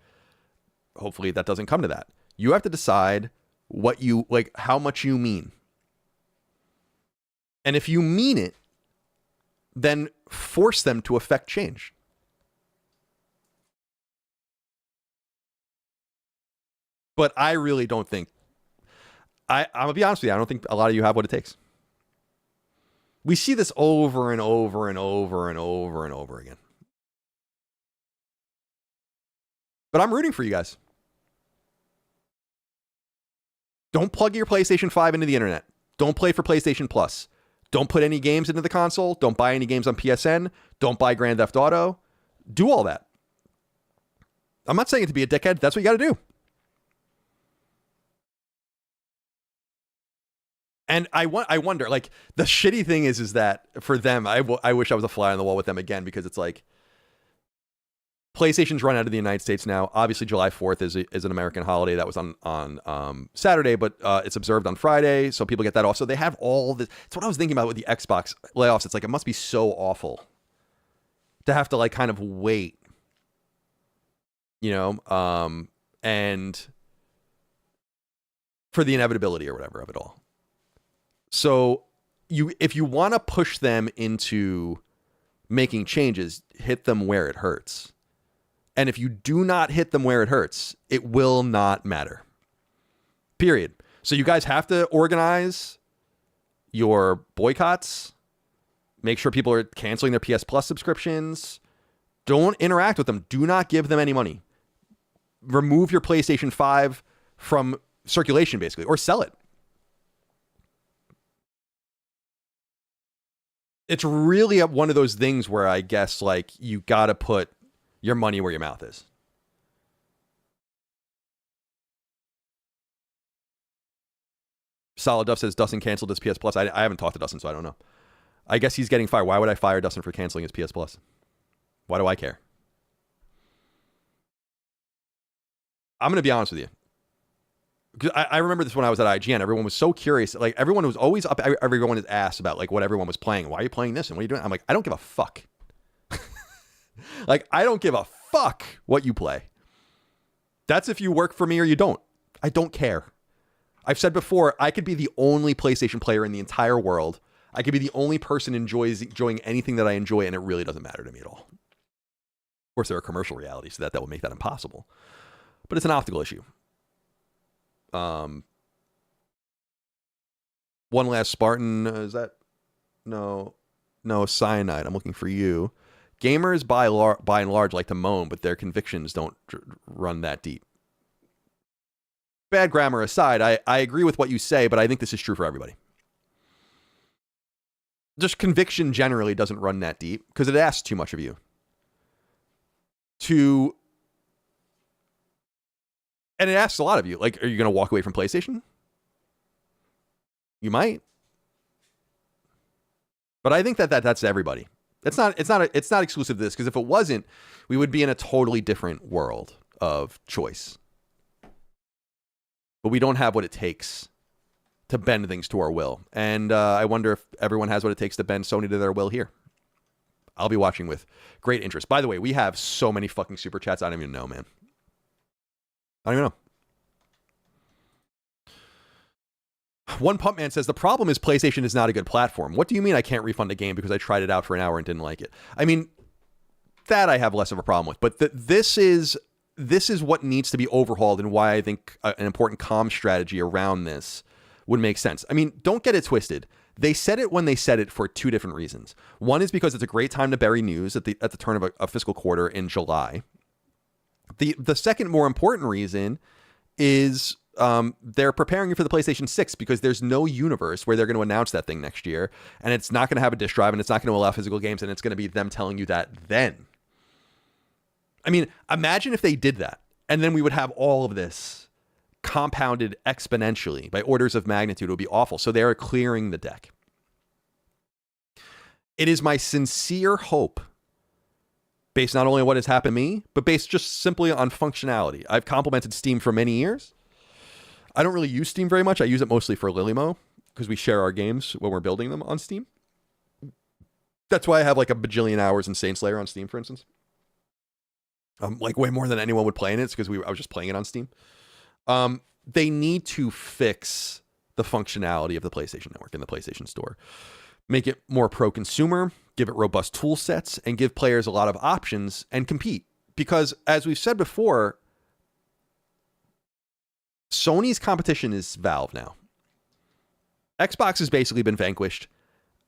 Hopefully that doesn't come to that. You have to decide what you like, how much you mean. And if you mean it, then force them to affect change. But I really don't think, I'm going to be honest with you, I don't think a lot of you have what it takes. We see this over and over and over and over and over again. But I'm rooting for you guys. Don't plug your PlayStation 5 into the internet. Don't play for PlayStation Plus. Don't put any games into the console. Don't buy any games on PSN. Don't buy Grand Theft Auto. Do all that. I'm not saying it to be a dickhead. That's what you got to do. And I wonder, like, the shitty thing is that for them, I wish I was a fly on the wall with them again, because it's like, PlayStation's run out of the United States now. Obviously, July 4th is an American holiday. That was on Saturday, but it's observed on Friday, so people get that off. So they have all this. That's what I was thinking about with the Xbox layoffs. It's like, it must be so awful to have to, like, kind of wait, you know, and for the inevitability or whatever of it all. So if you want to push them into making changes, hit them where it hurts. And if you do not hit them where it hurts, it will not matter. Period. So you guys have to organize your boycotts. Make sure people are canceling their PS Plus subscriptions. Don't interact with them. Do not give them any money. Remove your PlayStation 5 from circulation, basically, or sell it. It's really one of those things where I guess, like, you got to put your money where your mouth is. Solid Duff says Dustin canceled his PS Plus. I haven't talked to Dustin, so I don't know. I guess he's getting fired. Why would I fire Dustin for canceling his PS Plus? Why do I care? I'm going to be honest with you. I remember this when I was at IGN. Everyone was so curious. Like, everyone was always up everyone's ass about, like, what everyone was playing. Why are you playing this? And what are you doing? I'm like, I don't give a fuck. Like, I don't give a fuck what you play. That's if you work for me or you don't. I don't care. I've said before, I could be the only PlayStation player in the entire world. I could be the only person enjoying anything that I enjoy, and it really doesn't matter to me at all. Of course, there are commercial realities to that will make that impossible. But it's an optical issue. One last Spartan, is that? No, Cyanide. I'm looking for you. Gamers by and large like to moan, but their convictions don't run that deep. Bad grammar aside, I agree with what you say, but I think this is true for everybody. Just conviction generally doesn't run that deep because it asks too much of you. And it asks a lot of you. Like, are you going to walk away from PlayStation? You might. But I think that's everybody. It's not exclusive to this, because if it wasn't, we would be in a totally different world of choice. But we don't have what it takes to bend things to our will. And I wonder if everyone has what it takes to bend Sony to their will here. I'll be watching with great interest. By the way, we have so many fucking super chats. I don't even know, man. I don't even know. One Pump Man says, the problem is PlayStation is not a good platform. What do you mean I can't refund a game because I tried it out for an hour and didn't like it? I mean, that I have less of a problem with. But this is what needs to be overhauled, and why I think an important comm strategy around this would make sense. I mean, don't get it twisted. They said it when they said it for two different reasons. One is because it's a great time to bury news at the turn of a fiscal quarter in July. The second more important reason is they're preparing you for the PlayStation 6, because there's no universe where they're going to announce that thing next year, and it's not going to have a disk drive, and it's not going to allow physical games, and it's going to be them telling you that then. I mean, imagine if they did that, and then we would have all of this compounded exponentially by orders of magnitude. It would be awful. So they're clearing the deck. It is my sincere hope, based not only on what has happened to me, but based just simply on functionality. I've complimented Steam for many years. I don't really use Steam very much. I use it mostly for Lilymo, because we share our games when we're building them on Steam. That's why I have like a bajillion hours in Saint Slayer on Steam, for instance. like way more than anyone would play in it. It's because I was just playing it on Steam. They need to fix the functionality of the PlayStation Network and the PlayStation Store. Make it more pro-consumer, give it robust tool sets, and give players a lot of options and compete. Because, as we've said before, Sony's competition is Valve now. Xbox has basically been vanquished.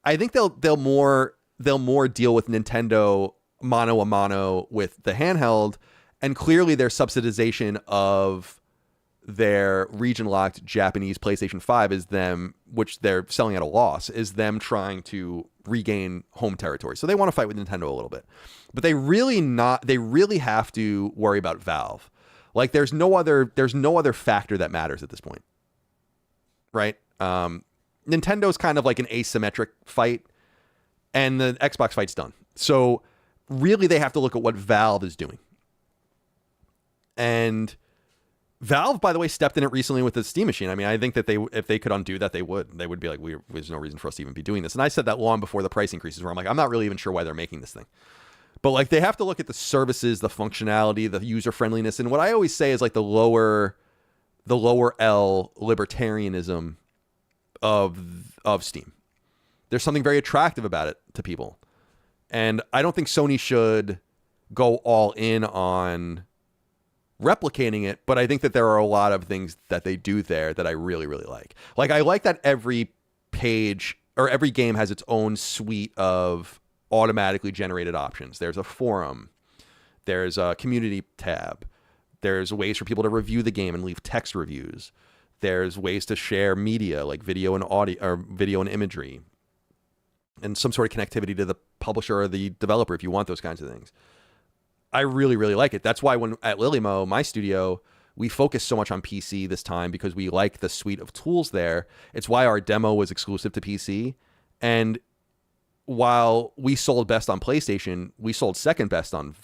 I think they'll more deal with Nintendo mano a mano with the handheld, and clearly their subsidization of their region-locked Japanese PlayStation 5 is them, which they're selling at a loss, is them trying to regain home territory. So they want to fight with Nintendo a little bit. But they really have to worry about Valve. Like there's no other factor that matters at this point. Right? Nintendo's kind of like an asymmetric fight, and the Xbox fight's done. So really they have to look at what Valve is doing. And Valve, by the way, stepped in it recently with the Steam machine. I mean, I think that if they could undo that, they would. They would be like, there's no reason for us to even be doing this. And I said that long before the price increases, where I'm like, I'm not really even sure why they're making this thing. But like, they have to look at the services, the functionality, the user friendliness, and what I always say is like the lower L libertarianism of Steam. There's something very attractive about it to people, and I don't think Sony should go all in on replicating it, but I think that there are a lot of things that they do there that I really, really like. Like, I like that every page or every game has its own suite of automatically generated options. There's a forum, there's a community tab, there's ways for people to review the game and leave text reviews, there's ways to share media like video and audio or video and imagery, and some sort of connectivity to the publisher or the developer if you want those kinds of things. I really, really like it. That's why when at Lilymo, my studio, we focus so much on PC this time, because we like the suite of tools there. It's why our demo was exclusive to PC. And while we sold best on PlayStation, we sold second best on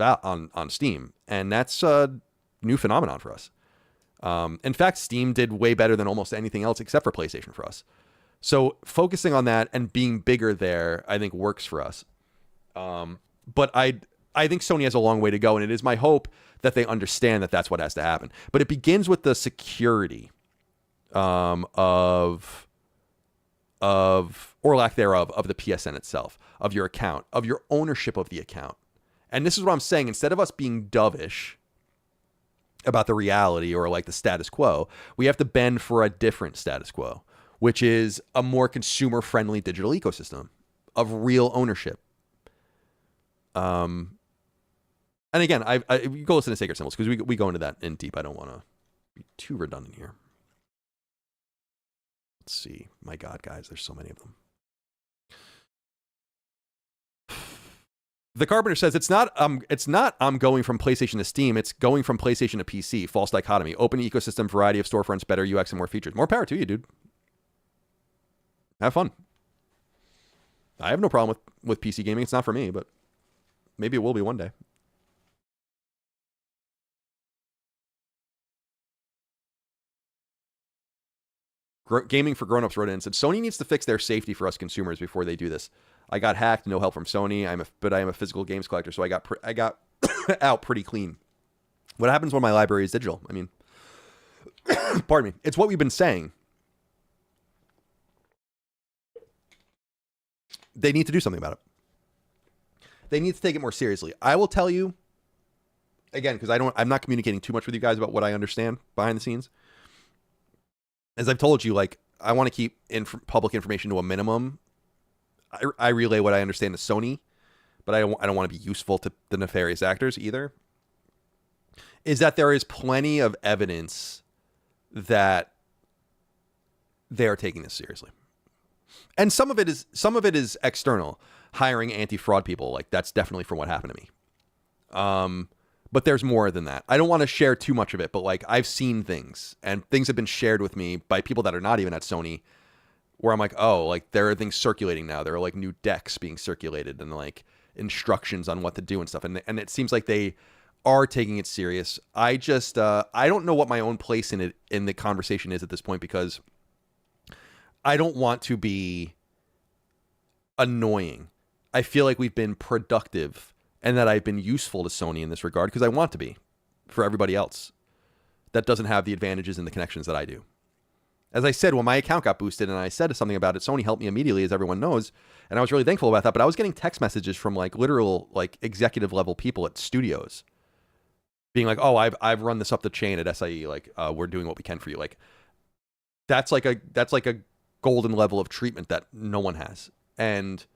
Steam. And that's a new phenomenon for us. In fact, Steam did way better than almost anything else except for PlayStation for us. So focusing on that and being bigger there, I think works for us. But I think Sony has a long way to go, and it is my hope that they understand that that's what has to happen. But it begins with the security of or lack thereof of the PSN itself, of your account, of your ownership of the account. And this is what I'm saying. Instead of us being dovish about the reality or like the status quo, we have to bend for a different status quo, which is a more consumer-friendly digital ecosystem of real ownership. And again, I go listen to Sacred Symbols because we go into that in deep. I don't want to be too redundant here. Let's see. My God, guys, there's so many of them. The Carpenter says it's not I'm going from PlayStation to Steam. It's going from PlayStation to PC. False dichotomy. Open ecosystem, variety of storefronts, better UX, and more features. More power to you, dude. Have fun. I have no problem with PC gaming. It's not for me, but maybe it will be one day. Gaming for Grown-Ups wrote in and said, Sony needs to fix their safety for us consumers before they do this. I got hacked, no help from Sony. But I am a physical games collector, so I got out pretty clean. What happens when my library is digital? I mean, pardon me. It's what we've been saying. They need to do something about it. They need to take it more seriously. I will tell you, again, because I'm not communicating too much with you guys about what I understand behind the scenes. As I've told you, like, I want to keep public information to a minimum. I relay what I understand to Sony, but I don't want to be useful to the nefarious actors either. Is that there is plenty of evidence that they are taking this seriously, and some of it is external, hiring anti-fraud people. Like, that's definitely from what happened to me. But there's more than that. I don't want to share too much of it, but like, I've seen things, and things have been shared with me by people that are not even at Sony, where I'm like, oh, like, there are things circulating now. There are like new decks being circulated and like instructions on what to do and stuff. And it seems like they are taking it serious. I just, I don't know what my own place in the conversation is at this point, because I don't want to be annoying. I feel like we've been productive and that I've been useful to Sony in this regard because I want to be for everybody else that doesn't have the advantages and the connections that I do. As I said, when my account got boosted and I said something about it, Sony helped me immediately, as everyone knows, and I was really thankful about that. But I was getting text messages from like literal like executive level people at studios being like, "Oh, I've run this up the chain at SIE. Like, we're doing what we can for you." Like, that's like a golden level of treatment that no one has, and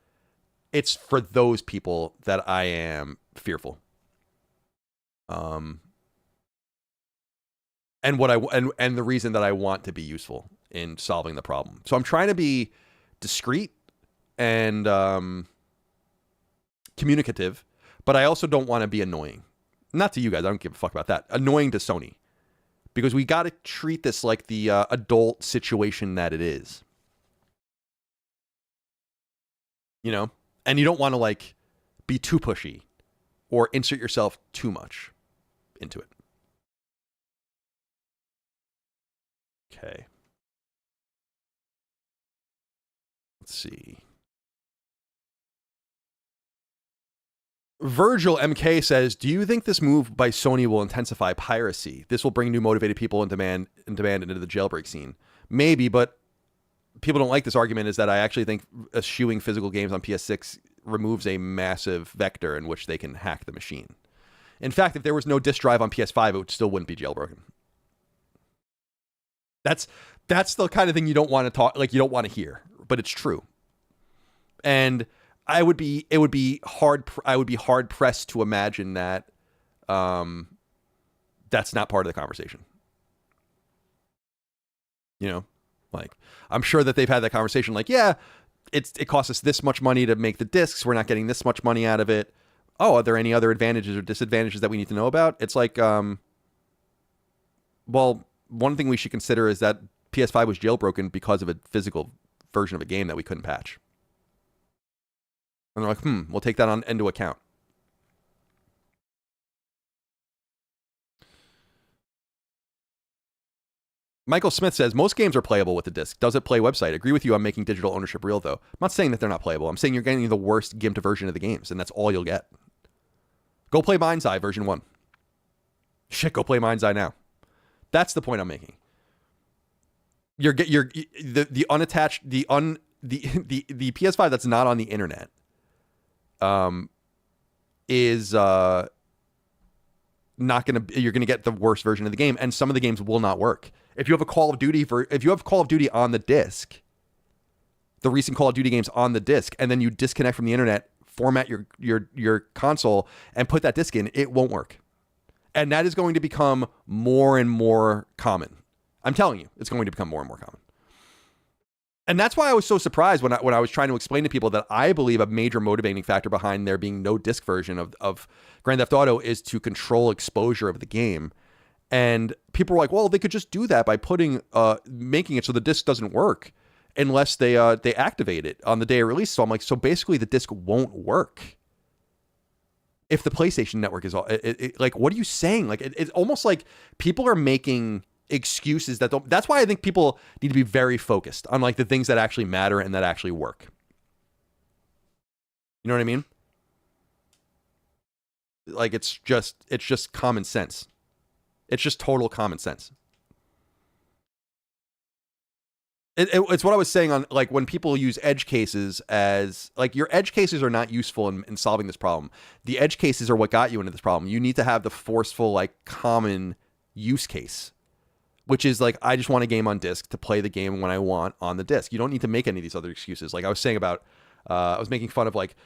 it's for those people that I am fearful. And what and the reason that I want to be useful in solving the problem. So I'm trying to be discreet and communicative, but I also don't want to be annoying. Not to you guys. I don't give a fuck about that. Annoying to Sony. Because we got to treat this like the adult situation that it is. You know? And you don't want to like be too pushy or insert yourself too much into it. Okay. Let's see. Virgil MK says, "Do you think this move by Sony will intensify piracy? This will bring new motivated people in demand into the jailbreak scene. Maybe, but people don't like this argument is that I actually think eschewing physical games on PS6 removes a massive vector in which they can hack the machine. In fact, if there was no disk drive on PS5, it still wouldn't be jailbroken." That's the kind of thing you don't want to talk, like you don't want to hear, but it's true. And I would be hard pressed to imagine that that's not part of the conversation. You know, like I'm sure that they've had that conversation. Like, yeah, it costs us this much money to make the discs. We're not getting this much money out of it. Oh, are there any other advantages or disadvantages that we need to know about? It's like, well, one thing we should consider is that PS5 was jailbroken because of a physical version of a game that we couldn't patch. And they're like, we'll take that into account. Michael Smith says, most games are playable with the disc. Does it play website? Agree with you on making digital ownership real, though. I'm not saying that they're not playable. I'm saying you're getting the worst gimped version of the games, and that's all you'll get. Go play Mind's Eye version 1. Shit, go play Mind's Eye now. That's the point I'm making. The unattached the PS5 that's not on the internet is not you're gonna get the worst version of the game, and some of the games will not work. If you have Call of Duty on the disc, the recent Call of Duty games on the disc, and then you disconnect from the internet, format your console, and put that disc in, it won't work. And that is going to become more and more common. I'm telling you, it's going to become more and more common. And that's why I was so surprised when I was trying to explain to people that I believe a major motivating factor behind there being no disc version of Grand Theft Auto is to control exposure of the game. And people were like, well, they could just do that by making it so the disc doesn't work unless they activate it on the day of release. So I'm like, so basically the disc won't work if the PlayStation Network is all like, what are you saying? Like, it's almost like people are making excuses that's why I think people need to be very focused on like the things that actually matter and that actually work. You know what I mean? Like, it's just common sense. It's just total common sense. It's what I was saying on, like, when people use edge cases as, like, your edge cases are not useful in solving this problem. The edge cases are what got you into this problem. You need to have the forceful, like, common use case, which is, like, I just want a game on disc to play the game when I want on the disc. You don't need to make any of these other excuses. Like I was saying about, I was making fun of, like,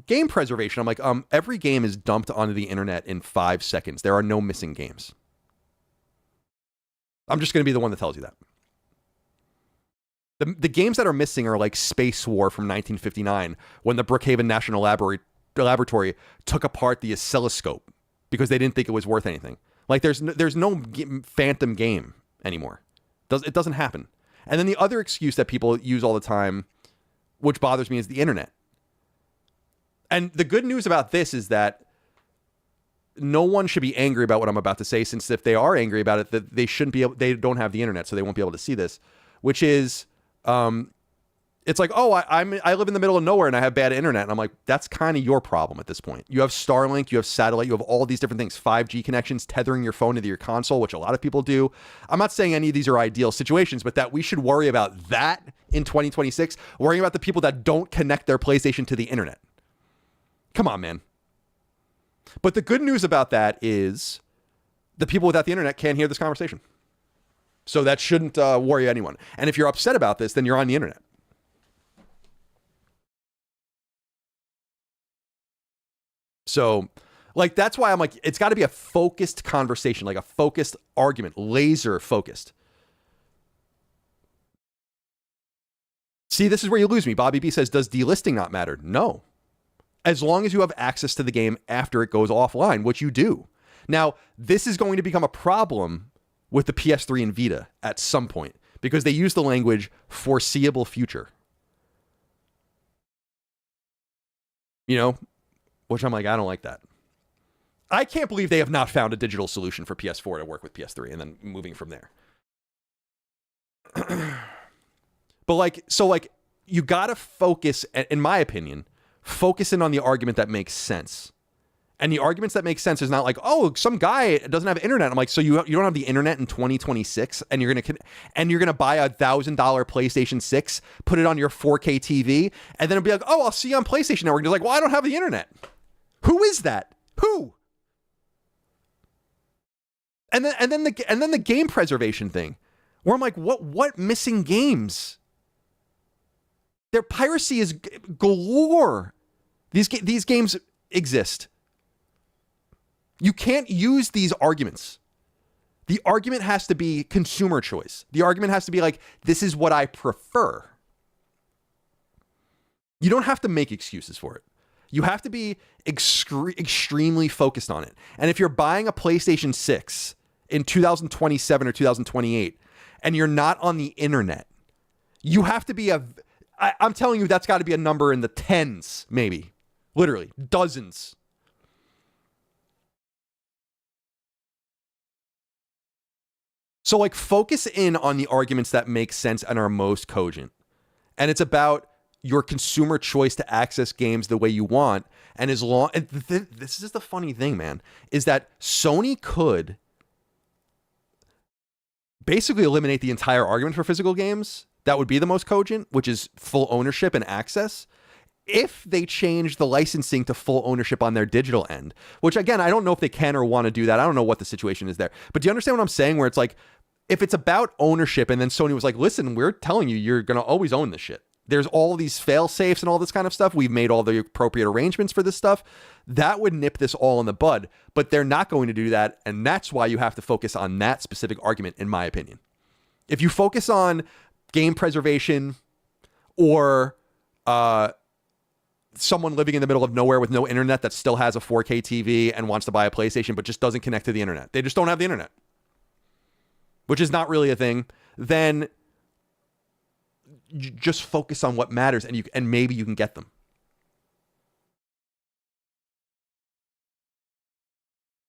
game preservation. I'm like, every game is dumped onto the internet in 5 seconds. There are no missing games. I'm just going to be the one that tells you that. The games that are missing are like Space War from 1959, when the Brookhaven National Laboratory took apart the oscilloscope because they didn't think it was worth anything. Like, there's no Phantom game anymore. It doesn't happen. And then the other excuse that people use all the time, which bothers me, is the internet. And the good news about this is that no one should be angry about what I'm about to say, since if they are angry about it, that they don't have the internet, so they won't be able to see this, which is, It's like, oh, I live in the middle of nowhere and I have bad internet. And I'm like, that's kind of your problem at this point. You have Starlink, you have satellite, you have all these different things, 5G connections, tethering your phone to your console, which a lot of people do. I'm not saying any of these are ideal situations, but that we should worry about that in 2026, worrying about the people that don't connect their PlayStation to the internet. Come on, man. But the good news about that is the people without the internet can't hear this conversation. So that shouldn't worry anyone. And if you're upset about this, then you're on the internet. So, like, that's why I'm like, it's got to be a focused conversation, like a focused argument, laser focused. See, this is where you lose me. Bobby B says, does delisting not matter? No. As long as you have access to the game after it goes offline, which you do. Now, this is going to become a problem with the PS3 and Vita at some point because they use the language foreseeable future. You know? Which I'm like, I don't like that. I can't believe they have not found a digital solution for PS4 to work with PS3 and then moving from there. But like, so like, you gotta focus, in my opinion, focus in on the argument that makes sense. And the arguments that make sense is not like, oh, some guy doesn't have internet. I'm like, so you don't have the internet in 2026 and you're gonna buy a $1,000 PlayStation 6, put it on your 4K TV, and then it'll be like, oh, I'll see you on PlayStation Network. And you're like, well, I don't have the internet. Who is that? Who? And then the game preservation thing, where I'm like, what missing games? Their piracy is galore. These games exist. You can't use these arguments. The argument has to be consumer choice. The argument has to be like, this is what I prefer. You don't have to make excuses for it. You have to be extremely focused on it. And if you're buying a PlayStation 6 in 2027 or 2028 and you're not on the internet, you have to be I'm telling you, that's got to be a number in the tens, maybe. Literally, dozens. So like, focus in on the arguments that make sense and are most cogent. And it's about your consumer choice to access games the way you want. And as long, and this is the funny thing, man, is that Sony could basically eliminate the entire argument for physical games. That would be the most cogent, which is full ownership and access, if they change the licensing to full ownership on their digital end, which again, I don't know if they can or want to do that. I don't know what the situation is there. But do you understand what I'm saying? Where it's like, if it's about ownership and then Sony was like, listen, we're telling you, you're going to always own this shit. There's all these fail safes and all this kind of stuff. We've made all the appropriate arrangements for this stuff. That would nip this all in the bud, but they're not going to do that. And that's why you have to focus on that specific argument, in my opinion. If you focus on game preservation or someone living in the middle of nowhere with no internet that still has a 4K TV and wants to buy a PlayStation but just doesn't connect to the internet, they just don't have the internet, which is not really a thing, then you just focus on what matters and maybe you can get them.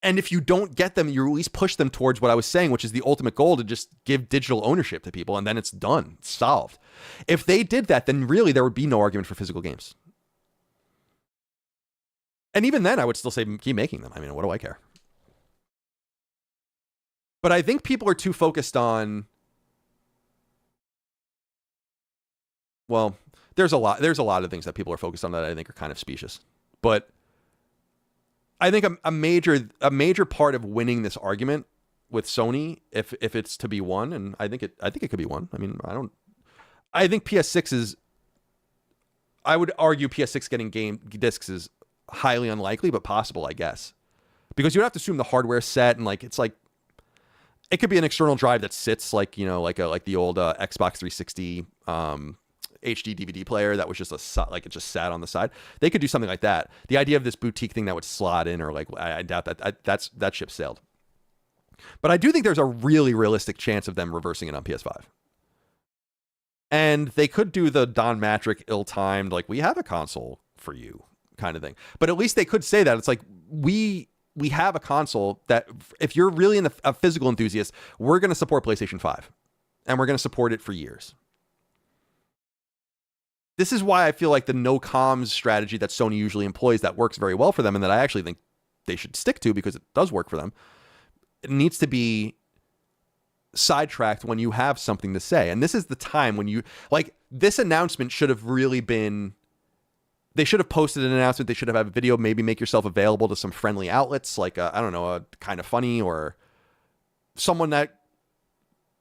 And if you don't get them, you at least push them towards what I was saying, which is the ultimate goal, to just give digital ownership to people, and then it's done. It's solved. If they did that, then really there would be no argument for physical games. And even then, I would still say keep making them. I mean, what do I care? But I think people are too focused on, well, there's a lot of things that people are focused on that I think are kind of specious. But I think a major part of winning this argument with Sony, if it's to be won, and I think it could be won. I mean, I think PS6 is, I would argue PS6 getting game discs is highly unlikely, but possible, I guess. Because you would have to assume the hardware set, and like, it's like, it could be an external drive that sits like, you know, like the old Xbox 360 HD DVD player that was just it just sat on the side. They could do something like that. The idea of this boutique thing that would slot in, or like, I doubt that. That ship sailed. But I do think there's a really realistic chance of them reversing it on PS5. And they could do the Don Matrick ill-timed, like, we have a console for you kind of thing. But at least they could say that. It's like, we have a console that, if you're really a physical enthusiast, we're going to support PlayStation 5. And we're going to support it for years. This is why I feel like the no comms strategy that Sony usually employs that works very well for them, and that I actually think they should stick to because it does work for them, it needs to be sidetracked when you have something to say. And this is the time when you, like, this announcement should have really been, they should have posted an announcement. They should have had a video, maybe make yourself available to some friendly outlets, like, I don't know, a Kind of Funny or someone that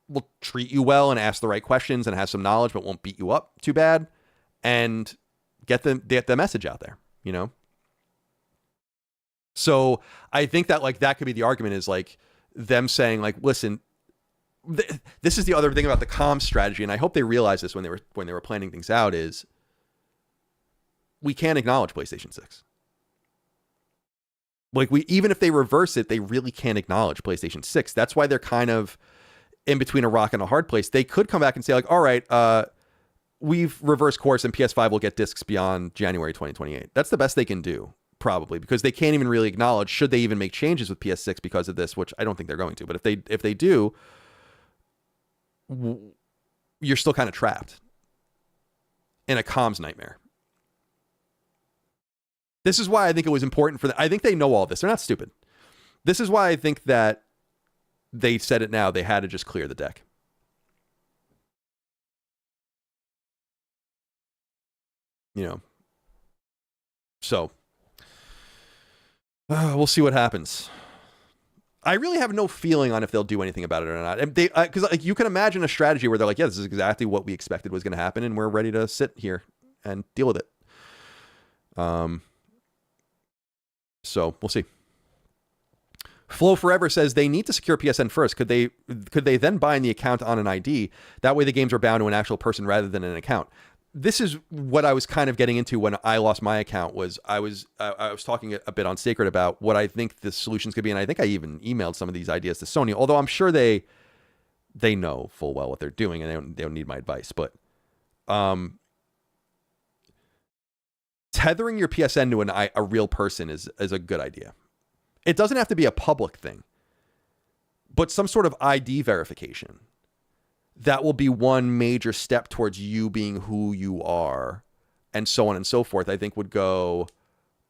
will treat you well and ask the right questions and has some knowledge but won't beat you up too bad, and get the message out there, you know? So I think that, like, that could be the argument, is like them saying, like, listen, this is the other thing about the comm strategy, and I hope they realized this when they were planning things out, is we can't acknowledge PlayStation 6. Like, even if they reverse it, they really can't acknowledge PlayStation 6. That's why they're kind of in between a rock and a hard place. They could come back and say, like, all right, we've reversed course and PS5 will get discs beyond January 2028. That's the best they can do, probably, because they can't even really acknowledge, should they even make changes with PS6 because of this, which I don't think they're going to. But if they do, you're still kind of trapped in a comms nightmare. This is why I think it was important for them. I think they know all this. They're not stupid. This is why I think that they said it now. They had to just clear the deck. You know. So, we'll see what happens. I really have no feeling on if they'll do anything about it or not. Because like, you can imagine a strategy where they're like, yeah, this is exactly what we expected was going to happen, and we're ready to sit here and deal with it. So we'll see. Flow Forever says they need to secure PSN first. Could they then bind the account on an ID? That way the games are bound to an actual person rather than an account. This is what I was kind of getting into when I lost my account. I was talking a bit on Sacred about what I think the solutions could be, and I think I even emailed some of these ideas to Sony. Although I'm sure they know full well what they're doing, and they don't need my advice. But tethering your PSN to a real person is a good idea. It doesn't have to be a public thing, but some sort of ID verification. That will be one major step towards you being who you are, and so on and so forth. I think would go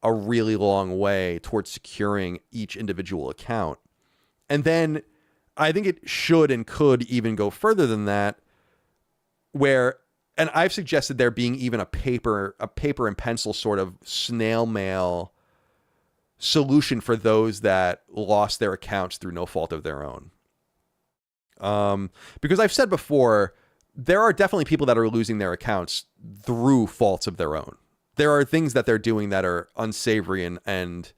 a really long way towards securing each individual account. And then I think it should and could even go further than that, where, and I've suggested there being even a paper and pencil sort of snail mail solution for those that lost their accounts through no fault of their own. Because I've said before, there are definitely people that are losing their accounts through faults of their own. There are things that they're doing that are unsavory and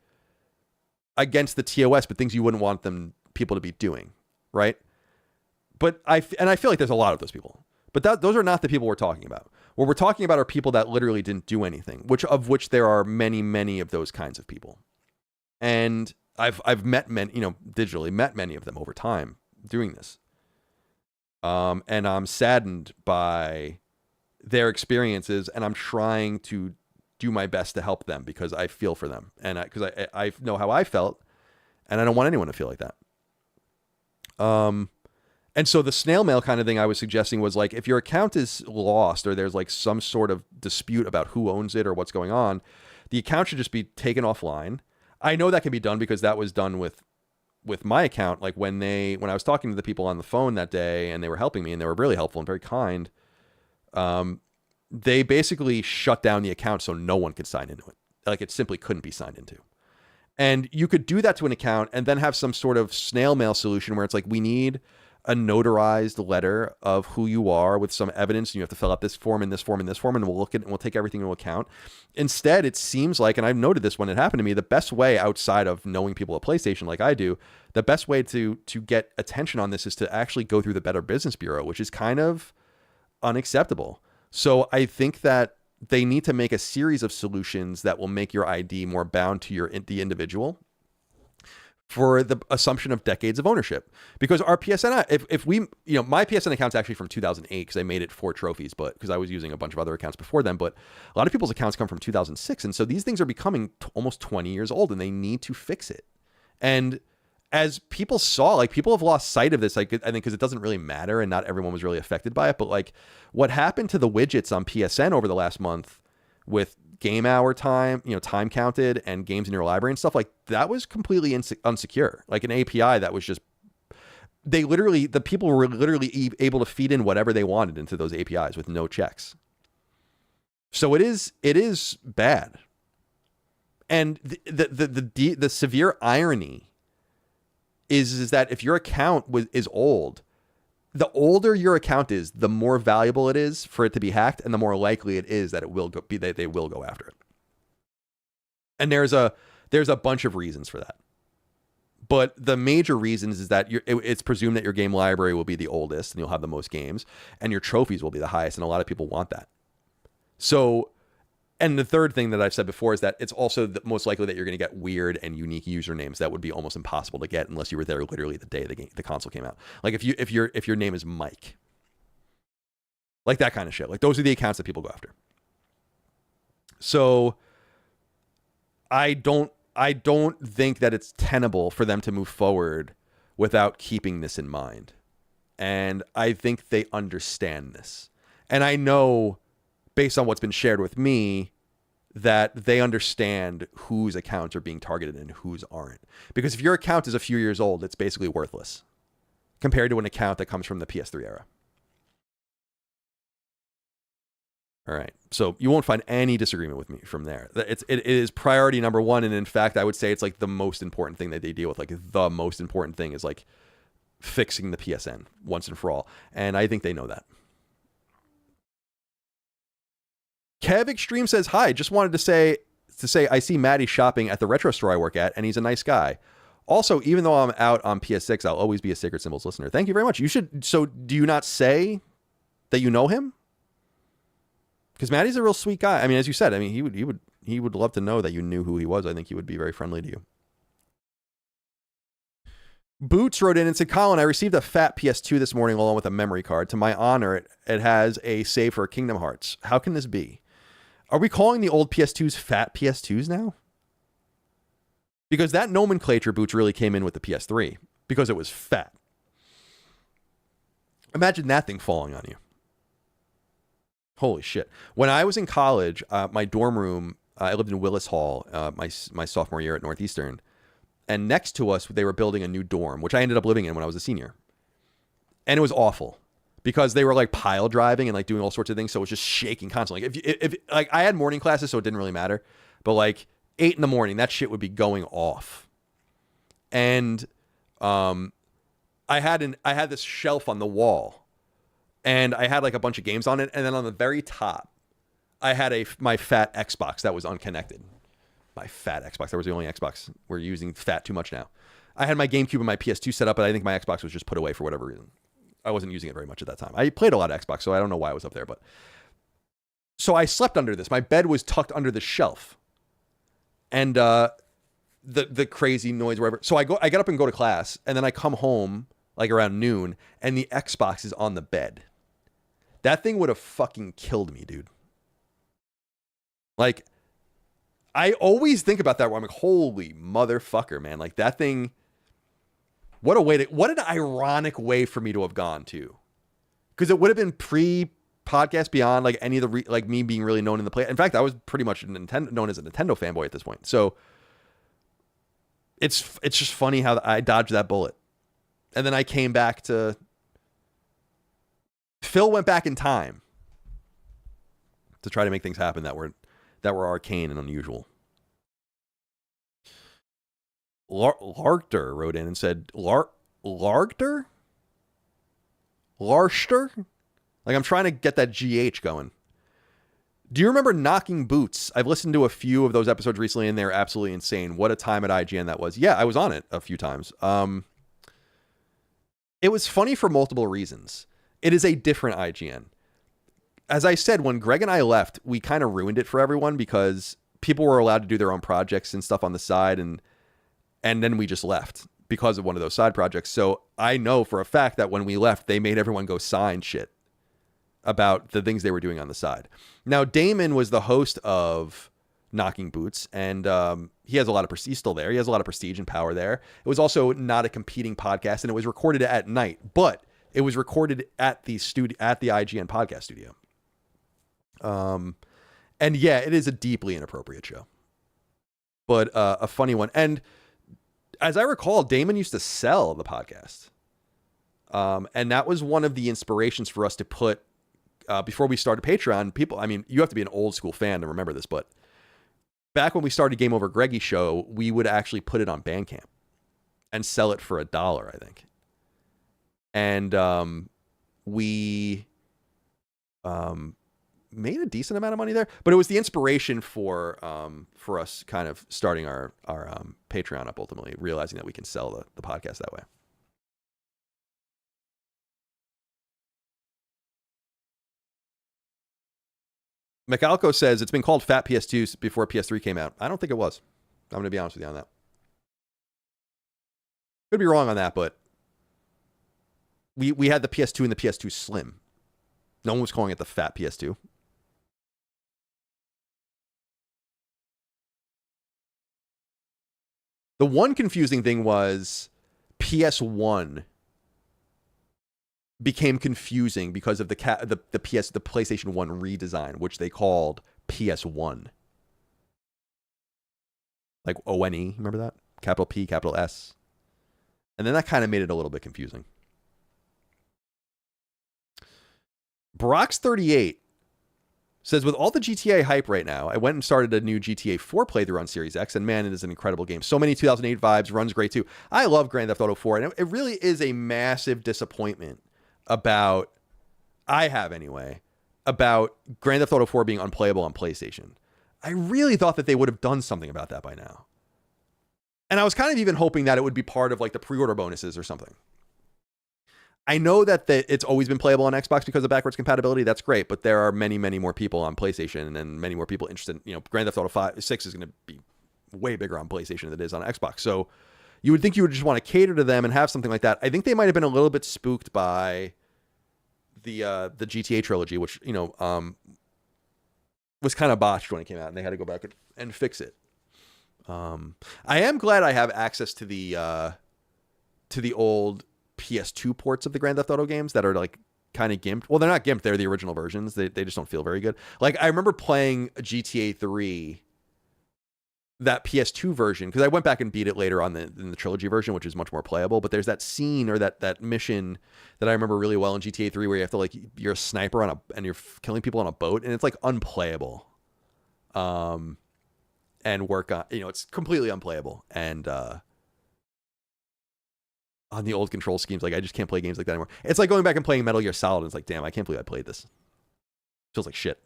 against the TOS, but things you wouldn't want people to be doing, right? But I feel like there's a lot of those people. But those are not the people we're talking about. What we're talking about are people that literally didn't do anything, of which there are many, many of those kinds of people. And I've met many, digitally met many of them over time doing this. And I'm saddened by their experiences, and I'm trying to do my best to help them because I feel for them, and because I know how I felt, and I don't want anyone to feel like that. And so the snail mail kind of thing I was suggesting was like, if your account is lost or there's like some sort of dispute about who owns it or what's going on, the account should just be taken offline. I know that can be done because that was done with my account. Like when I was talking to the people on the phone that day and they were helping me and they were really helpful and very kind, they basically shut down the account so no one could sign into it. Like it simply couldn't be signed into. And you could do that to an account and then have some sort of snail mail solution where it's like, we need a notarized letter of who you are with some evidence, and you have to fill out this form and this form and this form, and we'll look at it and we'll take everything into account. Instead, it seems like, and I've noted this when it happened to me, the best way outside of knowing people at PlayStation like I do, the best way to get attention on this is to actually go through the Better Business Bureau, which is kind of unacceptable. So I think that they need to make a series of solutions that will make your ID more bound to the individual, for the assumption of decades of ownership. Because our PSN, if we, my PSN account's actually from 2008 because I made it for trophies, but because I was using a bunch of other accounts before then, but a lot of people's accounts come from 2006. And so these things are becoming almost 20 years old and they need to fix it. And as people saw, like people have lost sight of this, like I think because it doesn't really matter and not everyone was really affected by it. But like what happened to the widgets on PSN over the last month with game hour time, time counted and games in your library and stuff, like that was completely unsecure. Like an API that was just, the people were literally able to feed in whatever they wanted into those APIs with no checks. So it is bad. And the severe irony is that if your account is old, the older your account is, the more valuable it is for it to be hacked, and the more likely it is that they will go after it. And there's a bunch of reasons for that. But the major reasons is that it's presumed that your game library will be the oldest and you'll have the most games, and your trophies will be the highest, and a lot of people want that. So, and the third thing that I've said before is that it's also most likely that you're going to get weird and unique usernames that would be almost impossible to get unless you were there literally the day the console came out. Like if your name is Mike, like that kind of shit. Like those are the accounts that people go after. So I don't think that it's tenable for them to move forward without keeping this in mind. And I think they understand this. And I know, based on what's been shared with me, that they understand whose accounts are being targeted and whose aren't. Because if your account is a few years old, it's basically worthless compared to an account that comes from the PS3 era. All right. So you won't find any disagreement with me from there. It is priority number one. And in fact, I would say it's like the most important thing that they deal with. Like the most important thing is like fixing the PSN once and for all. And I think they know that. Kev Extreme says, hi, just wanted to say I see Maddie shopping at the retro store I work at, and he's a nice guy. Also, even though I'm out on PS6, I'll always be a Sacred Symbols listener. Thank you very much. You should. So do you not say that you know him? Because Maddie's a real sweet guy. I mean, as you said, I mean, he would love to know that you knew who he was. I think he would be very friendly to you. Boots wrote in and said, Colin, I received a fat PS2 this morning along with a memory card. To my honor, it has a save for Kingdom Hearts. How can this be? Are we calling the old PS2s fat PS2s now? Because that nomenclature, Boots, really came in with the PS3 because it was fat. Imagine that thing falling on you. Holy shit. When I was in college, my dorm room, I lived in Willis Hall my sophomore year at Northeastern. And next to us, they were building a new dorm, which I ended up living in when I was a senior. And it was awful because they were like pile driving and like doing all sorts of things. So it was just shaking constantly. Like if like I had morning classes, so it didn't really matter. But like 8 a.m, that shit would be going off. And I had this shelf on the wall, and I had like a bunch of games on it. And then on the very top, I had my fat Xbox that was unconnected. My fat Xbox. That was the only Xbox. We're using fat too much now. I had my GameCube and my PS2 set up, but I think my Xbox was just put away for whatever reason. I wasn't using it very much at that time. I played a lot of Xbox, so I don't know why I was up there. But so I slept under this. My bed was tucked under the shelf, and the crazy noise wherever. So I get up and go to class, and then I come home like around noon, and the Xbox is on the bed. That thing would have fucking killed me, dude. Like, I always think about that where I'm like, holy motherfucker, man. Like that thing, what an ironic way for me to have gone to. Because it would have been pre-Podcast Beyond, like any of the, like me being really known in the play. In fact, I was pretty much known as a Nintendo fanboy at this point. So it's just funny how I dodged that bullet. And then I came back to, Phil went back in time to try to make things happen that were arcane and unusual. Larkter wrote in and said, Larkter? Larster? Like, I'm trying to get that GH going. Do you remember Knocking Boots? I've listened to a few of those episodes recently, and they're absolutely insane. What a time at IGN that was. Yeah, I was on it a few times. It was funny for multiple reasons. It is a different IGN. As I said, when Greg and I left, we kind of ruined it for everyone because people were allowed to do their own projects and stuff on the side, and then we just left because of one of those side projects. So I know for a fact that when we left, they made everyone go sign shit about the things they were doing on the side. Now, Damon was the host of knocking boots, and he has a lot of prestige. He's still there. He has a lot of prestige and power there. It was also not a competing podcast, and it was recorded at night, but it was recorded at the IGN podcast studio. And yeah, it is a deeply inappropriate show, but a funny one. And as I recall, Damon used to sell the podcast, and that was one of the inspirations for us to put before we started Patreon. People, I mean, you have to be an old school fan to remember this, but back when we started Game Over Greggy show, we would actually put it on Bandcamp and sell it for $1, I think. And we made a decent amount of money there, but it was the inspiration for us kind of starting our Patreon up, ultimately realizing that we can sell the podcast that way. McAlco says it's been called Fat PS2 before PS3 came out. I don't think it was. I'm going to be honest with you on that. Could be wrong on that, but we had the PS2 and the PS2 Slim. No one was calling it the Fat PS2. The one confusing thing was PS1 became confusing because of the PlayStation 1 redesign, which they called PS1. Like ONE, remember that? Capital P, capital S. And then that kind of made it a little bit confusing. Brox38 says, with all the GTA hype right now, I went and started a new GTA 4 playthrough on Series X, and man, it is an incredible game. So many 2008 vibes, runs great too. I love Grand Theft Auto 4, and it really is a massive disappointment about Grand Theft Auto 4 being unplayable on PlayStation. I really thought that they would have done something about that by now. And I was kind of even hoping that it would be part of like the pre-order bonuses or something. I know that it's always been playable on Xbox because of backwards compatibility. That's great, but there are many, many more people on PlayStation and many more people interested. Grand Theft Auto 6 is going to be way bigger on PlayStation than it is on Xbox. So you would think you would just want to cater to them and have something like that. I think they might have been a little bit spooked by the GTA trilogy, which was kind of botched when it came out, and they had to go back and fix it. I am glad I have access to the old PS2 ports of the Grand Theft Auto games that are like kind of gimped. Well, they're not gimped. They're the original versions. They just don't feel very good. Like I remember playing GTA 3, that PS2 version, because I went back and beat it later on in the trilogy version, which is much more playable. But there's that scene or that mission that I remember really well in GTA 3 where you have to you're a sniper and you're killing people on a boat, and it's like unplayable. And work on, it's completely unplayable. And on the old control schemes, like I just can't play games like that anymore. It's like going back and playing Metal Gear Solid, and it's like, damn, I can't believe I played this. Feels like shit.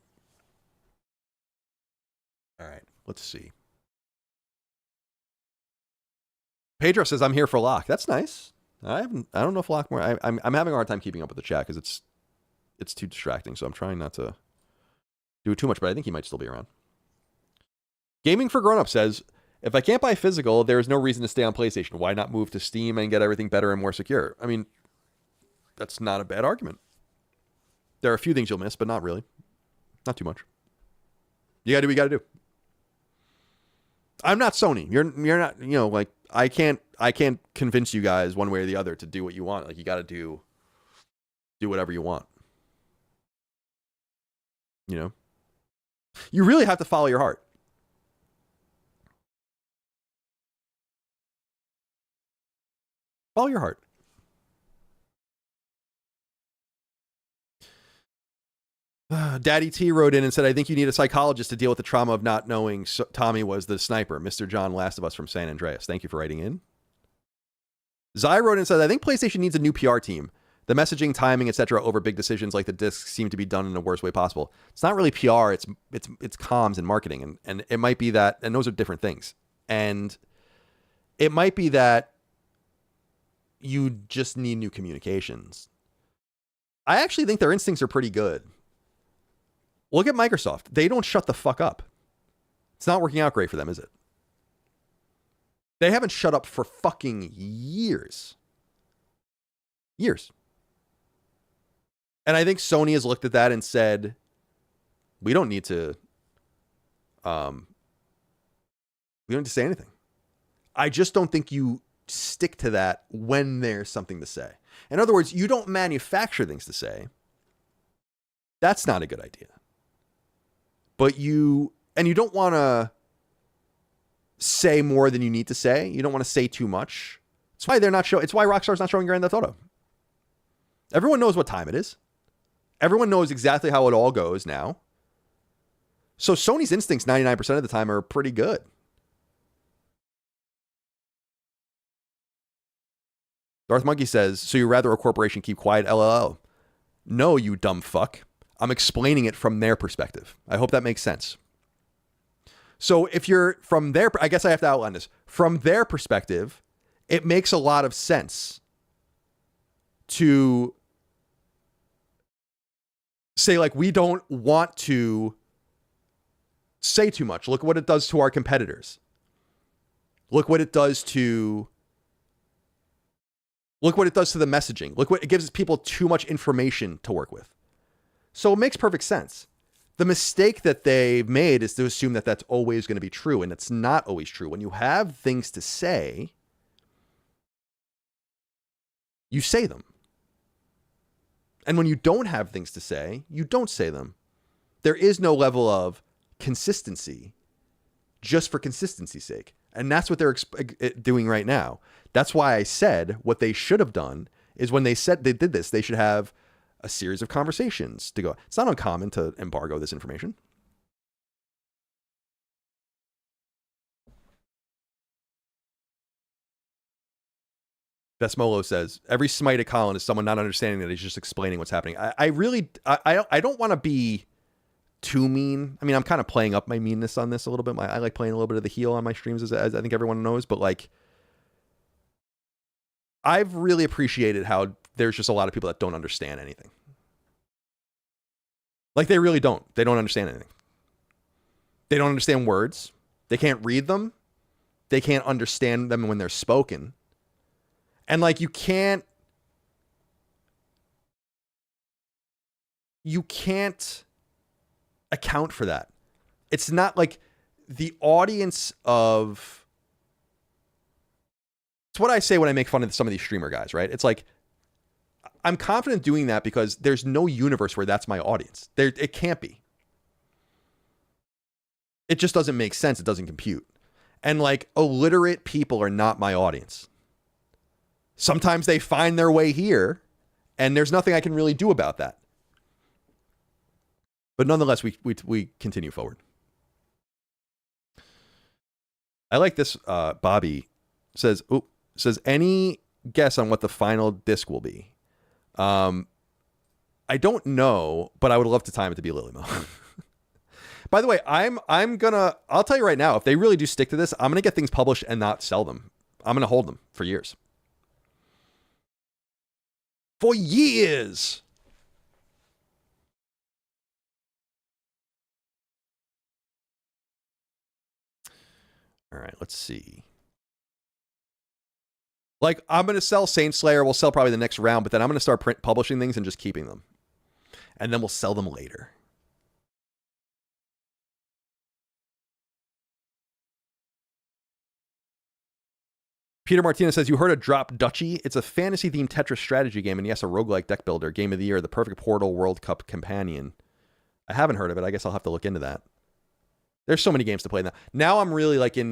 All right, let's see. Pedro says, I'm here for Locke. That's nice. I don't know if Locke more. I'm having a hard time keeping up with the chat because it's too distracting. So I'm trying not to do it too much, but I think he might still be around. Gaming for Grown Up says, if I can't buy physical, there is no reason to stay on PlayStation. Why not move to Steam and get everything better and more secure? I mean, that's not a bad argument. There are a few things you'll miss, but not really. Not too much. You gotta do what you gotta do. I'm not Sony. You're not, like I can't convince you guys one way or the other to do what you want. Like you gotta do whatever you want. You really have to follow your heart. Follow your heart. Daddy T wrote in and said, I think you need a psychologist to deal with the trauma of not knowing Tommy was the sniper. Mr. John Last of Us from San Andreas. Thank you for writing in. Zai wrote in and said, I think PlayStation needs a new PR team. The messaging, timing, etc. over big decisions like the discs seem to be done in the worst way possible. It's not really PR. It's comms and marketing. And it might be that, and those are different things. And it might be that you just need new communications. I actually think their instincts are pretty good. Look at Microsoft. They don't shut the fuck up. It's not working out great for them, is it? They haven't shut up for fucking years. Years. And I think Sony has looked at that and said, we don't need to We don't need to say anything. I just don't think you stick to that when there's something to say. In other words, you don't manufacture things to say. That's not a good idea. But you don't want to say more than you need to say. You don't want to say too much. It's why it's why Rockstar's not showing Grand Theft Auto. Everyone knows what time it is. Everyone knows exactly how it all goes now. So Sony's instincts 99% of the time are pretty good. Darth Monkey says, so you'd rather a corporation keep quiet, LLL? No, you dumb fuck. I'm explaining it from their perspective. I hope that makes sense. So if you're from their, I guess I have to outline this. From their perspective, it makes a lot of sense to say, like, we don't want to say too much. Look what it does to our competitors. Look what it does to the messaging. Look what it gives people too much information to work with. So it makes perfect sense. The mistake that they've made is to assume that that's always going to be true, and it's not always true. When you have things to say, you say them. And when you don't have things to say, you don't say them. There is no level of consistency just for consistency's sake. And that's what they're doing right now. That's why I said what they should have done is when they said they did this, they should have a series of conversations to go. It's not uncommon to embargo this information. Vesmolo says, every smite at Colin is someone not understanding that he's just explaining what's happening. I don't want to be too mean. I mean, I'm kind of playing up my meanness on this a little bit. I like playing a little bit of the heel on my streams, as I think everyone knows. But like, I've really appreciated how there's just a lot of people that don't understand anything. Like, they really don't. They don't understand anything. They don't understand words. They can't read them. They can't understand them when they're spoken. And like, you can't account for that. It's not like the audience of, it's what I say when I make fun of some of these streamer guys, right? It's like, I'm confident doing that because there's no universe where that's my audience. It can't be. It just doesn't make sense. It doesn't compute. And like, illiterate people are not my audience. Sometimes they find their way here, and there's nothing I can really do about that. But nonetheless, we continue forward. I like this. Bobby says, any guess on what the final disc will be? I don't know, but I would love to time it to be Lily Mo. By the way, I'll tell you right now, if they really do stick to this, I'm gonna get things published and not sell them. I'm gonna hold them for years. For years. All right, let's see. Like, I'm going to sell Saint Slayer. We'll sell probably the next round, but then I'm going to start publishing things and just keeping them. And then we'll sell them later. Peter Martinez says, you heard of Drop Duchy? It's a fantasy-themed Tetris strategy game, and yes, a roguelike deck builder, game of the year, the perfect Portal World Cup companion. I haven't heard of it. I guess I'll have to look into that. There's so many games to play now. Now I'm really like in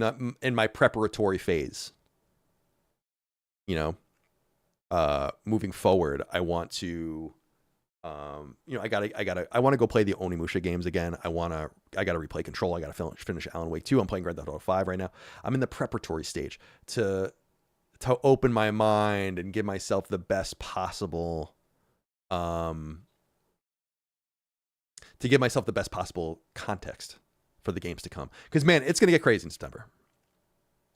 my preparatory phase. You know, moving forward, I want to, you know, I want to go play the Onimusha games again. I gotta replay Control. I gotta finish Alan Wake 2. I'm playing Grand Theft Auto 5 right now. I'm in the preparatory stage to open my mind and give myself the best possible, context for the games to come. Because, man, it's going to get crazy in September.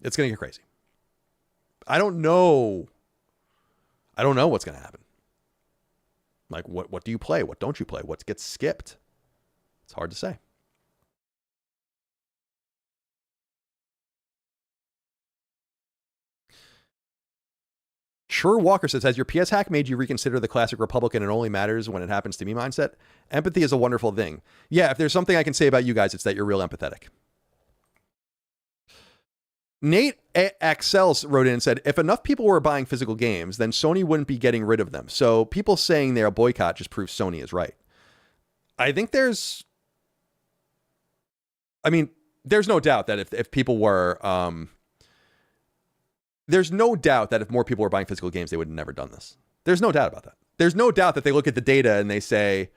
It's going to get crazy. I don't know what's going to happen. Like, what do you play? What don't you play? What gets skipped? It's hard to say. Sure Walker says, has your PS hack made you reconsider the classic Republican and only matters when it happens to me mindset? Empathy is a wonderful thing. Yeah, if there's something I can say about you guys, it's that you're real empathetic. Nate Axels wrote in and said, if enough people were buying physical games, then Sony wouldn't be getting rid of them. So people saying they're a boycott just proves Sony is right. I think there's no doubt that if people were, there's no doubt that if more people were buying physical games, they would have never done this. There's no doubt about that. There's no doubt that they look at the data and they say,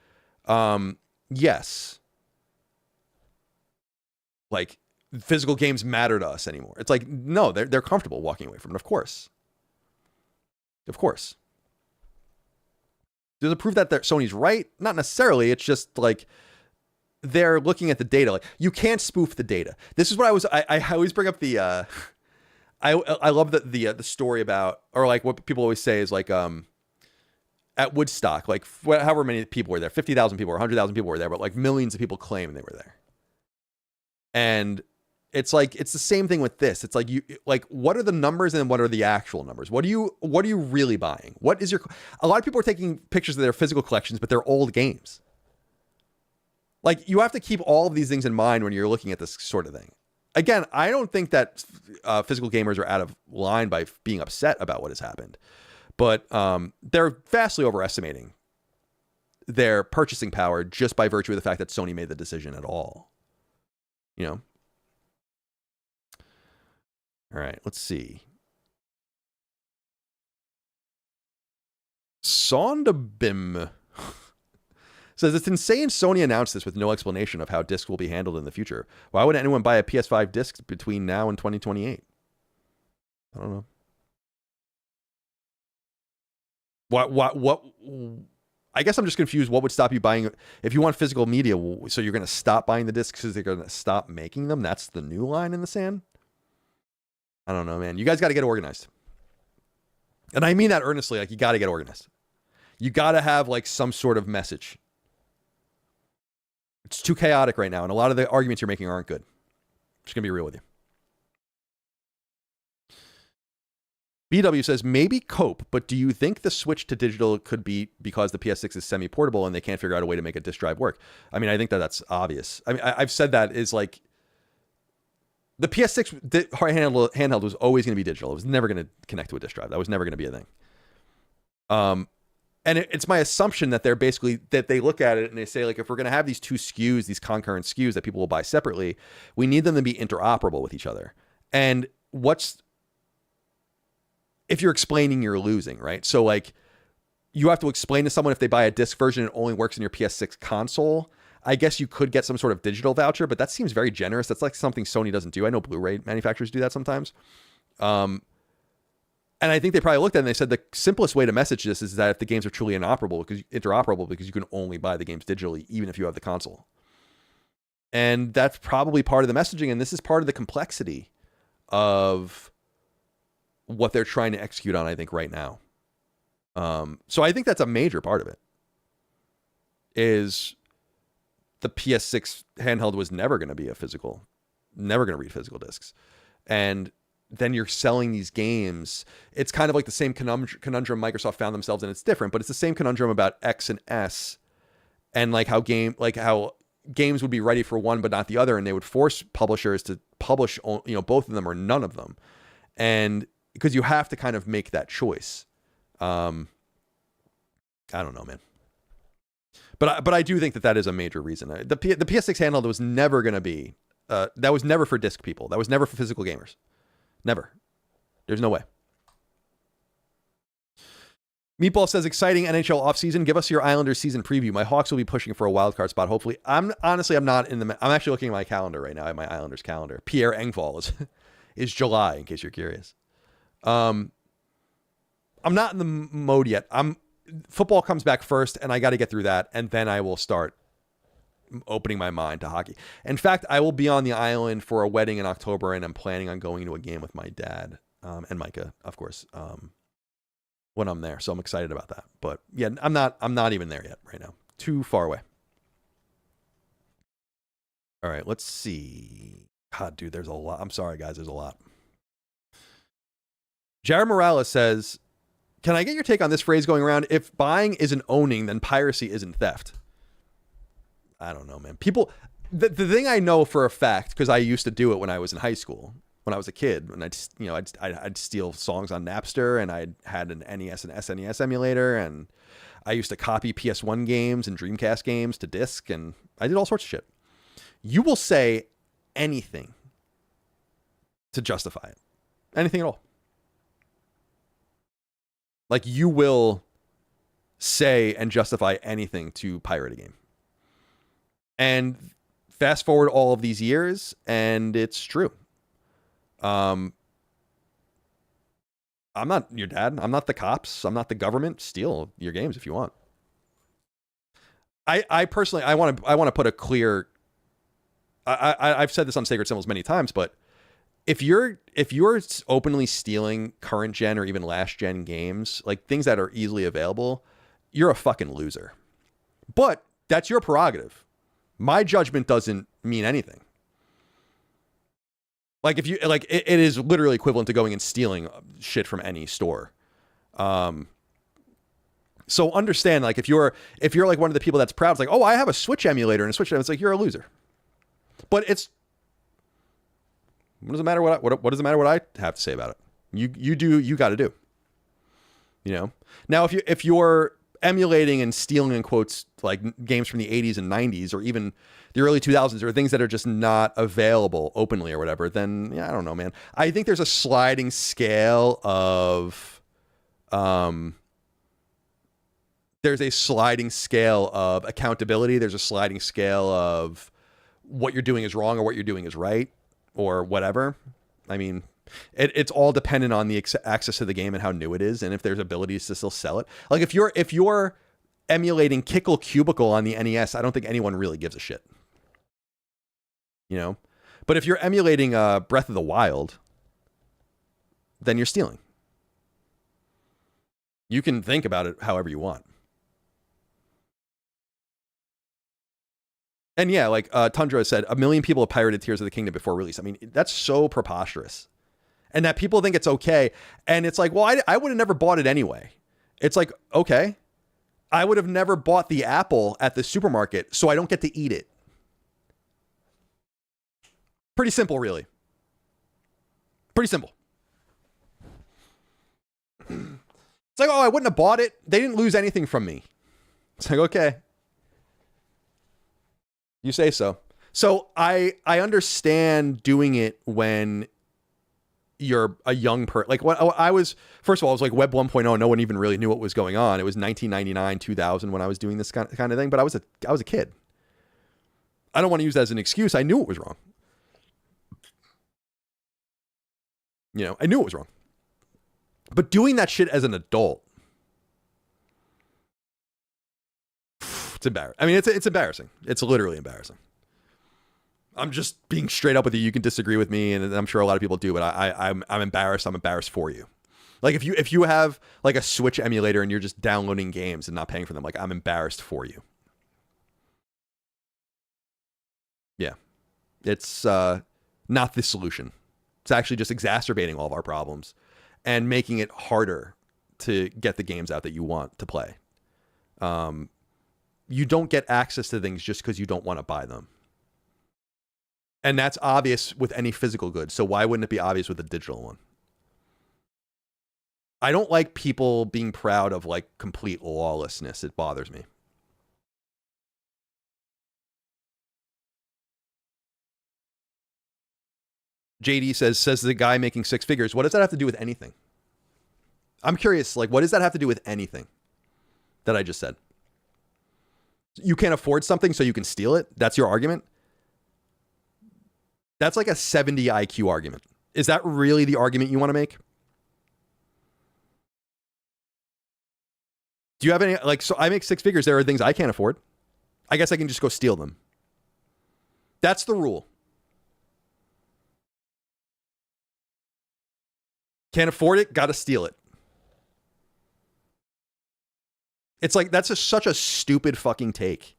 yes, like physical games matter to us anymore. It's like, no, they're comfortable walking away from it. Of course. Does it prove that Sony's right? Not necessarily. It's just like they're looking at the data. Like, you can't spoof the data. This is what I always bring up the I love the story about, or like what people always say is like at Woodstock, like however many people were there, 50,000 people or 100,000 people were there, but like millions of people claim they were there. And it's like, it's the same thing with this. It's like, what are the numbers and what are the actual numbers? What are you really buying? A lot of people are taking pictures of their physical collections, but they're old games. Like, you have to keep all of these things in mind when you're looking at this sort of thing. Again, I don't think that physical gamers are out of line by being upset about what has happened, but they're vastly overestimating their purchasing power just by virtue of the fact that Sony made the decision at all. You know? All right, let's see. Sondabim says, it's insane Sony announced this with no explanation of how discs will be handled in the future. Why would anyone buy a PS5 disc between now and 2028? I don't know. What? I guess I'm just confused. What would stop you buying? If you want physical media, so you're going to stop buying the discs because they're going to stop making them? That's the new line in the sand? I don't know, man. You guys got to get organized. And I mean that earnestly. Like, you got to get organized. You got to have like some sort of message. It's too chaotic right now, and a lot of the arguments you're making aren't good. I'm just going to be real with you. BW says, maybe cope, but do you think the switch to digital could be because the PS6 is semi-portable and they can't figure out a way to make a disk drive work? I mean, I think that's obvious. I mean, I've said that is like, the PS6 handheld was always going to be digital. It was never going to connect to a disk drive. That was never going to be a thing. And it's my assumption that that they look at it and they say, like, if we're going to have these two SKUs, these concurrent SKUs that people will buy separately, we need them to be interoperable with each other. And if you're explaining, you're losing, right? So like, you have to explain to someone if they buy a disc version, it only works in your PS6 console. I guess you could get some sort of digital voucher, but that seems very generous. That's like something Sony doesn't do. I know Blu-ray manufacturers do that sometimes. And I think they probably looked at it and they said the simplest way to message this is that if the games are truly interoperable because you can only buy the games digitally, even if you have the console. And that's probably part of the messaging. And this is part of the complexity of what they're trying to execute on, I think, right now. So I think that's a major part of it. Is the PS6 handheld was never going to be never going to read physical discs. And then you're selling these games. It's kind of like the same conundrum Microsoft found themselves in. It's different, but it's the same conundrum about X and S, and like how games would be ready for one but not the other, and they would force publishers to publish, both of them or none of them, and because you have to kind of make that choice. I don't know, man. But I do think that is a major reason. The PS6 handheld was never going to be, that was never for disc people. That was never for physical gamers. Never. There's no way. Meatball says, exciting NHL offseason. Give us your Islanders season preview. My Hawks will be pushing for a wild card spot. Hopefully. I'm not in I'm actually looking at my calendar right now. I have my Islanders calendar. Pierre Engvall is July, in case you're curious. I'm not in the mode yet. Football comes back first, and I got to get through that, and then I will start opening my mind to hockey. In fact, I will be on the island for a wedding in October, and I'm planning on going to a game with my dad and Micah, of course, when I'm there. So I'm excited about that. But yeah, I'm not even there yet right now. Too far away. All right, let's see. God, dude, there's a lot. I'm sorry, guys. There's a lot. Jared Morales says, can I get your take on this phrase going around? If buying isn't owning, then piracy isn't theft. I don't know, man. People, the thing I know for a fact, because I used to do it when I was in high school, when I was a kid. And I'd steal songs on Napster, and I had an NES and SNES emulator, and I used to copy PS1 games and Dreamcast games to disc, and I did all sorts of shit. You will say anything to justify it. Anything at all. Like, you will say and justify anything to pirate a game. And fast forward all of these years, and it's true. I'm not your dad. I'm not the cops. I'm not the government. Steal your games if you want. I personally, I want to put a clear. I've said this on Sacred Symbols many times, but if you're openly stealing current gen or even last gen games, like things that are easily available, you're a fucking loser. But that's your prerogative. My judgment doesn't mean anything. Like, if you like, it is literally equivalent to going and stealing shit from any store. So understand, like, if you're like one of the people that's proud, it's like, oh, I have a Switch emulator and a Switch, it's like, you're a loser. But what does it matter what does it matter what I have to say about it? You got to do. You know. Now, if you're emulating and stealing, in quotes, like games from the 80s and 90s or even the early 2000s, or things that are just not available openly or whatever, then yeah, I don't know, man. I think there's a sliding scale of accountability. There's a sliding scale of what you're doing is wrong or what you're doing is right or whatever. I mean, it's all dependent on the access to the game and how new it is, and if there's abilities to still sell it. Like, if you're emulating Kickle Cubicle on the NES, I don't think anyone really gives a shit. You know? But if you're emulating Breath of the Wild, then you're stealing. You can think about it however you want. And yeah, like Tundra said, 1 million people have pirated Tears of the Kingdom before release. I mean, that's so preposterous. And that people think it's okay. And it's like, well, I would have never bought it anyway. It's like, okay, I would have never bought the apple at the supermarket, so I don't get to eat it. Pretty simple, really. Pretty simple. It's like, oh, I wouldn't have bought it. They didn't lose anything from me. It's like, okay. You say so. So I understand doing it when you're a young person. Like, what I was, first of all, I was like Web 1.0. No one even really knew what was going on. It was 1999, 2000 when I was doing this kind of thing, but I was a kid. I don't want to use that as an excuse. I knew it was wrong. You know, I knew it was wrong. But doing that shit as an adult, it's embarrassing. I mean, it's embarrassing. It's literally embarrassing. I'm just being straight up with you. You can disagree with me, and I'm sure a lot of people do, but I'm embarrassed. I'm embarrassed for you. Like, if you have like a Switch emulator and you're just downloading games and not paying for them, like, I'm embarrassed for you. Yeah. It's not the solution. It's actually just exacerbating all of our problems and making it harder to get the games out that you want to play. You don't get access to things just because you don't want to buy them. And that's obvious with any physical good. So why wouldn't it be obvious with a digital one? I don't like people being proud of like complete lawlessness. It bothers me. JD says the guy making six figures. What does that have to do with anything? I'm curious, like, what does that have to do with anything that I just said? You can't afford something, so you can steal it? That's your argument? That's like a 70 IQ argument. Is that really the argument you want to make? Do you have any, like, so I make six figures. There are things I can't afford. I guess I can just go steal them. That's the rule. Can't afford it, gotta steal it. It's like, that's such a stupid fucking take.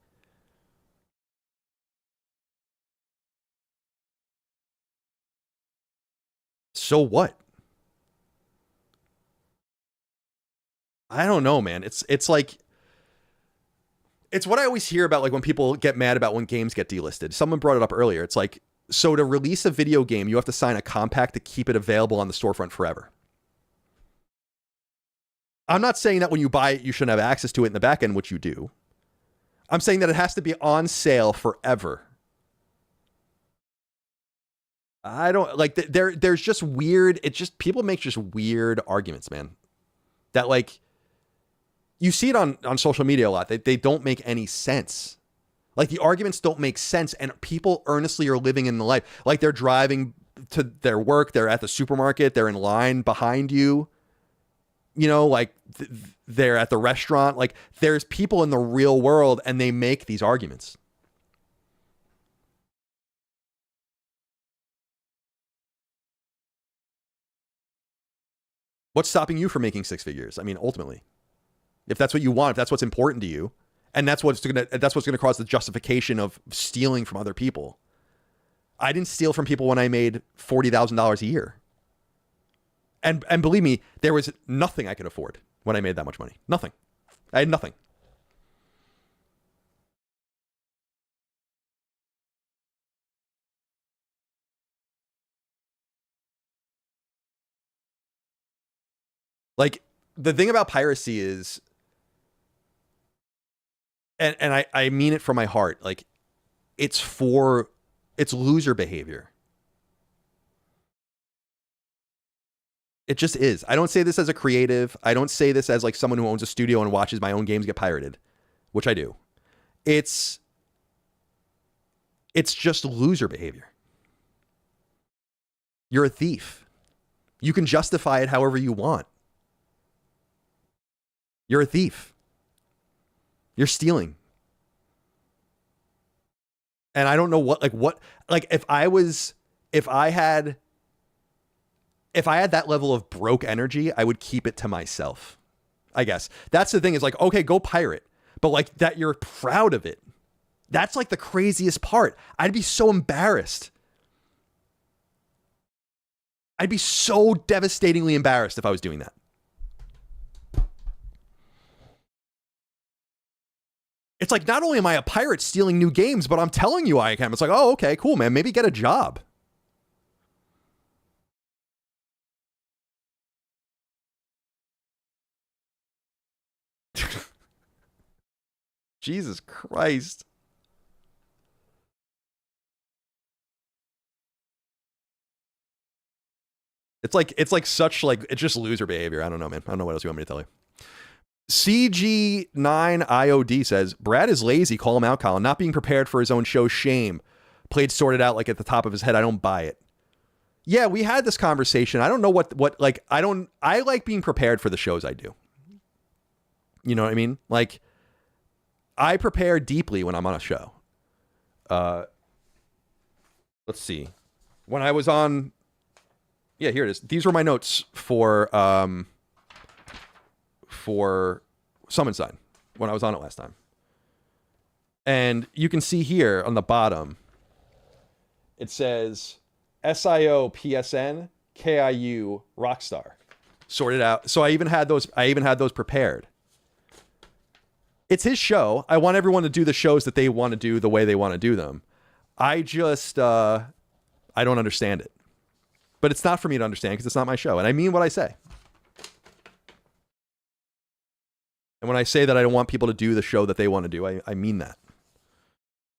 So what? I don't know, man. It's like, it's what I always hear about, like, when people get mad about when games get delisted. Someone brought it up earlier. It's like, So to release a video game, you have to sign a compact to keep it available on the storefront forever. I'm not saying that when you buy it, you shouldn't have access to it in the back end, which you do. I'm saying that it has to be on sale forever. I don't like there's just weird. It just people make just weird arguments, man. That like you see it on social media a lot. They don't make any sense. Like the arguments don't make sense, and people earnestly are living in the life. Like they're driving to their work, they're at the supermarket, they're in line behind you. You know, like they're at the restaurant. Like there's people in the real world, and they make these arguments. What's stopping you from making six figures? I mean, ultimately, if that's what you want, if that's what's important to you, and that's what's gonna cause the justification of stealing from other people. I didn't steal from people when I made $40,000 a year. And believe me, there was nothing I could afford when I made that much money. Nothing. I had nothing. Like the thing about piracy is, and I mean it from my heart, like it's loser behavior. It just is. I don't say this as a creative. I don't say this as like someone who owns a studio and watches my own games get pirated, which I do. It's just loser behavior. You're a thief. You can justify it however you want. You're a thief. You're stealing. And I don't know what if I had that level of broke energy, I would keep it to myself. I guess that's the thing is like, okay, go pirate, but like that you're proud of it. That's like the craziest part. I'd be so embarrassed. I'd be so devastatingly embarrassed if I was doing that. It's like, not only am I a pirate stealing new games, but I'm telling you I am. It's like, oh, okay, cool, man. Maybe get a job. Jesus Christ. It's just loser behavior. I don't know, man. I don't know what else you want me to tell you. CG9IOD says, Brad is lazy. Call him out, Colin. Not being prepared for his own show. Shame. Played sorted out like at the top of his head. I don't buy it. Yeah, we had this conversation. I don't know what like, I like being prepared for the shows I do. You know what I mean? Like, I prepare deeply when I'm on a show. Let's see. When I was on, yeah, here it is. These were my notes for Summon Sign when I was on it last time. And you can see here on the bottom, it says SIO PSN KIU Rockstar. Sorted out. So I even had those prepared. It's his show. I want everyone to do the shows that they want to do the way they want to do them. I just I don't understand it. But it's not for me to understand because it's not my show. And I mean what I say. And when I say that I don't want people to do the show that they want to do, I mean that.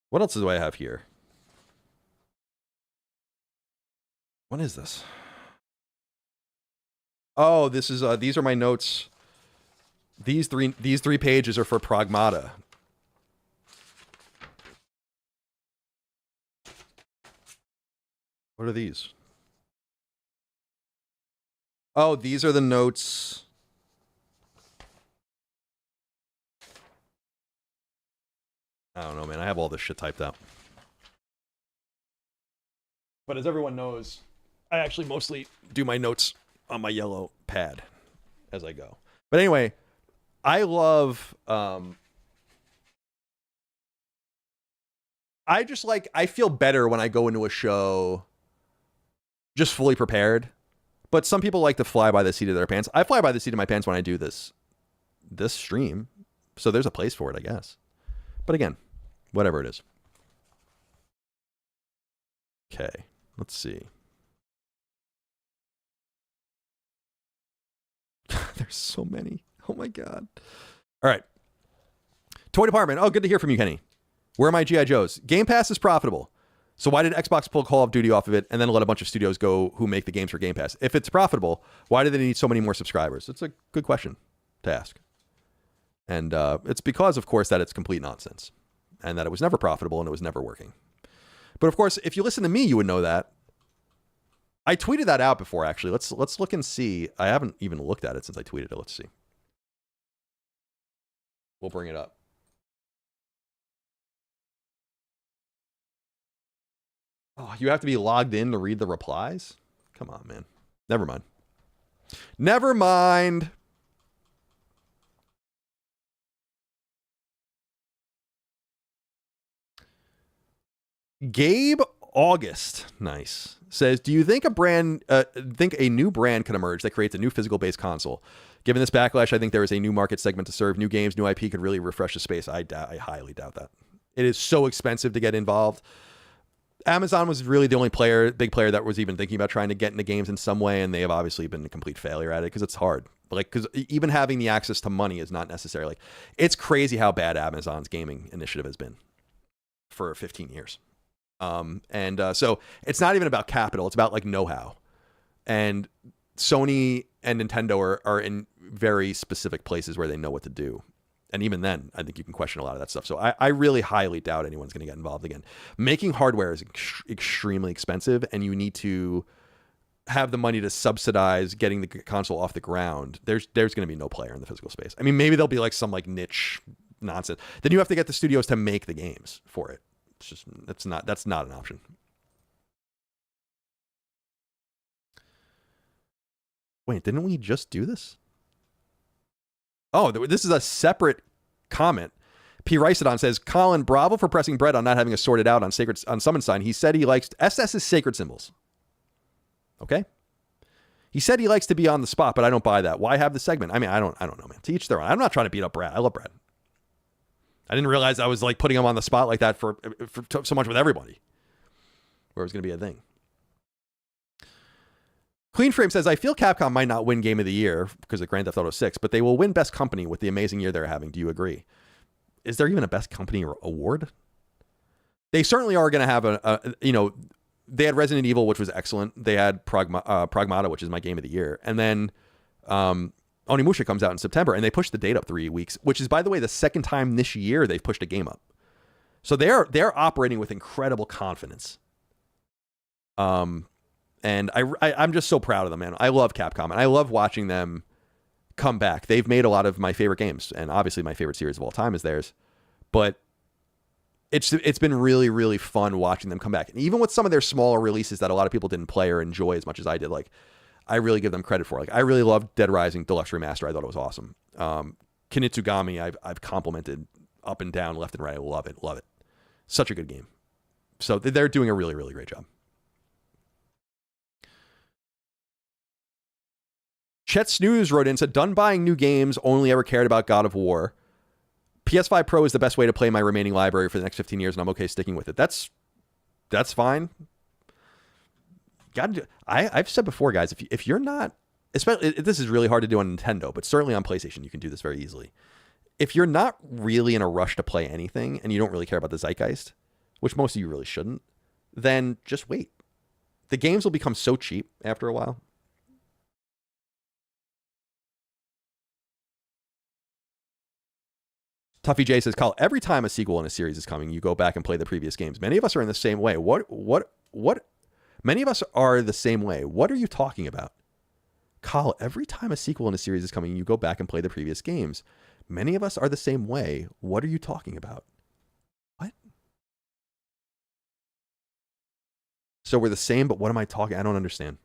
What else do I have here? What is this? Oh, this is these are my notes. These three pages are for Pragmata. What are these? Oh, these are the notes. I don't know, man. I have all this shit typed out. But as everyone knows, I actually mostly do my notes on my yellow pad as I go. But anyway, I love I feel better when I go into a show just fully prepared. But some people like to fly by the seat of their pants. I fly by the seat of my pants when I do this stream. So there's a place for it, I guess. But again, whatever it is. Okay, let's see. There's so many. Oh my God. All right. Toy Department. Oh, good to hear from you, Kenny. Where are my G.I. Joes? Game Pass is profitable. So why did Xbox pull Call of Duty off of it and then let a bunch of studios go who make the games for Game Pass? If it's profitable, why do they need so many more subscribers? It's a good question to ask. And it's because, of course, that it's complete nonsense and that it was never profitable and it was never working. But, of course, if you listen to me, you would know that. I tweeted that out before, actually. Let's look and see. I haven't even looked at it since I tweeted it. Let's see. We'll bring it up. Oh, you have to be logged in to read the replies? Come on, man. Never mind. Never mind. Gabe August, nice, says, do you think a new brand could emerge that creates a new physical-based console? Given this backlash, I think there is a new market segment to serve. New games, new IP could really refresh the space. I highly doubt that. It is so expensive to get involved. Amazon was really the only big player that was even thinking about trying to get into games in some way, and they have obviously been a complete failure at it because it's hard. Because even having the access to money is not necessarily. It's crazy how bad Amazon's gaming initiative has been for 15 years. So it's not even about capital. It's about like know-how. And Sony and Nintendo are in very specific places where they know what to do. And even then, I think you can question a lot of that stuff. So I really highly doubt anyone's going to get involved again. Making hardware is extremely expensive, and you need to have the money to subsidize getting the console off the ground. There's going to be no player in the physical space. I mean, maybe there'll be like some like niche nonsense. Then you have to get the studios to make the games for it. It's just that's not an option. Wait, didn't we just do this? Oh, this is a separate comment. P. Ricedon says, Colin, bravo for pressing bread on not having us sorted out on Summon Sign. He said he likes SS's sacred symbols. Okay. He said he likes to be on the spot, but I don't buy that. Why have the segment? I mean, I don't know, man. To each their own. I'm not trying to beat up Brad. I love Brad. I didn't realize I was like putting him on the spot like that for so much with everybody. Where it was going to be a thing. Clean Frame says, I feel Capcom might not win Game of the Year because of Grand Theft Auto 6, but they will win Best Company with the amazing year they're having. Do you agree? Is there even a Best Company award? They certainly are going to have they had Resident Evil, which was excellent. They had Pragmata, which is my Game of the Year. And then Onimusha comes out in September, and they pushed the date up 3 weeks, which is, by the way, the second time this year they've pushed a game up. So they're operating with incredible confidence. And I'm just so proud of them, man. I love Capcom, and I love watching them come back. They've made a lot of my favorite games, and obviously my favorite series of all time is theirs. But it's been really, really fun watching them come back. And even with some of their smaller releases that a lot of people didn't play or enjoy as much as I did, like, I really give them credit for. Like, I really loved Dead Rising Deluxe Remaster. I thought it was awesome. Kinitsugami, I've complimented up and down, left and right. I love it. Love it. Such a good game. So they're doing a really, really great job. Chet Snooze wrote in, said, done buying new games, only ever cared about God of War. PS5 Pro is the best way to play my remaining library for the next 15 years, and I'm okay sticking with it. That's fine. I've said before, guys, if you're not, especially, this is really hard to do on Nintendo, but certainly on PlayStation, you can do this very easily. If you're not really in a rush to play anything, and you don't really care about the zeitgeist, which most of you really shouldn't, then just wait. The games will become so cheap after a while. Tuffy J says, Kyle, every time a sequel in a series is coming, you go back and play the previous games. Many of us are in the same way. Many of us are the same way. What are you talking about? Kyle, every time a sequel in a series is coming, you go back and play the previous games. Many of us are the same way. What are you talking about? What? So we're the same, but what am I talking? I don't understand.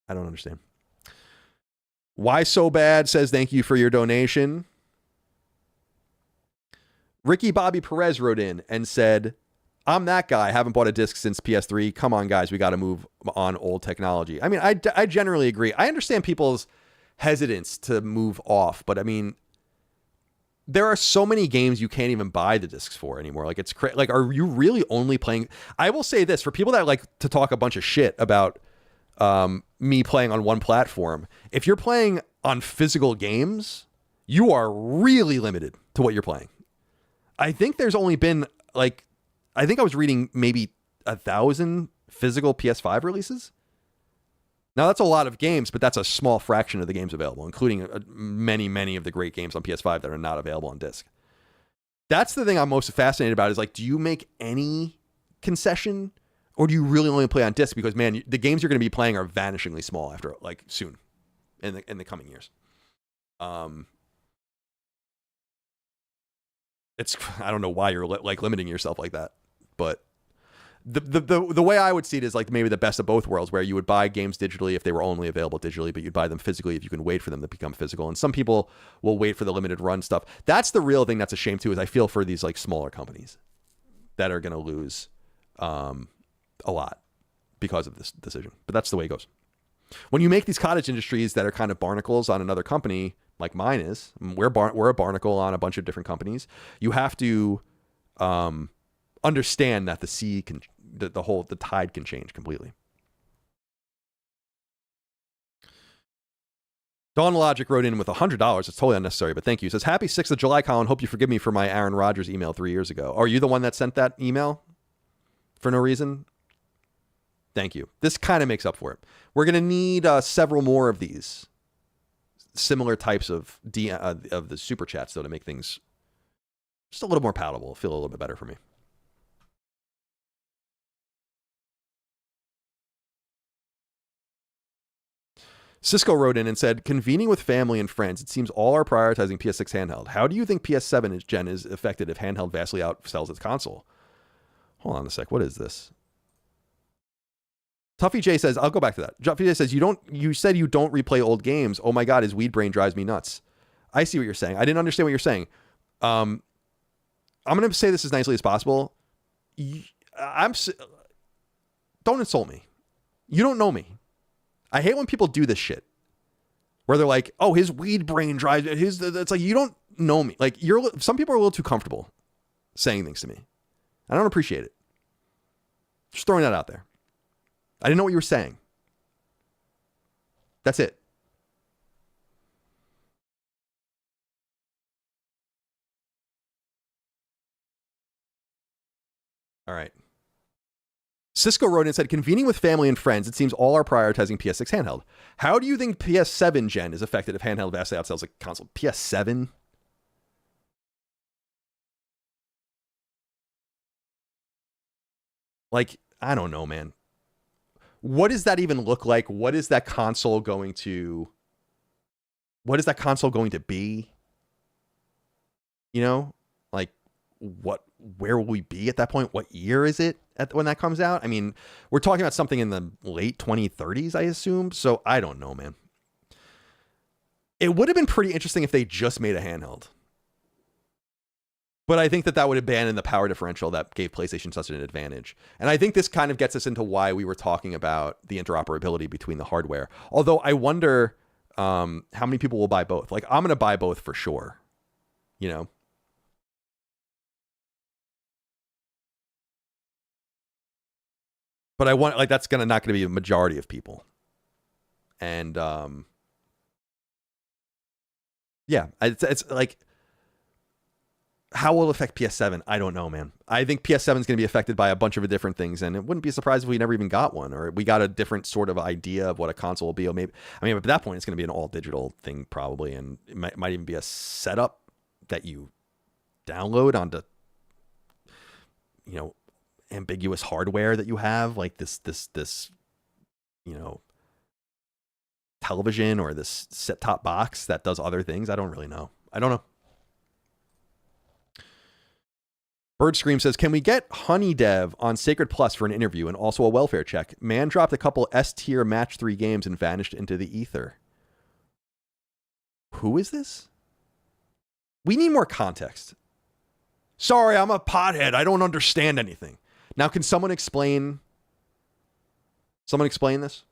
I don't understand. Why So Bad says thank you for your donation. Ricky Bobby Perez wrote in and said, I'm that guy. Haven't bought a disc since PS3. Come on, guys. We got to move on old technology. I mean, I generally agree. I understand people's hesitance to move off, but I mean, there are so many games you can't even buy the discs for anymore. Like it's like, are you really only playing? I will say this for people that like to talk a bunch of shit about me playing on one platform. If you're playing on physical games, you are really limited to what you're playing. I think there's only been like, I think I was reading maybe 1,000 physical PS5 releases. Now that's a lot of games, but that's a small fraction of the games available, including many of the great games on PS5 that are not available on disc. That's the thing I'm most fascinated about is like, do you make any concession or do you really only play on disc? Because man, the games you're going to be playing are vanishingly small after like soon in the coming years. It's, I don't know why you're like limiting yourself like that, but the way I would see it is like maybe the best of both worlds, where you would buy games digitally if they were only available digitally, but you'd buy them physically if you can wait for them to become physical. And some people will wait for the limited run stuff. That's the real thing that's a shame too, is I feel for these like smaller companies that are going to lose a lot because of this decision. But that's the way it goes. When you make these cottage industries that are kind of barnacles on another company, like mine is, we're a barnacle on a bunch of different companies. You have to understand that the sea can, the tide can change completely. Dawn Logic wrote in with $100. It's totally unnecessary, but thank you. It says, happy 6th of July, Colin. Hope you forgive me for my Aaron Rodgers email 3 years ago. Are you the one that sent that email for no reason? Thank you. This kind of makes up for it. We're going to need several more of these similar types of the super chats, though, to make things just a little more palatable, feel a little bit better for me. Cisco wrote in and said, convening with family and friends, it seems all are prioritizing PS6 handheld. How do you think PS7 gen is affected if handheld vastly outsells its console? Hold on a sec. What is this? Tuffy J says, I'll go back to that. Tuffy J says, you said you don't replay old games. Oh my God, his weed brain drives me nuts. I see what you're saying. I didn't understand what you're saying. I'm going to say this as nicely as possible. Don't insult me. You don't know me. I hate when people do this shit where they're like, oh, his weed brain drives it's like, you don't know me. Like some people are a little too comfortable saying things to me. I don't appreciate it. Just throwing that out there. I didn't know what you were saying. That's it. All right. Cisco wrote in and said, convening with family and friends, it seems all are prioritizing PS6 handheld. How do you think PS7 gen is affected if handheld vastly outsells a console? PS7? Like, I don't know, man. What does that even look like? What is that console going to be? You know, like where will we be at that point? What year is it when that comes out? I mean, we're talking about something in the late 2030s, I assume. So I don't know, man. It would have been pretty interesting if they just made a handheld. But I think that would abandon the power differential that gave PlayStation such an advantage. And I think this kind of gets us into why we were talking about the interoperability between the hardware. Although I wonder how many people will buy both. Like, I'm going to buy both for sure. You know? But I want, like, that's not going to be a majority of people. And yeah, it's like, how will it affect PS7? I don't know, man. I think PS7 is going to be affected by a bunch of different things, and it wouldn't be surprised if we never even got one, or we got a different sort of idea of what a console will be. Or maybe, I mean, at that point, it's going to be an all-digital thing probably, and it might even be a setup that you download onto, you know, ambiguous hardware that you have, like this, you know, television or this set-top box that does other things. I don't really know. I don't know. Bird Scream says, can we get Honey Dev on Sacred Plus for an interview and also a welfare check? Man dropped a couple S-tier match 3 games and vanished into the ether. Who is this? We need more context. Sorry, I'm a pothead. I don't understand anything. Now, can someone explain this?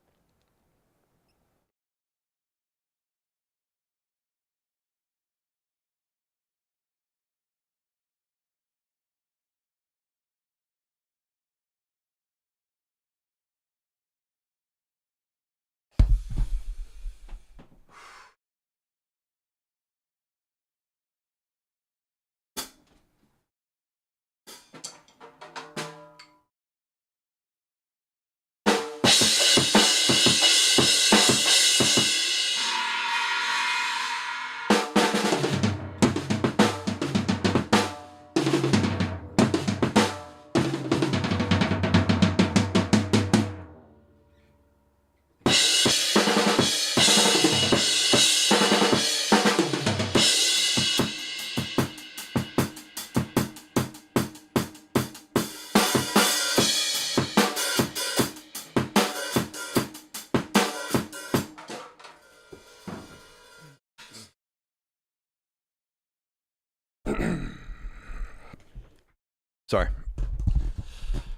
Sorry.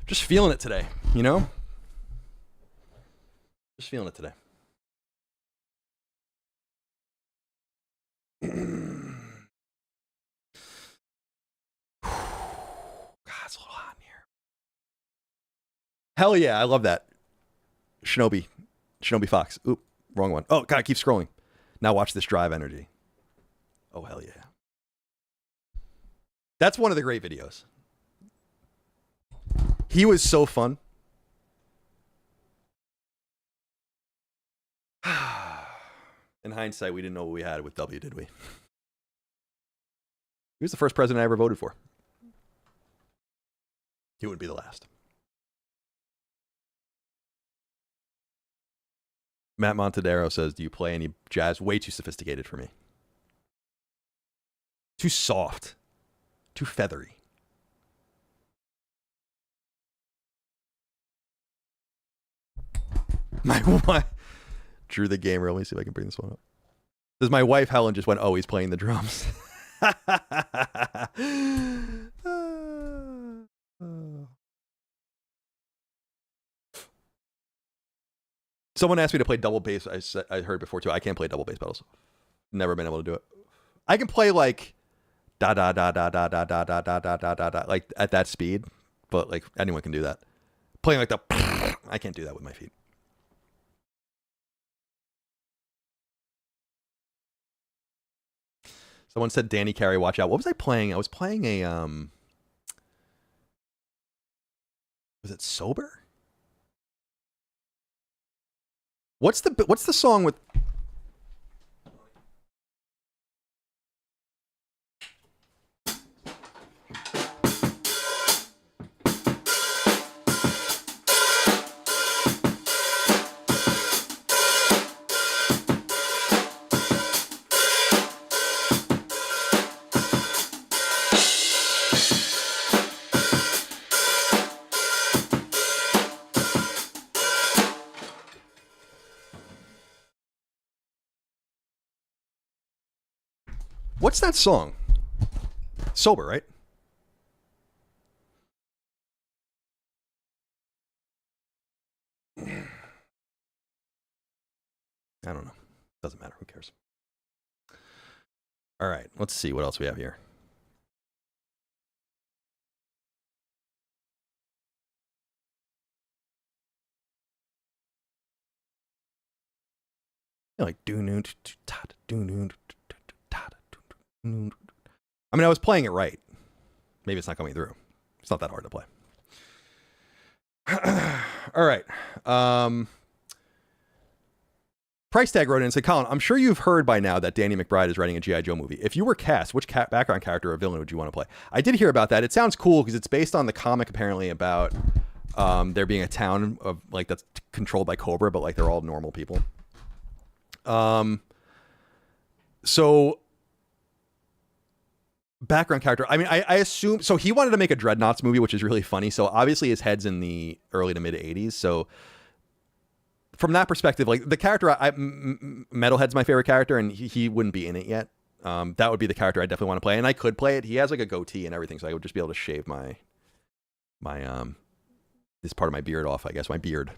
Just feeling it today, you know? Just feeling it today. God, it's a little hot in here. Hell yeah, I love that. Shinobi Fox. Oop, wrong one. Oh, God, keep scrolling. Now watch this drive energy. Oh, hell yeah. That's one of the great videos. He was so fun. In hindsight, we didn't know what we had with W, did we? He was the first president I ever voted for. He wouldn't be the last. Matt Montedero says, do you play any jazz? Way too sophisticated for me. Too soft. Too feathery. My wife drew the gamer. Let me see if I can bring this one up. Says my wife Helen just went, oh, he's playing the drums. Someone asked me to play double bass. I heard before too. I can't play double bass pedals. Never been able to do it. I can play like da da da da da da da da da da da da like at that speed, but like anyone can do that. Playing like the I can't do that with my feet. Someone said Danny Carey, watch out. What was I playing? I was playing a was it Sober? What's the song with what's that song? Sober, right? I don't know. Doesn't matter. Who cares? All right. Let's see what else we have here. Like I mean, I was playing it right. Maybe it's not coming through. It's not that hard to play. All right. Price Tag wrote in and said, Colin, I'm sure you've heard by now that Danny McBride is writing a G.I. Joe movie. If you were cast, which background character or villain would you want to play? I did hear about that. It sounds cool because it's based on the comic apparently about there being a town of like that's controlled by Cobra, but like they're all normal people. So background character. I mean, I assume so. He wanted to make a Dreadnoughts movie, which is really funny. So obviously his head's in the early to mid 80s. So from that perspective, like the character, Metalhead's my favorite character, and he wouldn't be in it yet. That would be the character I definitely want to play, and I could play it. He has like a goatee and everything, so I would just be able to shave my this part of my beard off. I guess my beard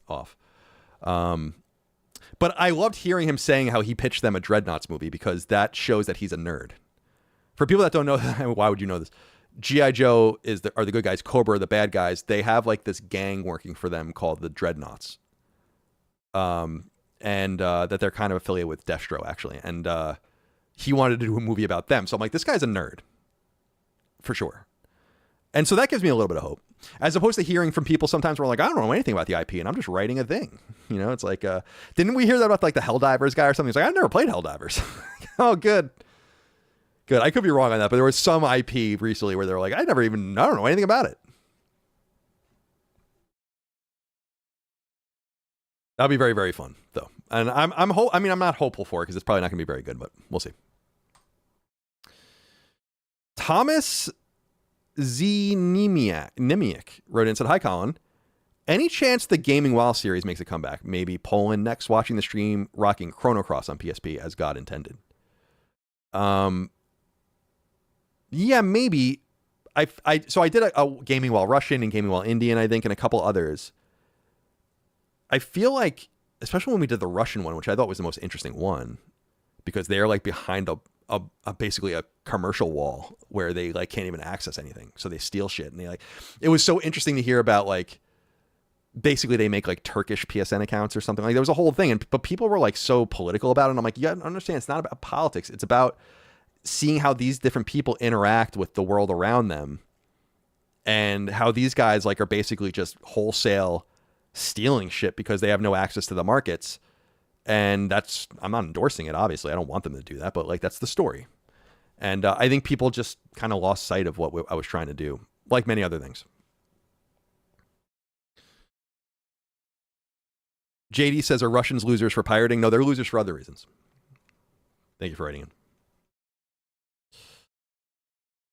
off. But I loved hearing him saying how he pitched them a Dreadnoughts movie because that shows that he's a nerd. For people that don't know, why would you know this? G.I. Joe are the good guys. Cobra are the bad guys. They have like this gang working for them called the Dreadnoughts. And that they're kind of affiliated with Destro, actually. And he wanted to do a movie about them. So I'm like, this guy's a nerd. For sure. And so that gives me a little bit of hope. As opposed to hearing from people sometimes where like, I don't know anything about the IP and I'm just writing a thing. You know, it's like, didn't we hear that about like the Helldivers guy or something? He's like, I've never played Helldivers. Oh, good. Good. I could be wrong on that, but there was some IP recently where they were like, I don't know anything about it. That'll be very, very fun though. And I'm not hopeful for it because it's probably not going to be very good, but we'll see. Thomas Nimiak wrote in and said, hi, Colin. Any chance the Gaming WoW series makes a comeback? Maybe Poland next, watching the stream, rocking Chrono Cross on PSP as God intended. Yeah, maybe. so I did a Gaming While Russian and Gaming While Indian, I think, and a couple others. I feel like, especially when we did the Russian one, which I thought was the most interesting one, because they're like behind a basically a commercial wall where they like can't even access anything, so they steal shit, and they like, it was so interesting to hear about, like, basically they make like Turkish PSN accounts or something. Like, there was a whole thing, but people were like so political about it, and I'm like, you gotta understand, it's not about politics, it's about seeing how these different people interact with the world around them, and how these guys like are basically just wholesale stealing shit because they have no access to the markets. And that's, I'm not endorsing it, obviously, I don't want them to do that, but like, that's the story. And I think people just kind of lost sight of what I was trying to do, like many other things. JD says, are Russians losers for pirating? No, they're losers for other reasons. Thank you for writing in.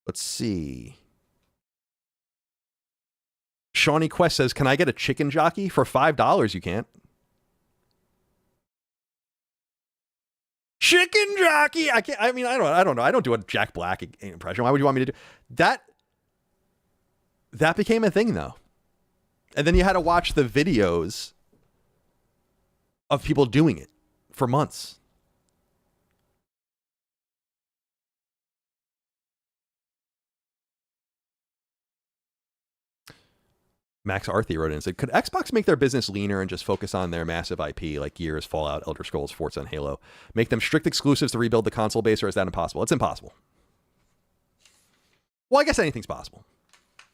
Let's see. Shawnee Quest says, can I get a chicken jockey for $5? You can't. Chicken jockey. I can't. I mean, I don't know. I don't do a Jack Black impression. Why would you want me to do that? That became a thing, though. And then you had to watch the videos of people doing it for months. Max Arthy wrote in and said, could Xbox make their business leaner and just focus on their massive IP like Gears, Fallout, Elder Scrolls, Forza, and Halo? Make them strict exclusives to rebuild the console base, or is that impossible? It's impossible. Well, I guess anything's possible.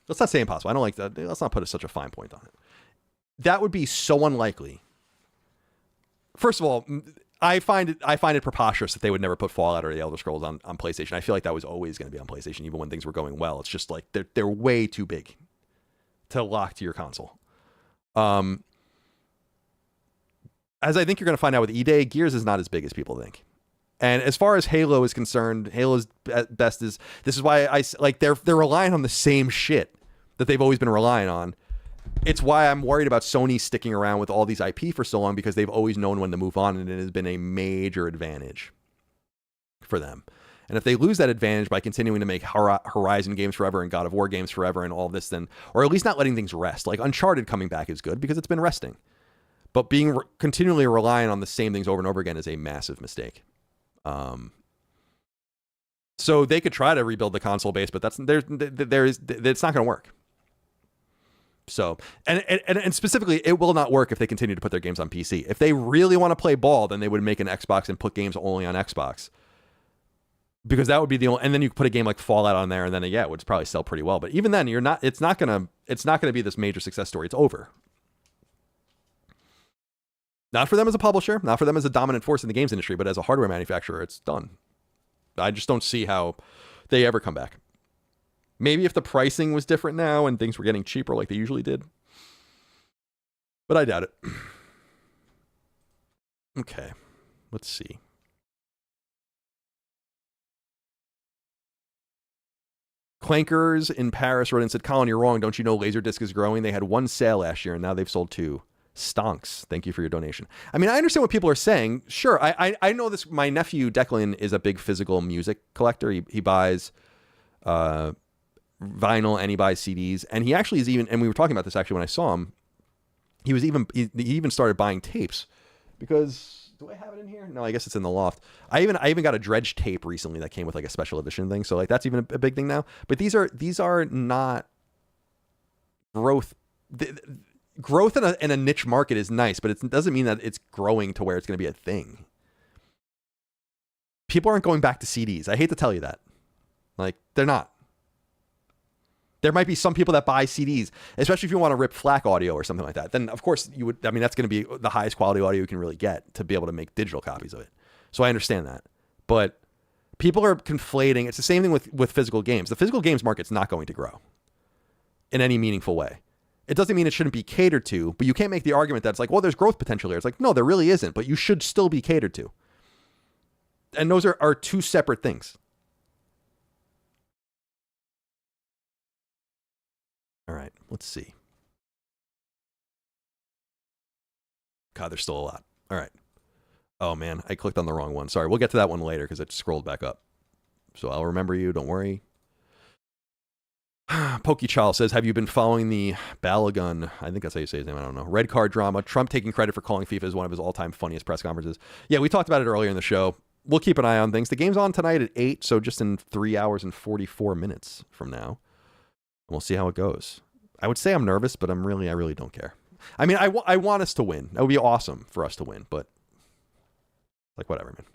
Let's not say impossible. I don't like that. Let's not put such a fine point on it. That would be so unlikely. First of all, I find it preposterous that they would never put Fallout or the Elder Scrolls on PlayStation. I feel like that was always going to be on PlayStation, even when things were going well. It's just like they're way too big to lock to your console. As I think you're going to find out with E-Day, Gears is not as big as people think. And as far as Halo is concerned, Halo's best is, this is why I like, they're relying on the same shit that they've always been relying on. It's why I'm worried about Sony sticking around with all these IP for so long, because they've always known when to move on, and it has been a major advantage for them. And if they lose that advantage by continuing to make Horizon games forever and God of War games forever and all of this, then, or at least not letting things rest, like Uncharted coming back is good because it's been resting, but being continually relying on the same things over and over again is a massive mistake. So they could try to rebuild the console base, but it's not going to work. So, and specifically, it will not work if they continue to put their games on PC. If they really want to play ball, then they would make an Xbox and put games only on Xbox. Because that would be the only, and then you put a game like Fallout on there, and then it would probably sell pretty well. But even then, it's not gonna be this major success story. It's over. Not for them as a publisher, not for them as a dominant force in the games industry, but as a hardware manufacturer, it's done. I just don't see how they ever come back. Maybe if the pricing was different now and things were getting cheaper like they usually did, but I doubt it. Okay, let's see. Clankers in Paris wrote and said, Colin, you're wrong. Don't you know Laserdisc is growing? They had one sale last year, and now they've sold 2. Stonks. Thank you for your donation. I mean, I understand what people are saying. Sure, I know this. My nephew, Declan, is a big physical music collector. He buys vinyl, and he buys CDs. And he actually is even, and we were talking about this actually when I saw him, he even started buying tapes. Because, do I have it in here? No, I guess it's in the loft. I even got a Dredge tape recently that came with like a special edition thing. So like that's even a big thing now. But these are not growth. Growth in a niche market is nice, but it doesn't mean that it's growing to where it's going to be a thing. People aren't going back to CDs. I hate to tell you that. Like, they're not. There might be some people that buy CDs, especially if you want to rip FLAC audio or something like that. Then, of course, you would. I mean, that's going to be the highest quality audio you can really get to be able to make digital copies of it. So I understand that. But people are conflating. It's the same thing with physical games. The physical games market's not going to grow in any meaningful way. It doesn't mean it shouldn't be catered to, but you can't make the argument that it's like, well, there's growth potential here. It's like, no, there really isn't, but you should still be catered to. And those are two separate things. All right, let's see. God, there's still a lot. All right. Oh, man, I clicked on the wrong one. Sorry, we'll get to that one later because it scrolled back up. So I'll remember you. Don't worry. Pokechal says, have you been following the Balagun? I think that's how you say his name. I don't know. Red card drama. Trump taking credit for calling FIFA as one of his all-time funniest press conferences. Yeah, we talked about it earlier in the show. We'll keep an eye on things. The game's on tonight at 8, so just in 3 hours and 44 minutes from now. We'll see how it goes. I would say I'm nervous, but I really don't care. I mean, I want us to win. That would be awesome for us to win, but like whatever, man.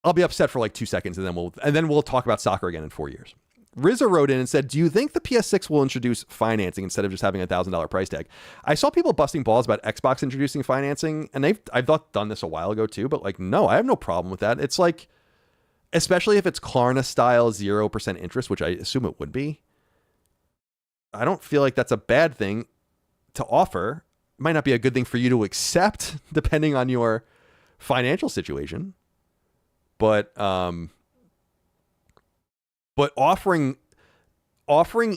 I'll be upset for like 2 seconds, and then we'll talk about soccer again in 4 years. Rizza wrote in and said, do you think the PS6 will introduce financing instead of just having a $1,000 price tag? I saw people busting balls about Xbox introducing financing, and I've done this a while ago too, but like, no, I have no problem with that. It's like, especially if it's Klarna style 0% interest, which I assume it would be. I don't feel like that's a bad thing to offer. It might not be a good thing for you to accept depending on your financial situation. But offering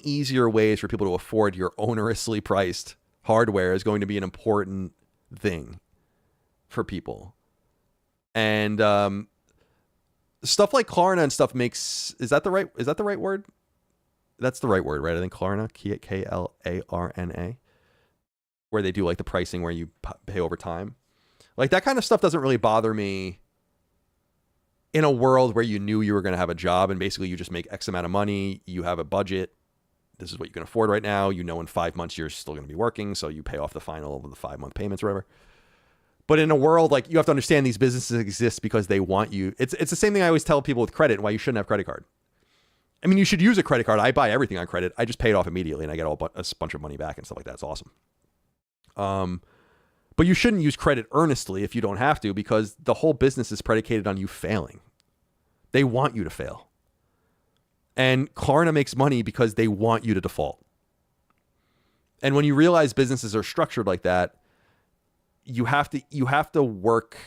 easier ways for people to afford your onerously priced hardware is going to be an important thing for people. And stuff like Klarna and stuff is that the right word? That's the right word, right? I think Klarna, Klarna, where they do like the pricing where you pay over time. Like that kind of stuff doesn't really bother me in a world where you knew you were going to have a job and basically you just make X amount of money, you have a budget, this is what you can afford right now, you know in 5 months you're still going to be working, so you pay off the final of the 5-month payments or whatever. But in a world like, you have to understand these businesses exist because they want you. It's the same thing I always tell people with credit and why you shouldn't have credit card. I mean, you should use a credit card. I buy everything on credit. I just pay it off immediately and I get a bunch of money back and stuff like that. It's awesome. But you shouldn't use credit earnestly if you don't have to, because the whole business is predicated on you failing. They want you to fail. And Klarna makes money because they want you to default. And when you realize businesses are structured like that, you have to work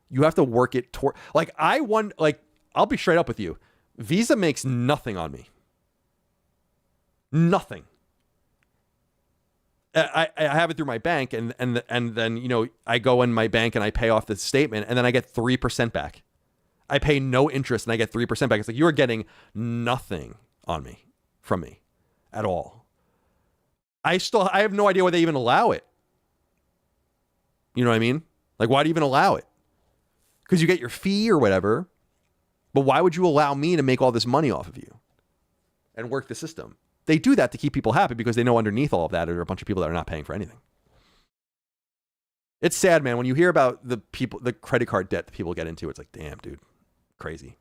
it toward, like I'll be straight up with you. Visa makes nothing on me. Nothing. I have it through my bank, and then, you know, I go in my bank and I pay off the statement, and then I get 3% back. I pay no interest and I get 3% back. It's like, you're getting nothing on me from me at all. I have no idea why they even allow it. You know what I mean? Like, why do you even allow it? Because you get your fee or whatever. But why would you allow me to make all this money off of you and work the system? They do that to keep people happy because they know underneath all of that are a bunch of people that are not paying for anything. It's sad, man. When you hear about the credit card debt that people get into, it's like, damn, dude, crazy.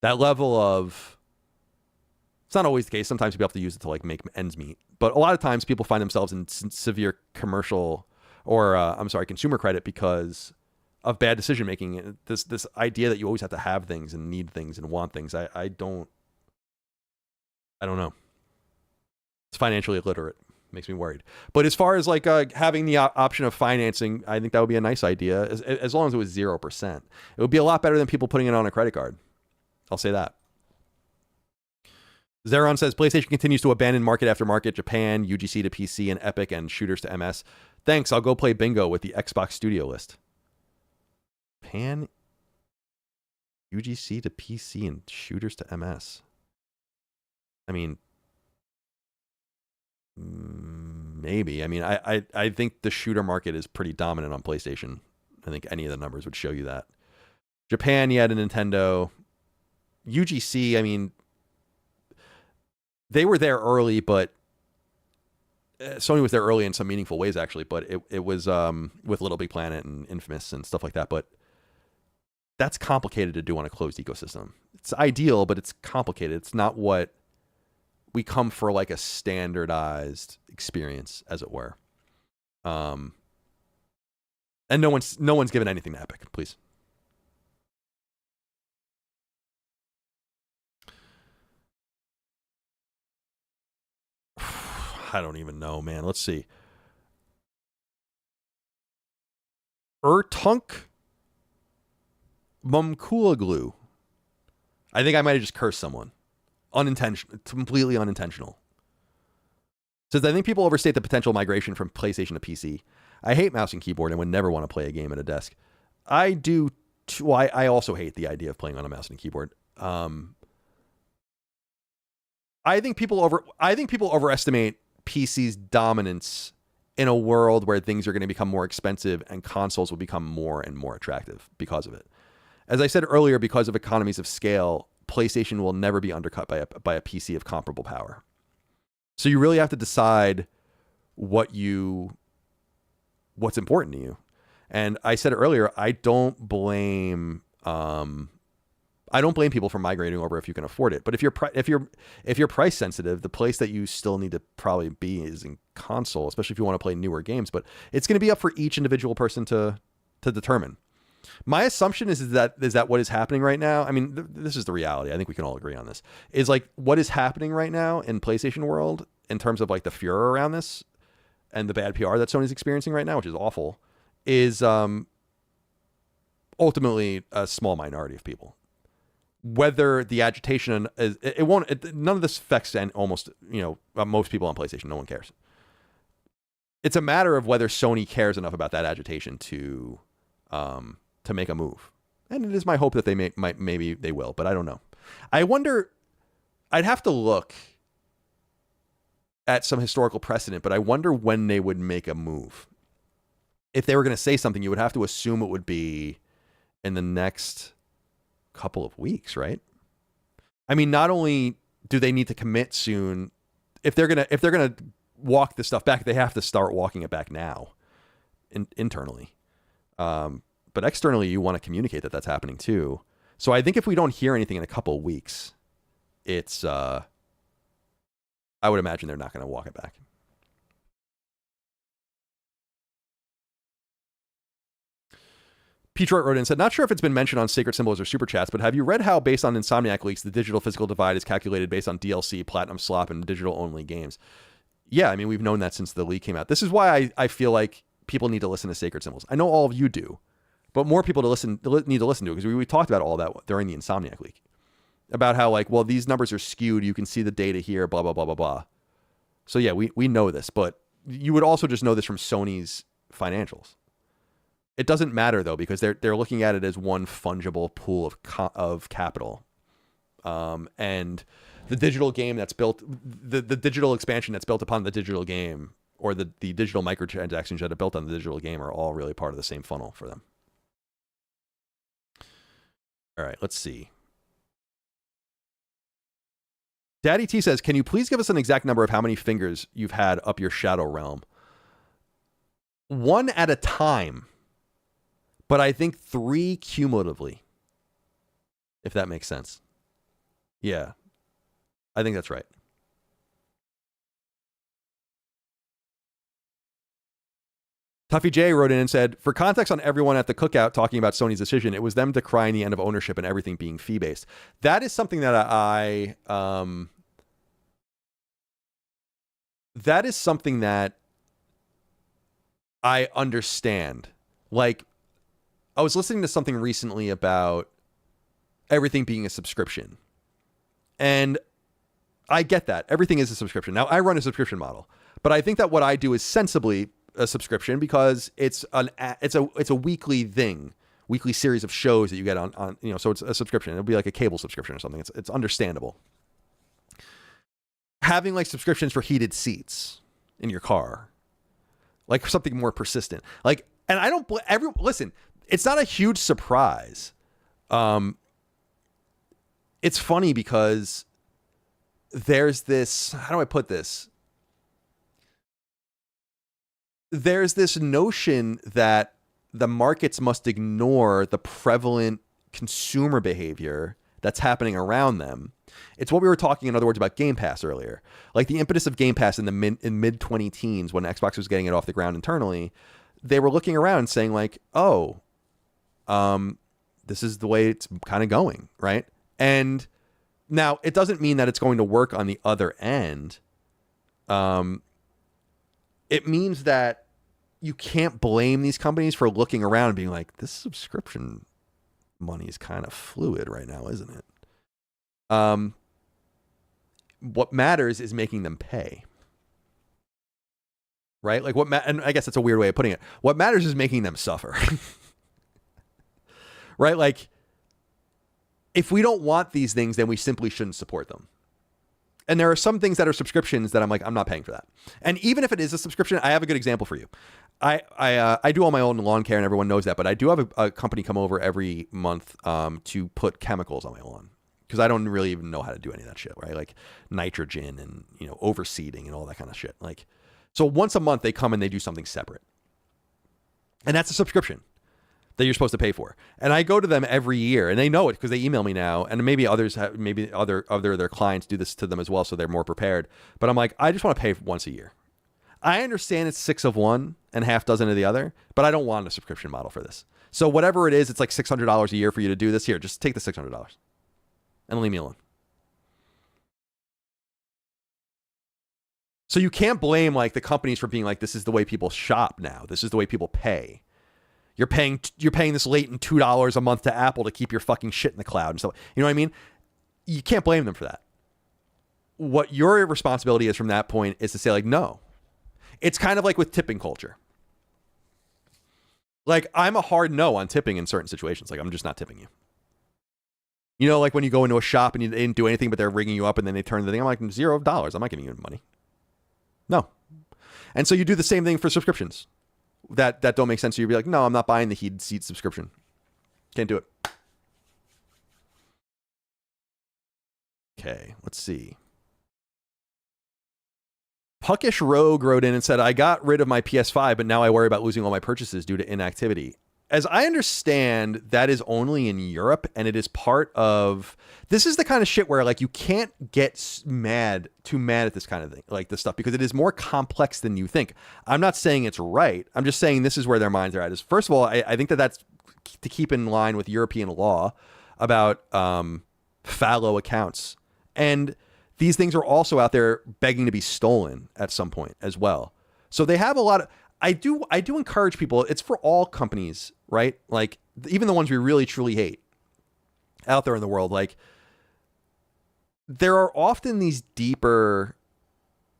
That level of, it's not always the case. Sometimes people have to use it to like make ends meet. But a lot of times people find themselves in severe commercial or consumer credit because of bad decision making. This idea that you always have to have things and need things and want things. I don't know. It's financially illiterate. Makes me worried. But as far as like having the option of financing, I think that would be a nice idea as long as it was 0%. It would be a lot better than people putting it on a credit card. I'll say that. Zeron says PlayStation continues to abandon market after market. Japan, UGC to PC, and Epic, and shooters to MS. Thanks. I'll go play bingo with the Xbox Studio list. Japan, UGC to PC, and shooters to MS. I mean, maybe. I mean, I think the shooter market is pretty dominant on PlayStation. I think any of the numbers would show you that. Japan, yeah, to Nintendo. UGC, I mean, they were there early, but Sony was there early in some meaningful ways, actually. But it was with Little Big Planet and Infamous and stuff like that. But that's complicated to do on a closed ecosystem. It's ideal, but it's complicated. It's not what we come for, like a standardized experience, as it were. And no one's given anything to Epic, please. I don't even know, man. Let's see. Ertunk Mumkulaglu. I think I might have just cursed someone. Unintentional, completely unintentional. Says, I think people overstate the potential migration from PlayStation to PC. I hate mouse and keyboard and would never want to play a game at a desk. I do too. I also hate the idea of playing on a mouse and keyboard. I think people overestimate PC's dominance in a world where things are going to become more expensive and consoles will become more and more attractive because of it. As I said earlier, because of economies of scale, PlayStation will never be undercut by a PC of comparable power. So you really have to decide what's important to you. And I said it earlier, I don't blame people for migrating over if you can afford it. But if you're price sensitive, the place that you still need to probably be is in console, especially if you want to play newer games. But it's going to be up for each individual person to determine. My assumption is that what is happening right now. I mean, this is the reality. I think we can all agree on this. Is like what is happening right now in PlayStation world in terms of like the furor around this and the bad PR that Sony's experiencing right now, which is awful, is ultimately a small minority of people. Whether the agitation is, none of this affects most people on PlayStation. No one cares. It's a matter of whether Sony cares enough about that agitation to make a move. And it is my hope that they maybe they will, but I don't know. I wonder, I'd have to look at some historical precedent, but I wonder when they would make a move. If they were going to say something, you would have to assume it would be in the next couple of weeks, right? I mean, not only do they need to commit soon, if they're gonna walk this stuff back, they have to start walking it back now, internally. But externally, you want to communicate that that's happening too. So I think if we don't hear anything in a couple of weeks, it's I would imagine they're not going to walk it back. Petroit wrote in and said, not sure if it's been mentioned on Sacred Symbols or Super Chats, but have you read how, based on Insomniac leaks, the digital-physical divide is calculated based on DLC, platinum slop, and digital-only games? Yeah, I mean, we've known that since the leak came out. This is why I feel like people need to listen to Sacred Symbols. I know all of you do, but more people need to listen to it, because we talked about all that during the Insomniac leak. About how, like, well, these numbers are skewed, you can see the data here, blah, blah, blah, blah, blah. So yeah, we know this, but you would also just know this from Sony's financials. It doesn't matter though, because they're looking at it as one fungible pool of capital, and the digital game that's built, the digital expansion that's built upon the digital game, or the digital microtransactions that are built on the digital game, are all really part of the same funnel for them. All right, let's see. Daddy T says, can you please give us an exact number of how many fingers you've had up your shadow realm? One at a time. But I think 3 cumulatively, if that makes sense. Yeah, I think that's right. Tuffy J wrote in and said, for context on everyone at the cookout talking about Sony's decision, it was them decrying the end of ownership and everything being fee-based. That is something that I understand. Like, I was listening to something recently about everything being a subscription. And I get that. Everything is a subscription. Now, I run a subscription model. But I think that what I do is sensibly a subscription, because it's a weekly thing, weekly series of shows that you get on so it's a subscription. It'll be like a cable subscription or something. It's understandable. Having like subscriptions for heated seats in your car, like something more persistent. Like, and I don't listen, it's not a huge surprise. It's funny because there's this, how do I put this? There's this notion that the markets must ignore the prevalent consumer behavior that's happening around them. It's what we were talking, in other words, about Game Pass earlier. Like the impetus of Game Pass in the mid 2010s, when Xbox was getting it off the ground internally, they were looking around and saying like, oh, this is the way it's kind of going, right? And now it doesn't mean that it's going to work on the other end. It means that you can't blame these companies for looking around and being like, this subscription money is kind of fluid right now, isn't it? What matters is making them pay. Right? Like and I guess that's a weird way of putting it. What matters is making them suffer. Right? Like, if we don't want these things, then we simply shouldn't support them. And there are some things that are subscriptions that I'm like, I'm not paying for that. And even if it is a subscription, I have a good example for you. I do all my own lawn care, and everyone knows that, but I do have a company come over every month to put chemicals on my lawn, because I don't really even know how to do any of that shit, right? Like nitrogen and, overseeding and all that kind of shit. Like, so once a month they come and they do something separate. And that's a subscription that you're supposed to pay for. And I go to them every year, and they know it because they email me now, and maybe others have, maybe other their clients do this to them as well, so they're more prepared. But I'm like, I just want to pay once a year. I understand it's 6 of one and half dozen of the other, but I don't want a subscription model for this. So whatever it is, it's like $600 a year for you to do this. Here, just take the $600 and leave me alone. So you can't blame like the companies for being like, this is the way people shop now. This is the way people pay. You're paying this latent $2 a month to Apple to keep your fucking shit in the cloud and stuff. You know what I mean? You can't blame them for that. What your responsibility is from that point is to say like, no. It's kind of like with tipping culture. Like, I'm a hard no on tipping in certain situations. Like, I'm just not tipping you. You know, like when you go into a shop and they didn't do anything, but they're ringing you up and then they turn the thing. I'm like, $0. I'm not giving you money. No. And so you do the same thing for subscriptions that don't make sense. So you'd be like, no, I'm not buying the heated seat subscription. Can't do it. Okay, let's see. Puckish Rogue wrote in and said, I got rid of my PS5, but now I worry about losing all my purchases due to inactivity. As I understand, that is only in Europe, and it is part of... This is the kind of shit where like you can't get too mad at this kind of thing, like this stuff, because it is more complex than you think. I'm not saying it's right. I'm just saying this is where their minds are at. Is first of all, I think that's to keep in line with European law about fallow accounts. And these things are also out there begging to be stolen at some point as well. So they have a lot of... I do encourage people, it's for all companies, right? Like, even the ones we really, truly hate out there in the world, like, there are often these deeper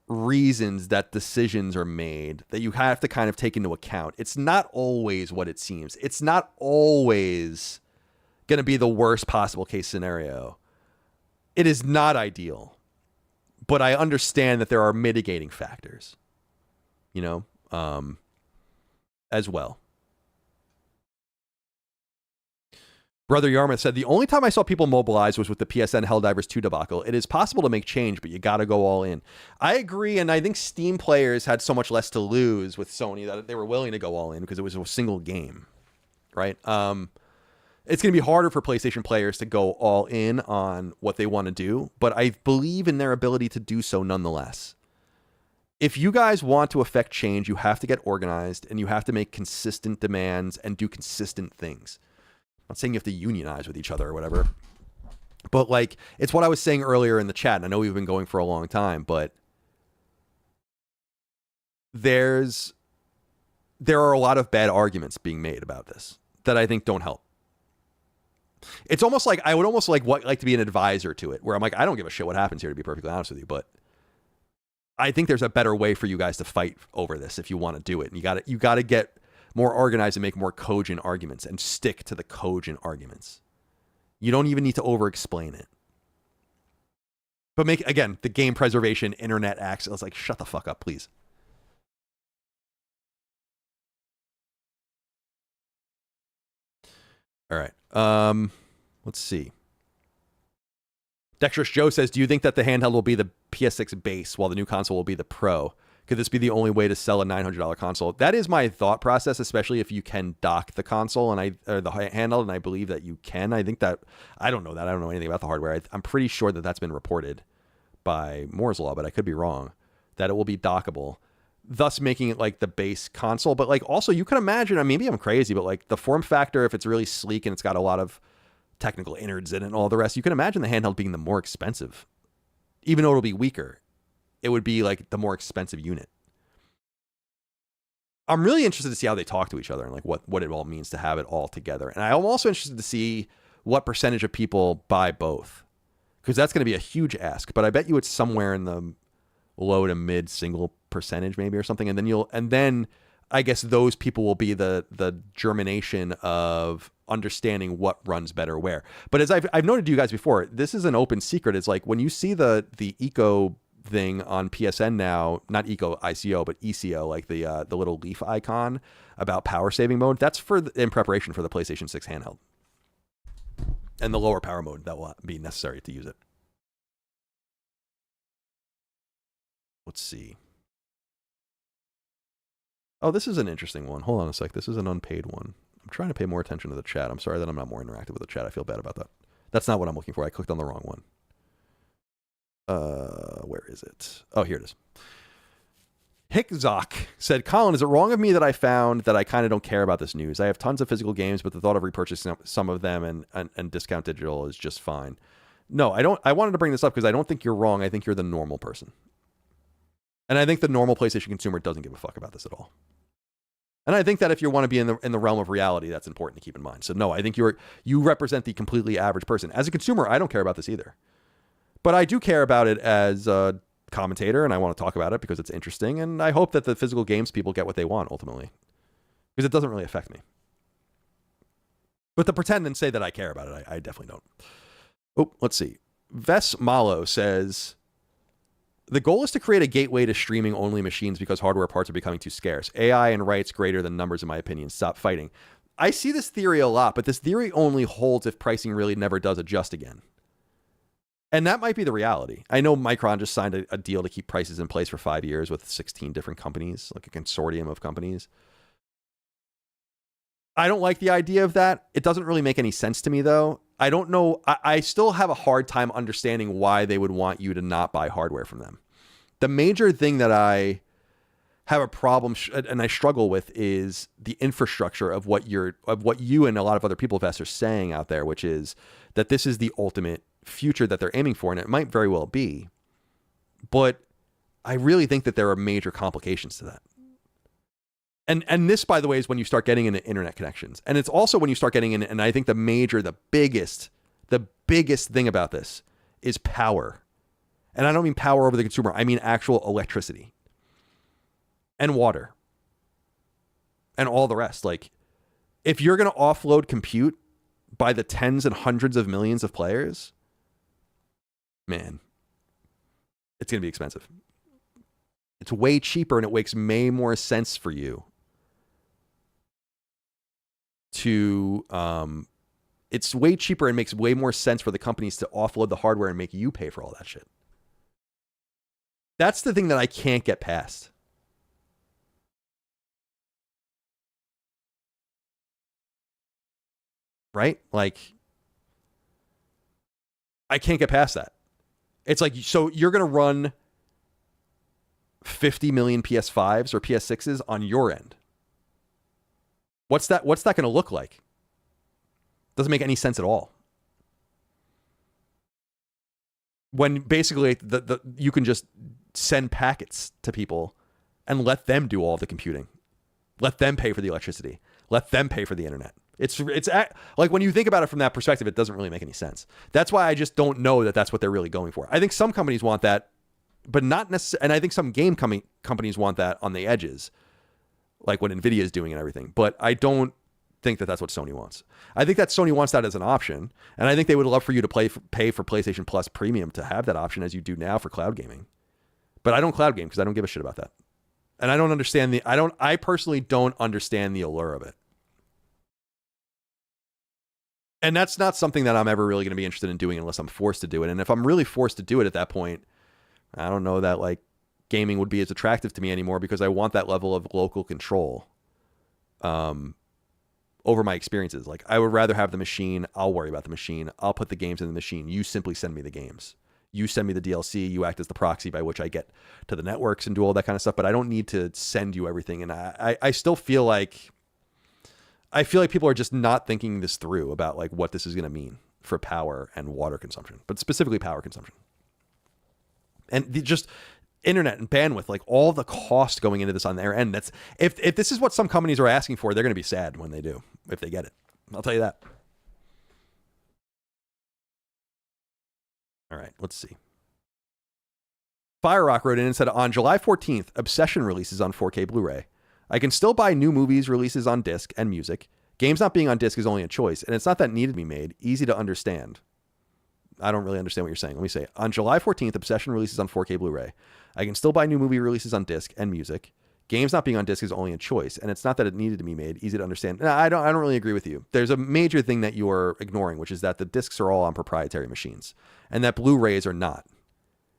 reasons that decisions are made that you have to kind of take into account. It's not always what it seems. It's not always going to be the worst possible case scenario. It is not ideal. But I understand that there are mitigating factors, as well. Brother Yarmouth said, the only time I saw people mobilize was with the PSN Helldivers 2 debacle. It is possible to make change, but you got to go all in. I agree, and I think Steam players had so much less to lose with Sony that they were willing to go all in because it was a single game, right? It's going to be harder for PlayStation players to go all in on what they want to do, but I believe in their ability to do so nonetheless. If you guys want to affect change, you have to get organized and you have to make consistent demands and do consistent things. I'm not saying you have to unionize with each other or whatever, but like, it's what I was saying earlier in the chat. And I know we've been going for a long time, but there are a lot of bad arguments being made about this that I think don't help. It's almost like I would almost like to be an advisor to it, where I'm like, I don't give a shit what happens here, to be perfectly honest with you, but I think there's a better way for you guys to fight over this if you want to do it. And you got to get more organized and make more cogent arguments and stick to the cogent arguments. You don't even need to over-explain it. But make, again, the game preservation, internet access, it's like, shut the fuck up, please. All right. Let's see. Dexterous Joe says, do you think that the handheld will be the PS6 base while the new console will be the Pro? Could this be the only way to sell a $900 console? That is my thought process, especially if you can dock the console or the handheld, and I believe that you can. I think that, I don't know that. I don't know anything about the hardware. I'm pretty sure that that's been reported by Moore's Law, but I could be wrong, that it will be dockable, thus making it like the base console. But like, also you can imagine, maybe I'm crazy, but like the form factor, if it's really sleek and it's got a lot of technical innards in it and all the rest, you can imagine the handheld being the more expensive. Even though it'll be weaker, it would be like the more expensive unit. I'm really interested to see how they talk to each other and like what it all means to have it all together. And I'm also interested to see what percentage of people buy both, because that's going to be a huge ask. But I bet you it's somewhere in the low to mid single percentage maybe or something. And then I guess those people will be the germination of understanding what runs better where. But as I've noted to you guys before, this is an open secret. It's like when you see the Eco thing on PSN now, not Eco ICO, but ECO, like the little leaf icon about power saving mode, that's in preparation for the PlayStation 6 handheld. And the lower power mode that will be necessary to use it. Let's see. Oh, this is an interesting one. Hold on a sec. This is an unpaid one. I'm trying to pay more attention to the chat. I'm sorry that I'm not more interactive with the chat. I feel bad about that. That's not what I'm looking for. I clicked on the wrong one. Where is it? Oh, here it is. Hickzock said, Colin, is it wrong of me that I found that I kind of don't care about this news? I have tons of physical games, but the thought of repurchasing some of them and discount digital is just fine. No, I don't. I wanted to bring this up because I don't think you're wrong. I think you're the normal person. And I think the normal PlayStation consumer doesn't give a fuck about this at all. And I think that if you want to be in the realm of reality, that's important to keep in mind. So no, I think you represent the completely average person. As a consumer, I don't care about this either. But I do care about it as a commentator, and I want to talk about it because it's interesting. And I hope that the physical games people get what they want ultimately, because it doesn't really affect me. But to pretend and say that I care about it, I definitely don't. Oh, let's see. Ves Malo says, the goal is to create a gateway to streaming only machines because hardware parts are becoming too scarce. AI and rights greater than numbers, in my opinion. Stop fighting. I see this theory a lot, but this theory only holds if pricing really never does adjust again. And that might be the reality. I know Micron just signed a deal to keep prices in place for 5 years with 16 different companies, like a consortium of companies. I don't like the idea of that. It doesn't really make any sense to me, though. I don't know. I still have a hard time understanding why they would want you to not buy hardware from them. The major thing that I have a problem and I struggle with is the infrastructure of what you and a lot of other people investors are saying out there, which is that this is the ultimate future that they're aiming for, and it might very well be. But I really think that there are major complications to that. And this, by the way, is when you start getting into internet connections. And it's also when you start getting in, and I think the biggest thing about this is power. And I don't mean power over the consumer. I mean actual electricity and water and all the rest. Like, if you're going to offload compute by the tens and hundreds of millions of players, man, it's going to be expensive. It's way cheaper, and it makes way more sense for you to it's way cheaper and makes way more sense for the companies to offload the hardware and make you pay for all that shit. That's the thing that I can't get past. Right? Like, I can't get past that. It's like, so you're going to run 50 million PS5s or PS6s on your end. What's that going to look like? Doesn't make any sense at all. When basically you can just send packets to people and let them do all the computing. Let them pay for the electricity. Let them pay for the internet. It's like, when you think about it from that perspective, it doesn't really make any sense. That's why I just don't know that that's what they're really going for. I think some companies want that, but not necessarily. And I think some game companies want that on the edges, like what NVIDIA is doing and everything. But I don't think that that's what Sony wants. I think that Sony wants that as an option. And I think they would love for you to pay for PlayStation Plus Premium to have that option as you do now for cloud gaming. But I don't cloud game because I don't give a shit about that. And I don't understand I personally don't understand the allure of it. And that's not something that I'm ever really going to be interested in doing unless I'm forced to do it. And if I'm really forced to do it at that point, I don't know that like gaming would be as attractive to me anymore, because I want that level of local control over my experiences. Like, I would rather have the machine. I'll worry about the machine. I'll put the games in the machine. You simply send me the games. You send me the DLC. You act as the proxy by which I get to the networks and do all that kind of stuff. But I don't need to send you everything. And I still feel like people are just not thinking this through about like what this is going to mean for power and water consumption, but specifically power consumption. And just internet and bandwidth, like all the cost going into this on their end. That's if this is what some companies are asking for, they're going to be sad when they do, if they get it. I'll tell you that. All right, let's see. Fire Rock wrote in and said, on July 14th, Obsession releases on 4K Blu-ray. I can still buy new movies releases on disc and music. Games not being on disc is only a choice, and it's not that needed to be made. Easy to understand. I don't really understand what you're saying. Let me say, on July 14th, Obsession releases on 4K Blu-ray. I can still buy new movie releases on disc and music. Games not being on disc is only a choice, and it's not that it needed to be made. Easy to understand. No, I don't really agree with you. There's a major thing that you're ignoring, which is that the discs are all on proprietary machines, and that Blu-rays are not.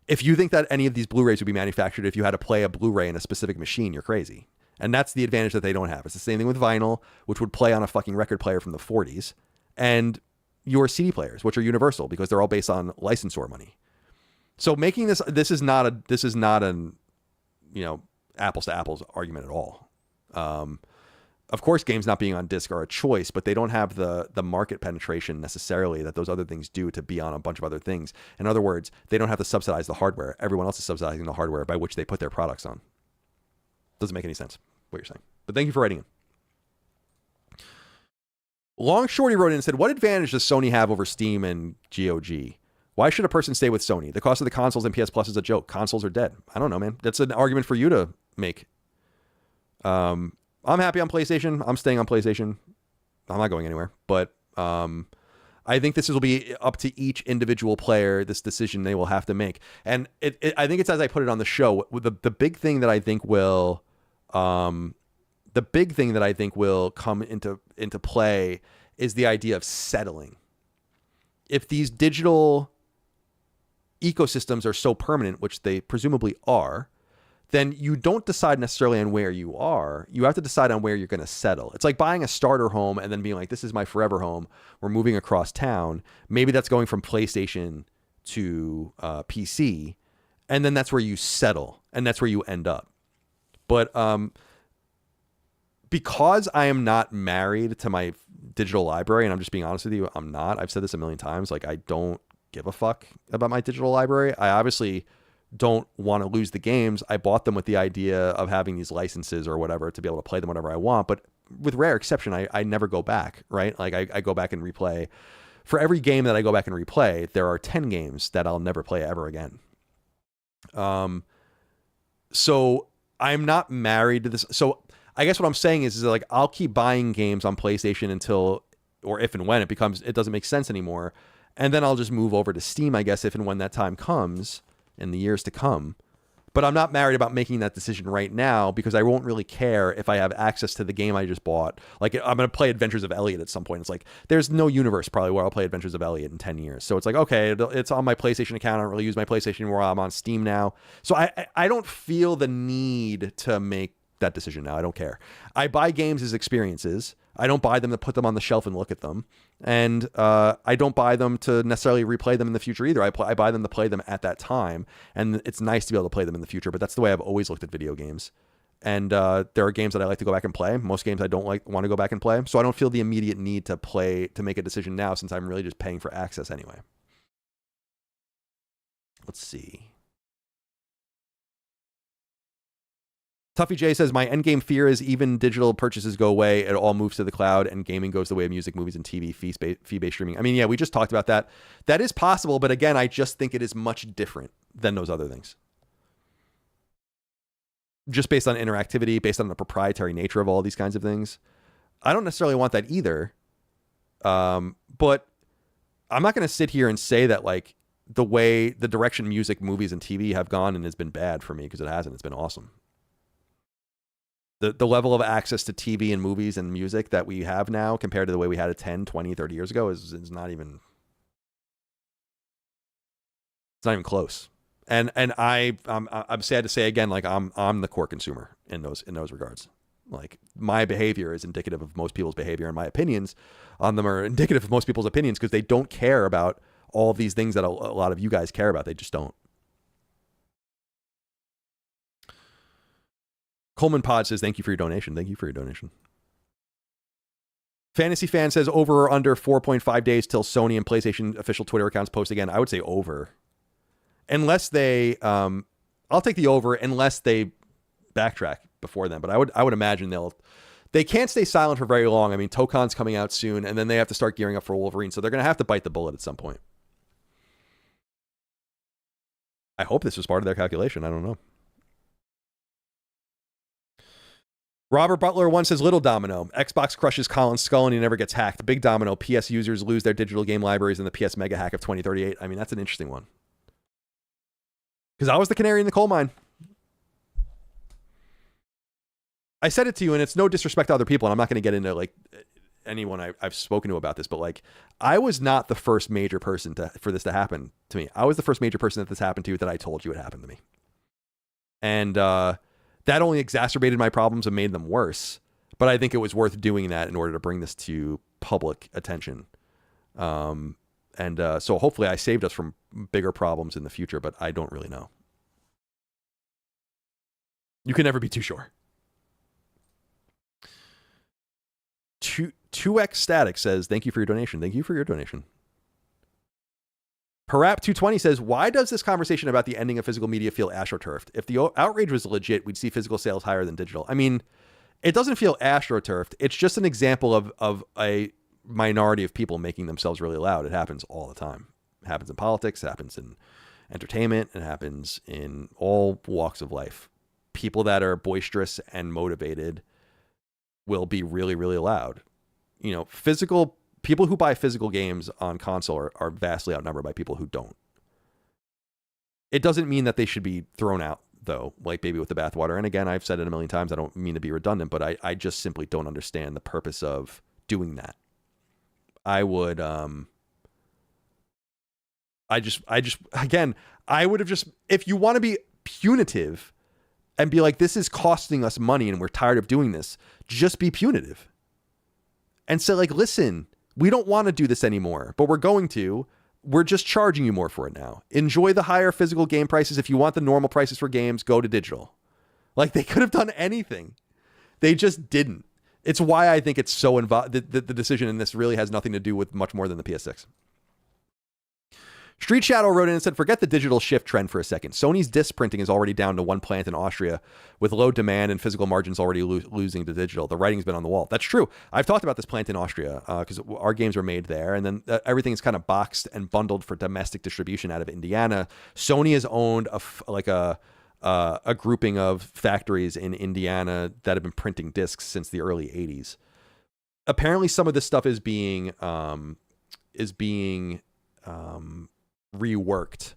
If you think that any of these Blu-rays would be manufactured if you had to play a Blu-ray in a specific machine, you're crazy. And that's the advantage that they don't have. It's the same thing with vinyl, which would play on a fucking record player from the 40s, and your CD players, which are universal because they're all based on licensor money. So making this is not an apples to apples argument at all. Of course, games not being on disc are a choice, but they don't have the market penetration necessarily that those other things do to be on a bunch of other things. In other words, they don't have to subsidize the hardware. Everyone else is subsidizing the hardware by which they put their products on. Doesn't make any sense what you're saying. But thank you for writing in. Long Shorty wrote in and said, what advantage does Sony have over Steam and GOG? Why should a person stay with Sony? The cost of the consoles and PS Plus is a joke. Consoles are dead. I don't know, man. That's an argument for you to make. I'm happy on PlayStation. I'm staying on PlayStation. I'm not going anywhere. But I think this will be up to each individual player, this decision they will have to make. And I think it's as I put it on the show, the big thing that I think will come into play is the idea of settling. If these digital ecosystems are so permanent, which they presumably are, then you don't decide necessarily on where you are. You have to decide on where you're going to settle. It's like buying a starter home and then being like, this is my forever home. We're moving across town. Maybe that's going from PlayStation to PC. And then that's where you settle. And that's where you end up. But because I am not married to my digital library, and I'm just being honest with you, I'm not. I've said this a million times. Like, I don't give a fuck about my digital library. I obviously don't want to lose the games. I bought them with the idea of having these licenses or whatever to be able to play them whenever I want. But with rare exception, I never go back, right? Like I go back and replay. For every game that I go back and replay, there are 10 games that I'll never play ever again. So I'm not married to this. So I guess what I'm saying is like, I'll keep buying games on PlayStation until, or if and when it doesn't make sense anymore. And then I'll just move over to Steam, I guess, if and when that time comes in the years to come. But I'm not married about making that decision right now because I won't really care if I have access to the game I just bought. Like, I'm going to play Adventures of Elliot at some point. It's like, there's no universe probably where I'll play Adventures of Elliot in 10 years. So it's like, okay, it's on my PlayStation account. I don't really use my PlayStation anymore. I'm on Steam now. So I don't feel the need to make that decision now. I don't care. I buy games as experiences. I don't buy them to put them on the shelf and look at them. And I don't buy them to necessarily replay them in the future either. I buy them to play them at that time. And it's nice to be able to play them in the future, but that's the way I've always looked at video games. And there are games that I like to go back and play. Most games I don't want to go back and play. So I don't feel the immediate need to make a decision now since I'm really just paying for access anyway. Let's see. Tuffy J says, my endgame fear is even digital purchases go away, it all moves to the cloud, and gaming goes the way of music, movies, and TV, fee-based streaming. I mean, yeah, we just talked about that. That is possible, but again, I just think it is much different than those other things. Just based on interactivity, based on the proprietary nature of all these kinds of things. I don't necessarily want that either. But I'm not going to sit here and say that, like, the direction music, movies, and TV have gone and has been bad for me, because it hasn't. It's been awesome. The level of access to TV and movies and music that we have now compared to the way we had it 10, 20, 30 years ago is not even, it's not even close. And I'm sad to say again, like I'm the core consumer in those regards. Like, my behavior is indicative of most people's behavior, and my opinions on them are indicative of most people's opinions, because they don't care about all these things that a lot of you guys care about. They just don't. Coleman Pod says, thank you for your donation. Thank you for your donation. Fantasy Fan says, over or under 4.5 days till Sony and PlayStation official Twitter accounts post again. I would say over. Unless they, I'll take the over unless they backtrack before then. But I would imagine they can't stay silent for very long. I mean, Tokon's coming out soon, and then they have to start gearing up for Wolverine. So they're going to have to bite the bullet at some point. I hope this was part of their calculation. I don't know. Robert Butler once says, little domino. Xbox crushes Colin's skull and he never gets hacked. Big domino. PS users lose their digital game libraries in the PS mega hack of 2038. I mean, that's an interesting one. Because I was the canary in the coal mine. I said it to you, and it's no disrespect to other people, and I'm not going to get into like anyone I've spoken to about this, but like I was not the first major person for this to happen to me. I was the first major person that this happened to that I told you it happened to me. And that only exacerbated my problems and made them worse. But I think it was worth doing that in order to bring this to public attention. So hopefully I saved us from bigger problems in the future, but I don't really know. You can never be too sure. 2x Static says, thank you for your donation. Thank you for your donation. Parap220 says, why does this conversation about the ending of physical media feel astroturfed? If the outrage was legit, we'd see physical sales higher than digital. I mean, it doesn't feel astroturfed. It's just an example of a minority of people making themselves really loud. It happens all the time. It happens in politics. It happens in entertainment. It happens in all walks of life. People that are boisterous and motivated will be really, really loud. You know, people who buy physical games on console are vastly outnumbered by people who don't. It doesn't mean that they should be thrown out, though, like baby with the bathwater. And again, I've said it a million times. I don't mean to be redundant, but I just simply don't understand the purpose of doing that. I would, I would have just, if you want to be punitive and be like, this is costing us money and we're tired of doing this, just be punitive. And say, like, listen, we don't want to do this anymore, but we're going to. We're just charging you more for it now. Enjoy the higher physical game prices. If you want the normal prices for games, go to digital. Like, they could have done anything. They just didn't. It's why I think it's so involved. The decision in this really has nothing to do with much more than the PS6. Street Shadow wrote in and said, forget the digital shift trend for a second. Sony's disc printing is already down to one plant in Austria with low demand and physical margins already losing to digital. The writing's been on the wall. That's true. I've talked about this plant in Austria because our games are made there. And then everything is kind of boxed and bundled for domestic distribution out of Indiana. Sony has owned a grouping of factories in Indiana that have been printing discs since the early 80s. Apparently some of this stuff is being reworked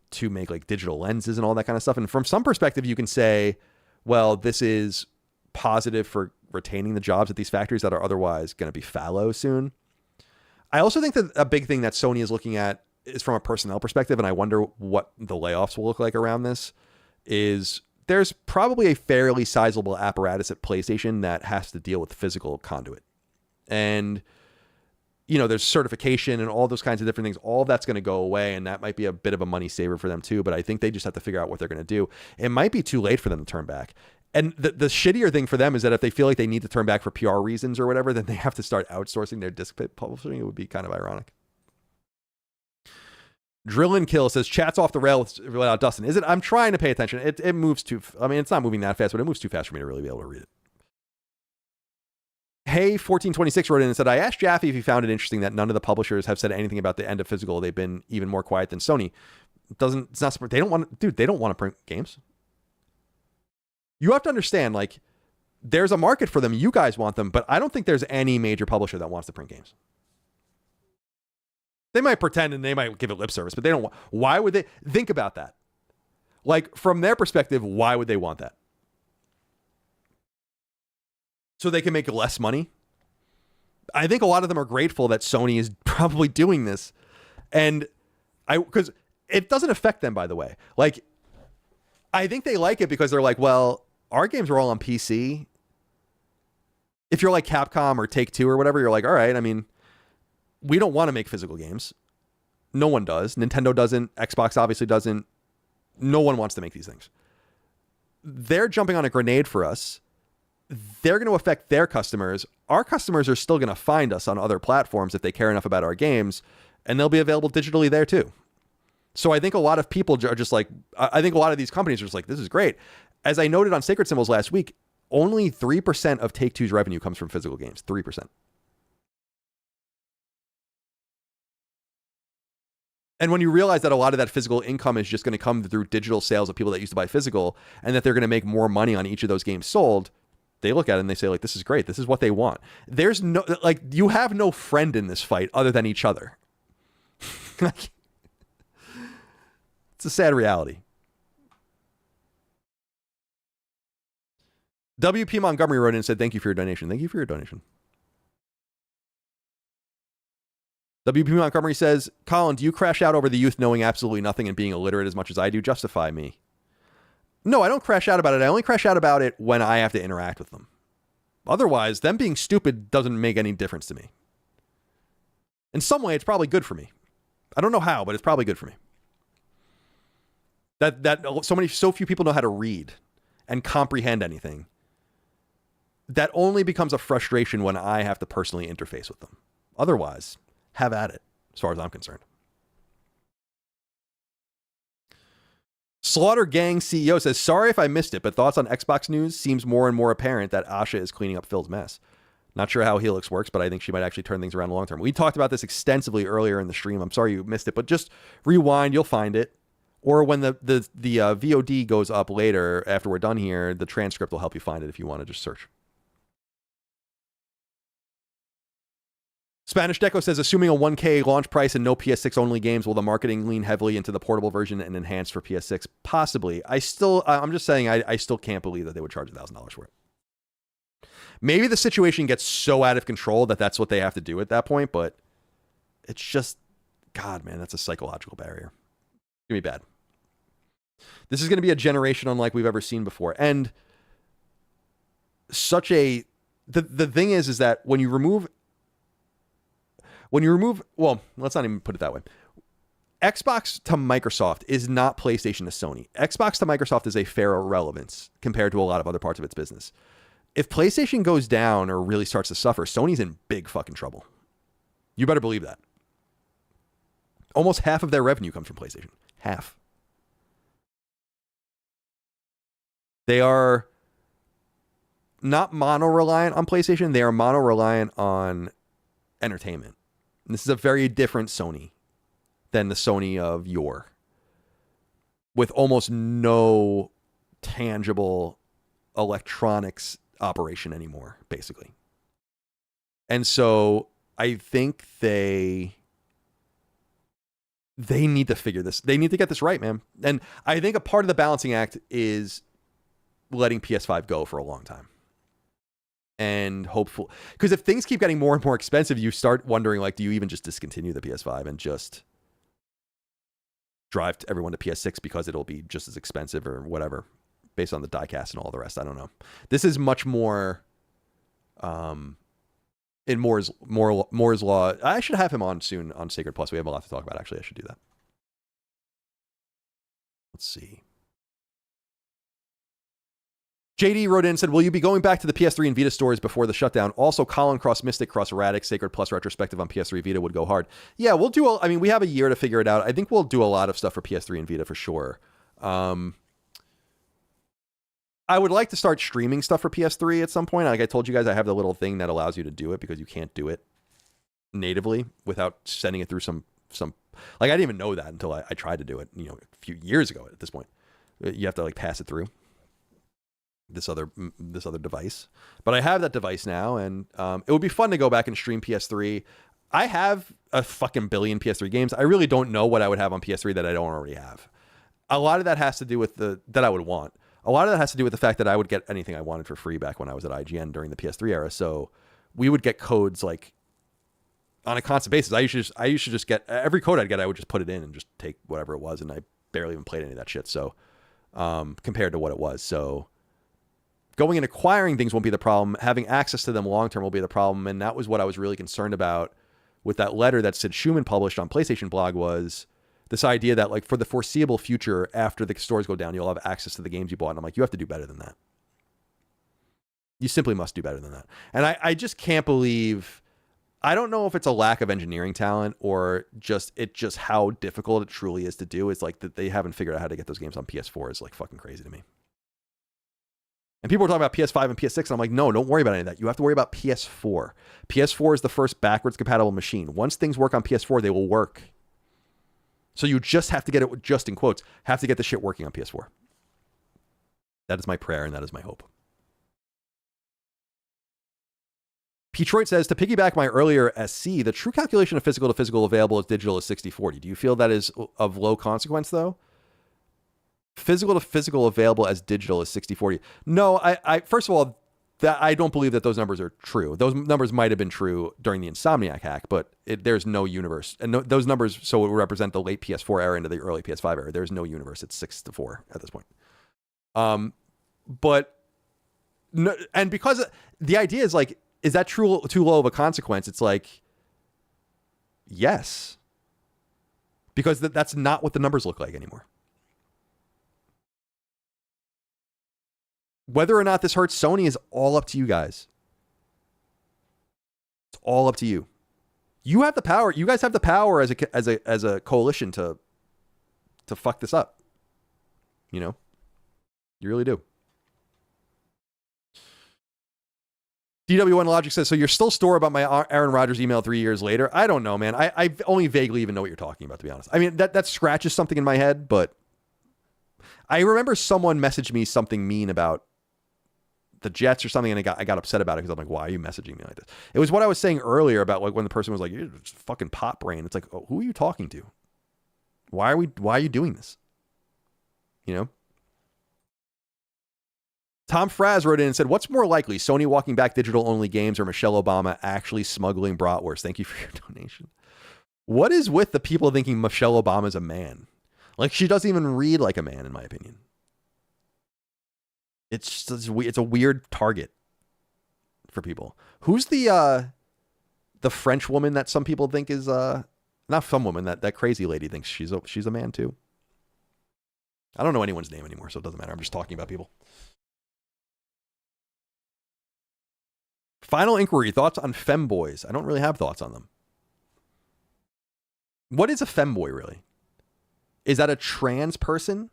to make like digital lenses and all that kind of stuff. And from some perspective, you can say, well, this is positive for retaining the jobs at these factories that are otherwise going to be fallow soon. I also think that a big thing that Sony is looking at is from a personnel perspective, and I wonder what the layoffs will look like around this, is there's probably a fairly sizable apparatus at PlayStation that has to deal with physical conduit. And you know, there's certification and all those kinds of different things. All of that's going to go away, and that might be a bit of a money saver for them too. But I think they just have to figure out what they're going to do. It might be too late for them to turn back. And the shittier thing for them is that if they feel like they need to turn back for PR reasons or whatever, then they have to start outsourcing their disc publishing. It would be kind of ironic. Drill and Kill says, chat's off the rail without Dustin. Is it? I'm trying to pay attention. It moves too, I mean, it's not moving that fast, but it moves too fast for me to really be able to read it. Hey, 1426 wrote in and said, I asked Jaffe if he found it interesting that none of the publishers have said anything about the end of physical. They've been even more quiet than Sony. They don't want to print games. You have to understand, like, there's a market for them. You guys want them, but I don't think there's any major publisher that wants to print games. They might pretend and they might give it lip service, but they don't want. Why would they? Think about that. Like, from their perspective, why would they want that? So they can make less money? I think a lot of them are grateful that Sony is probably doing this. And because it doesn't affect them, by the way. Like, I think they like it because they're like, well, our games are all on PC. If you're like Capcom or Take-Two or whatever, you're like, all right, I mean, we don't want to make physical games. No one does. Nintendo doesn't. Xbox obviously doesn't. No one wants to make these things. They're jumping on a grenade for us. They're going to affect their customers. Our customers are still going to find us on other platforms if they care enough about our games, and they'll be available digitally there too. So I think a lot of people are just like, I think a lot of these companies are just like, this is great. As I noted on Sacred Symbols last week, only 3% of Take-Two's revenue comes from physical games. 3%. And when you realize that a lot of that physical income is just going to come through digital sales of people that used to buy physical, and that they're going to make more money on each of those games sold, They look at it and they say, like, this is great. This is what they want. There's no, like, you have no friend in this fight other than each other. It's a sad reality. WP Montgomery wrote in and said, thank you for your donation. Thank you for your donation. WP Montgomery says, Colin, do you crash out over the youth knowing absolutely nothing and being illiterate as much as I do? Justify me. No, I don't crash out about it. I only crash out about it when I have to interact with them. Otherwise, them being stupid doesn't make any difference to me. In some way, it's probably good for me. I don't know how, but it's probably good for me. That so few people know how to read and comprehend anything. That only becomes a frustration when I have to personally interface with them. Otherwise, have at it, as far as I'm concerned. Slaughter Gang CEO says, sorry if I missed it, but thoughts on Xbox news? Seems more and more apparent that Asha is cleaning up Phil's mess. Not sure how Helix works, but I think she might actually turn things around long term. We talked about this extensively earlier in the stream. I'm sorry you missed it, but just rewind. You'll find it. Or when the VOD goes up later after we're done here, the transcript will help you find it if you want to just search. Spanish Deco says, assuming a 1K launch price and no PS6 only games, will the marketing lean heavily into the portable version and enhanced for PS6? Possibly. I'm just saying, I still can't believe that they would charge $1,000 for it. Maybe the situation gets so out of control that that's what they have to do at that point, but it's just, God, man, that's a psychological barrier. It's going to be bad. This is going to be a generation unlike we've ever seen before. And the thing is that when you remove, well, let's not even put it that way. Xbox to Microsoft is not PlayStation to Sony. Xbox to Microsoft is a fair irrelevance compared to a lot of other parts of its business. If PlayStation goes down or really starts to suffer, Sony's in big fucking trouble. You better believe that. Almost half of their revenue comes from PlayStation. Half. They are not mono-reliant on PlayStation. They are mono-reliant on entertainment. And this is a very different Sony than the Sony of yore, with almost no tangible electronics operation anymore, basically. And so I think they need to figure this. They need to get this right, man. And I think a part of the balancing act is letting PS5 go for a long time. And hopeful, because if things keep getting more and more expensive, you start wondering, like, do you even just discontinue the PS5 and just drive everyone to PS6 because it'll be just as expensive or whatever, based on the diecast and all the rest? I don't know. This is much more in Moore's Law. I should have him on soon on Sacred Plus. We have a lot to talk about, actually. I should do that. Let's see. JD wrote in and said, will you be going back to the PS3 and Vita stores before the shutdown? Also, Colin Cross Mystic Cross Erratic Sacred Plus retrospective on PS3 Vita would go hard. Yeah, we'll do, we have a year to figure it out. I think we'll do a lot of stuff for PS3 and Vita for sure. I would like to start streaming stuff for PS3 at some point. Like I told you guys, I have the little thing that allows you to do it because you can't do it natively without sending it through some like, I didn't even know that until I tried to do it, a few years ago at this point. You have to like pass it through this other device, but I have that device now, and it would be fun to go back and stream PS3. I have a fucking billion PS3 games. I really don't know what I would have on PS3 that I don't already have. A lot of that has to do with that I would want. A lot of that has to do with the fact that I would get anything I wanted for free back when I was at IGN during the PS3 era. So we would get codes like on a constant basis. I used to just get every code I'd get. I would just put it in and just take whatever it was, and I barely even played any of that shit. So compared to what it was, so. Going and acquiring things won't be the problem. Having access to them long-term will be the problem. And that was what I was really concerned about with that letter that Sid Schumann published on PlayStation Blog, was this idea that, like, for the foreseeable future, after the stores go down, you'll have access to the games you bought. And I'm like, you have to do better than that. You simply must do better than that. And I just can't believe, I don't know if it's a lack of engineering talent or just how difficult it truly is to do. It's like that they haven't figured out how to get those games on PS4 is like fucking crazy to me. And people are talking about PS5 and PS6, and I'm like, no, don't worry about any of that. You have to worry about PS4. PS4 is the first backwards compatible machine. Once things work on PS4, they will work. So you just have to get it, just in quotes, have to get the shit working on PS4. That is my prayer, and that is my hope. Petroit says, to piggyback my earlier SC, the true calculation of physical to physical available as digital is 60-40. Do you feel that is of low consequence, though? Physical to physical available as digital is 60-40. No, I first of all, that I don't believe that those numbers are true. Those numbers might have been true during the Insomniac hack, but there's no universe. And those numbers, so it would represent the late PS4 era into the early PS5 era. There's no universe. It's 6-4 at this point. But, no, and because the idea is like, is that too low of a consequence? It's like, yes. Because that's not what the numbers look like anymore. Whether or not this hurts Sony is all up to you guys. It's all up to you. You have the power. You guys have the power as a coalition to fuck this up. You know? You really do. DW1 Logic says, so you're still sore about my Aaron Rodgers email 3 years later? I don't know, man. I only vaguely even know what you're talking about, to be honest. I mean, that scratches something in my head, but I remember someone messaged me something mean about the Jets or something, and I got upset about it because I'm like, why are you messaging me like this? It was what I was saying earlier about like when the person was like, you're just fucking pot brain. It's like, oh, who are you talking to? Why are you doing this? You know? Tom Fraz wrote in and said, what's more likely, Sony walking back digital-only games or Michelle Obama actually smuggling bratwurst? Thank you for your donation. What is with the people thinking Michelle Obama's a man? Like, she doesn't even read like a man, in my opinion. It's a weird target for people. Who's the French woman that some people think is, not some woman, that crazy lady thinks she's a man too? I don't know anyone's name anymore, so it doesn't matter. I'm just talking about people. Final inquiry, thoughts on femboys? I don't really have thoughts on them. What is a femboy, really? Is that a trans person?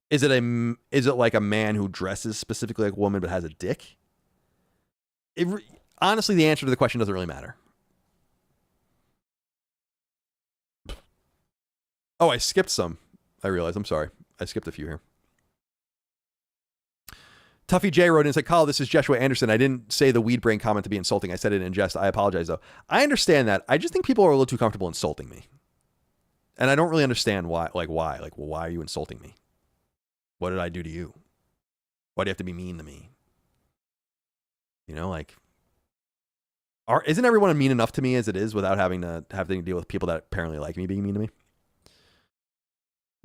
Is it like a man who dresses specifically like a woman but has a dick? Honestly, the answer to the question doesn't really matter. Oh, I skipped some. I realized. I'm sorry. I skipped a few here. Tuffy J wrote in and said, Kyle, this is Joshua Anderson. I didn't say the weed brain comment to be insulting. I said it in jest. I apologize, though. I understand that. I just think people are a little too comfortable insulting me. And I don't really understand why. Like, why? Like, well, why are you insulting me? What did I do to you? Why do you have to be mean to me? You know, like, isn't everyone mean enough to me as it is without having to deal with people that apparently like me being mean to me?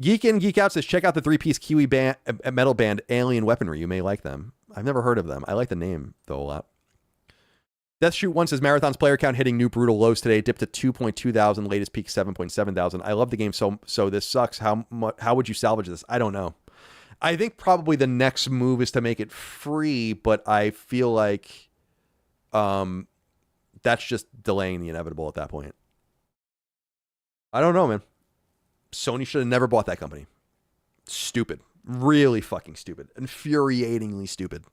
Geek In, Geek Out says, check out the 3-piece Kiwi metal band Alien Weaponry. You may like them. I've never heard of them. I like the name, though, a lot. Death Shoot 1 says, Marathon's player count hitting new brutal lows today. Dipped to 2.2 thousand, latest peak 7.7 thousand. I love the game, so this sucks. How would you salvage this? I don't know. I think probably the next move is to make it free, but I feel like that's just delaying the inevitable at that point. I don't know, man. Sony should have never bought that company. Stupid. Really fucking stupid. Infuriatingly stupid.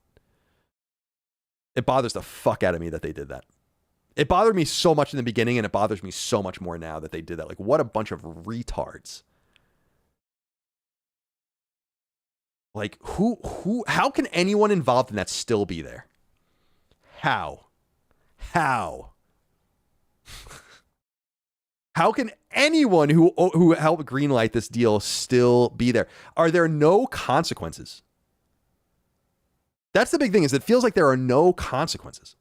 It bothers the fuck out of me that they did that. It bothered me so much in the beginning, and it bothers me so much more now that they did that. Like, what a bunch of retards. Like, how can anyone involved in that still be there? How? How can anyone who helped greenlight this deal still be there? Are there no consequences? That's the big thing, is it feels like there are no consequences.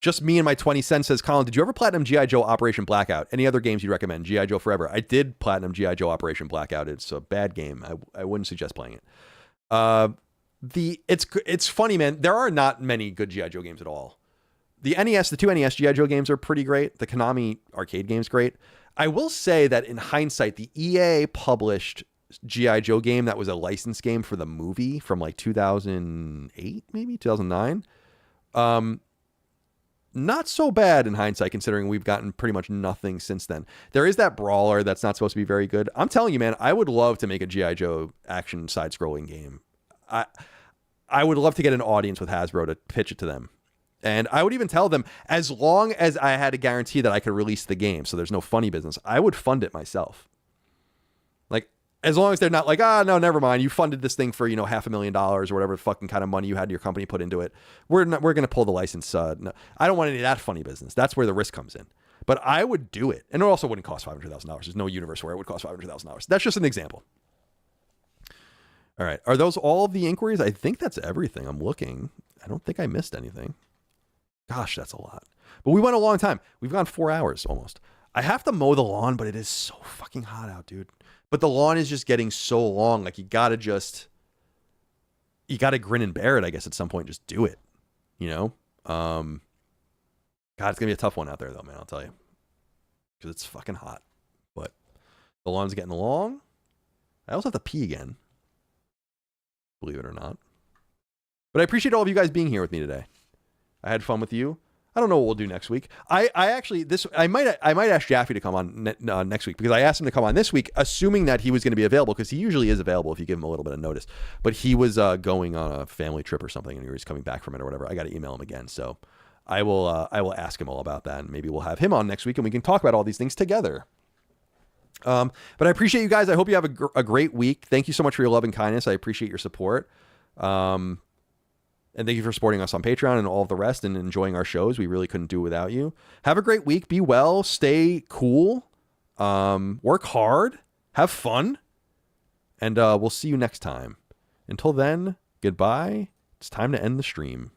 Just me and my 20 cents says, Colin, did you ever platinum G.I. Joe Operation Blackout? Any other games you'd recommend? G.I. Joe Forever. I did platinum G.I. Joe Operation Blackout. It's a bad game. I wouldn't suggest playing it. It's funny, man. There are not many good G.I. Joe games at all. The two NES G.I. Joe games are pretty great. The Konami arcade game's great. I will say that in hindsight, the EA published G.I. Joe game that was a licensed game for the movie from like 2008, maybe 2009. Not so bad in hindsight, considering we've gotten pretty much nothing since then. There is that brawler that's not supposed to be very good. I'm telling you, man, I would love to make a G.I. Joe action side-scrolling game. I would love to get an audience with Hasbro to pitch it to them. And I would even tell them, as long as I had a guarantee that I could release the game, so there's no funny business, I would fund it myself. Like, As long as they're not like, no, never mind. You funded this thing for, $500,000 or whatever fucking kind of money you had your company put into it. We're going to pull the license. No. I don't want any of that funny business. That's where the risk comes in. But I would do it. And it also wouldn't cost $500,000. There's no universe where it would cost $500,000. That's just an example. All right. Are those all of the inquiries? I think that's everything. I'm looking. I don't think I missed anything. Gosh, that's a lot. But we went a long time. We've gone 4 hours almost. I have to mow the lawn, but it is so fucking hot out, dude. But the lawn is just getting so long. Like, you got to grin and bear it, I guess, at some point. Just do it, God, it's going to be a tough one out there, though, man, I'll tell you. Because it's fucking hot. But the lawn's getting long. I also have to pee again. Believe it or not. But I appreciate all of you guys being here with me today. I had fun with you. I don't know what we'll do next week. I might ask Jaffe to come on next week, because I asked him to come on this week, assuming that he was going to be available, because he usually is available if you give him a little bit of notice. But he was going on a family trip or something, and he was coming back from it or whatever. I got to email him again, so I will ask him all about that, and maybe we'll have him on next week, and we can talk about all these things together. But I appreciate you guys. I hope you have a great week. Thank you so much for your love and kindness. I appreciate your support. And thank you for supporting us on Patreon and all of the rest and enjoying our shows. We really couldn't do it without you. Have a great week. Be well. Stay cool. Work hard. Have fun. And we'll see you next time. Until then, goodbye. It's time to end the stream.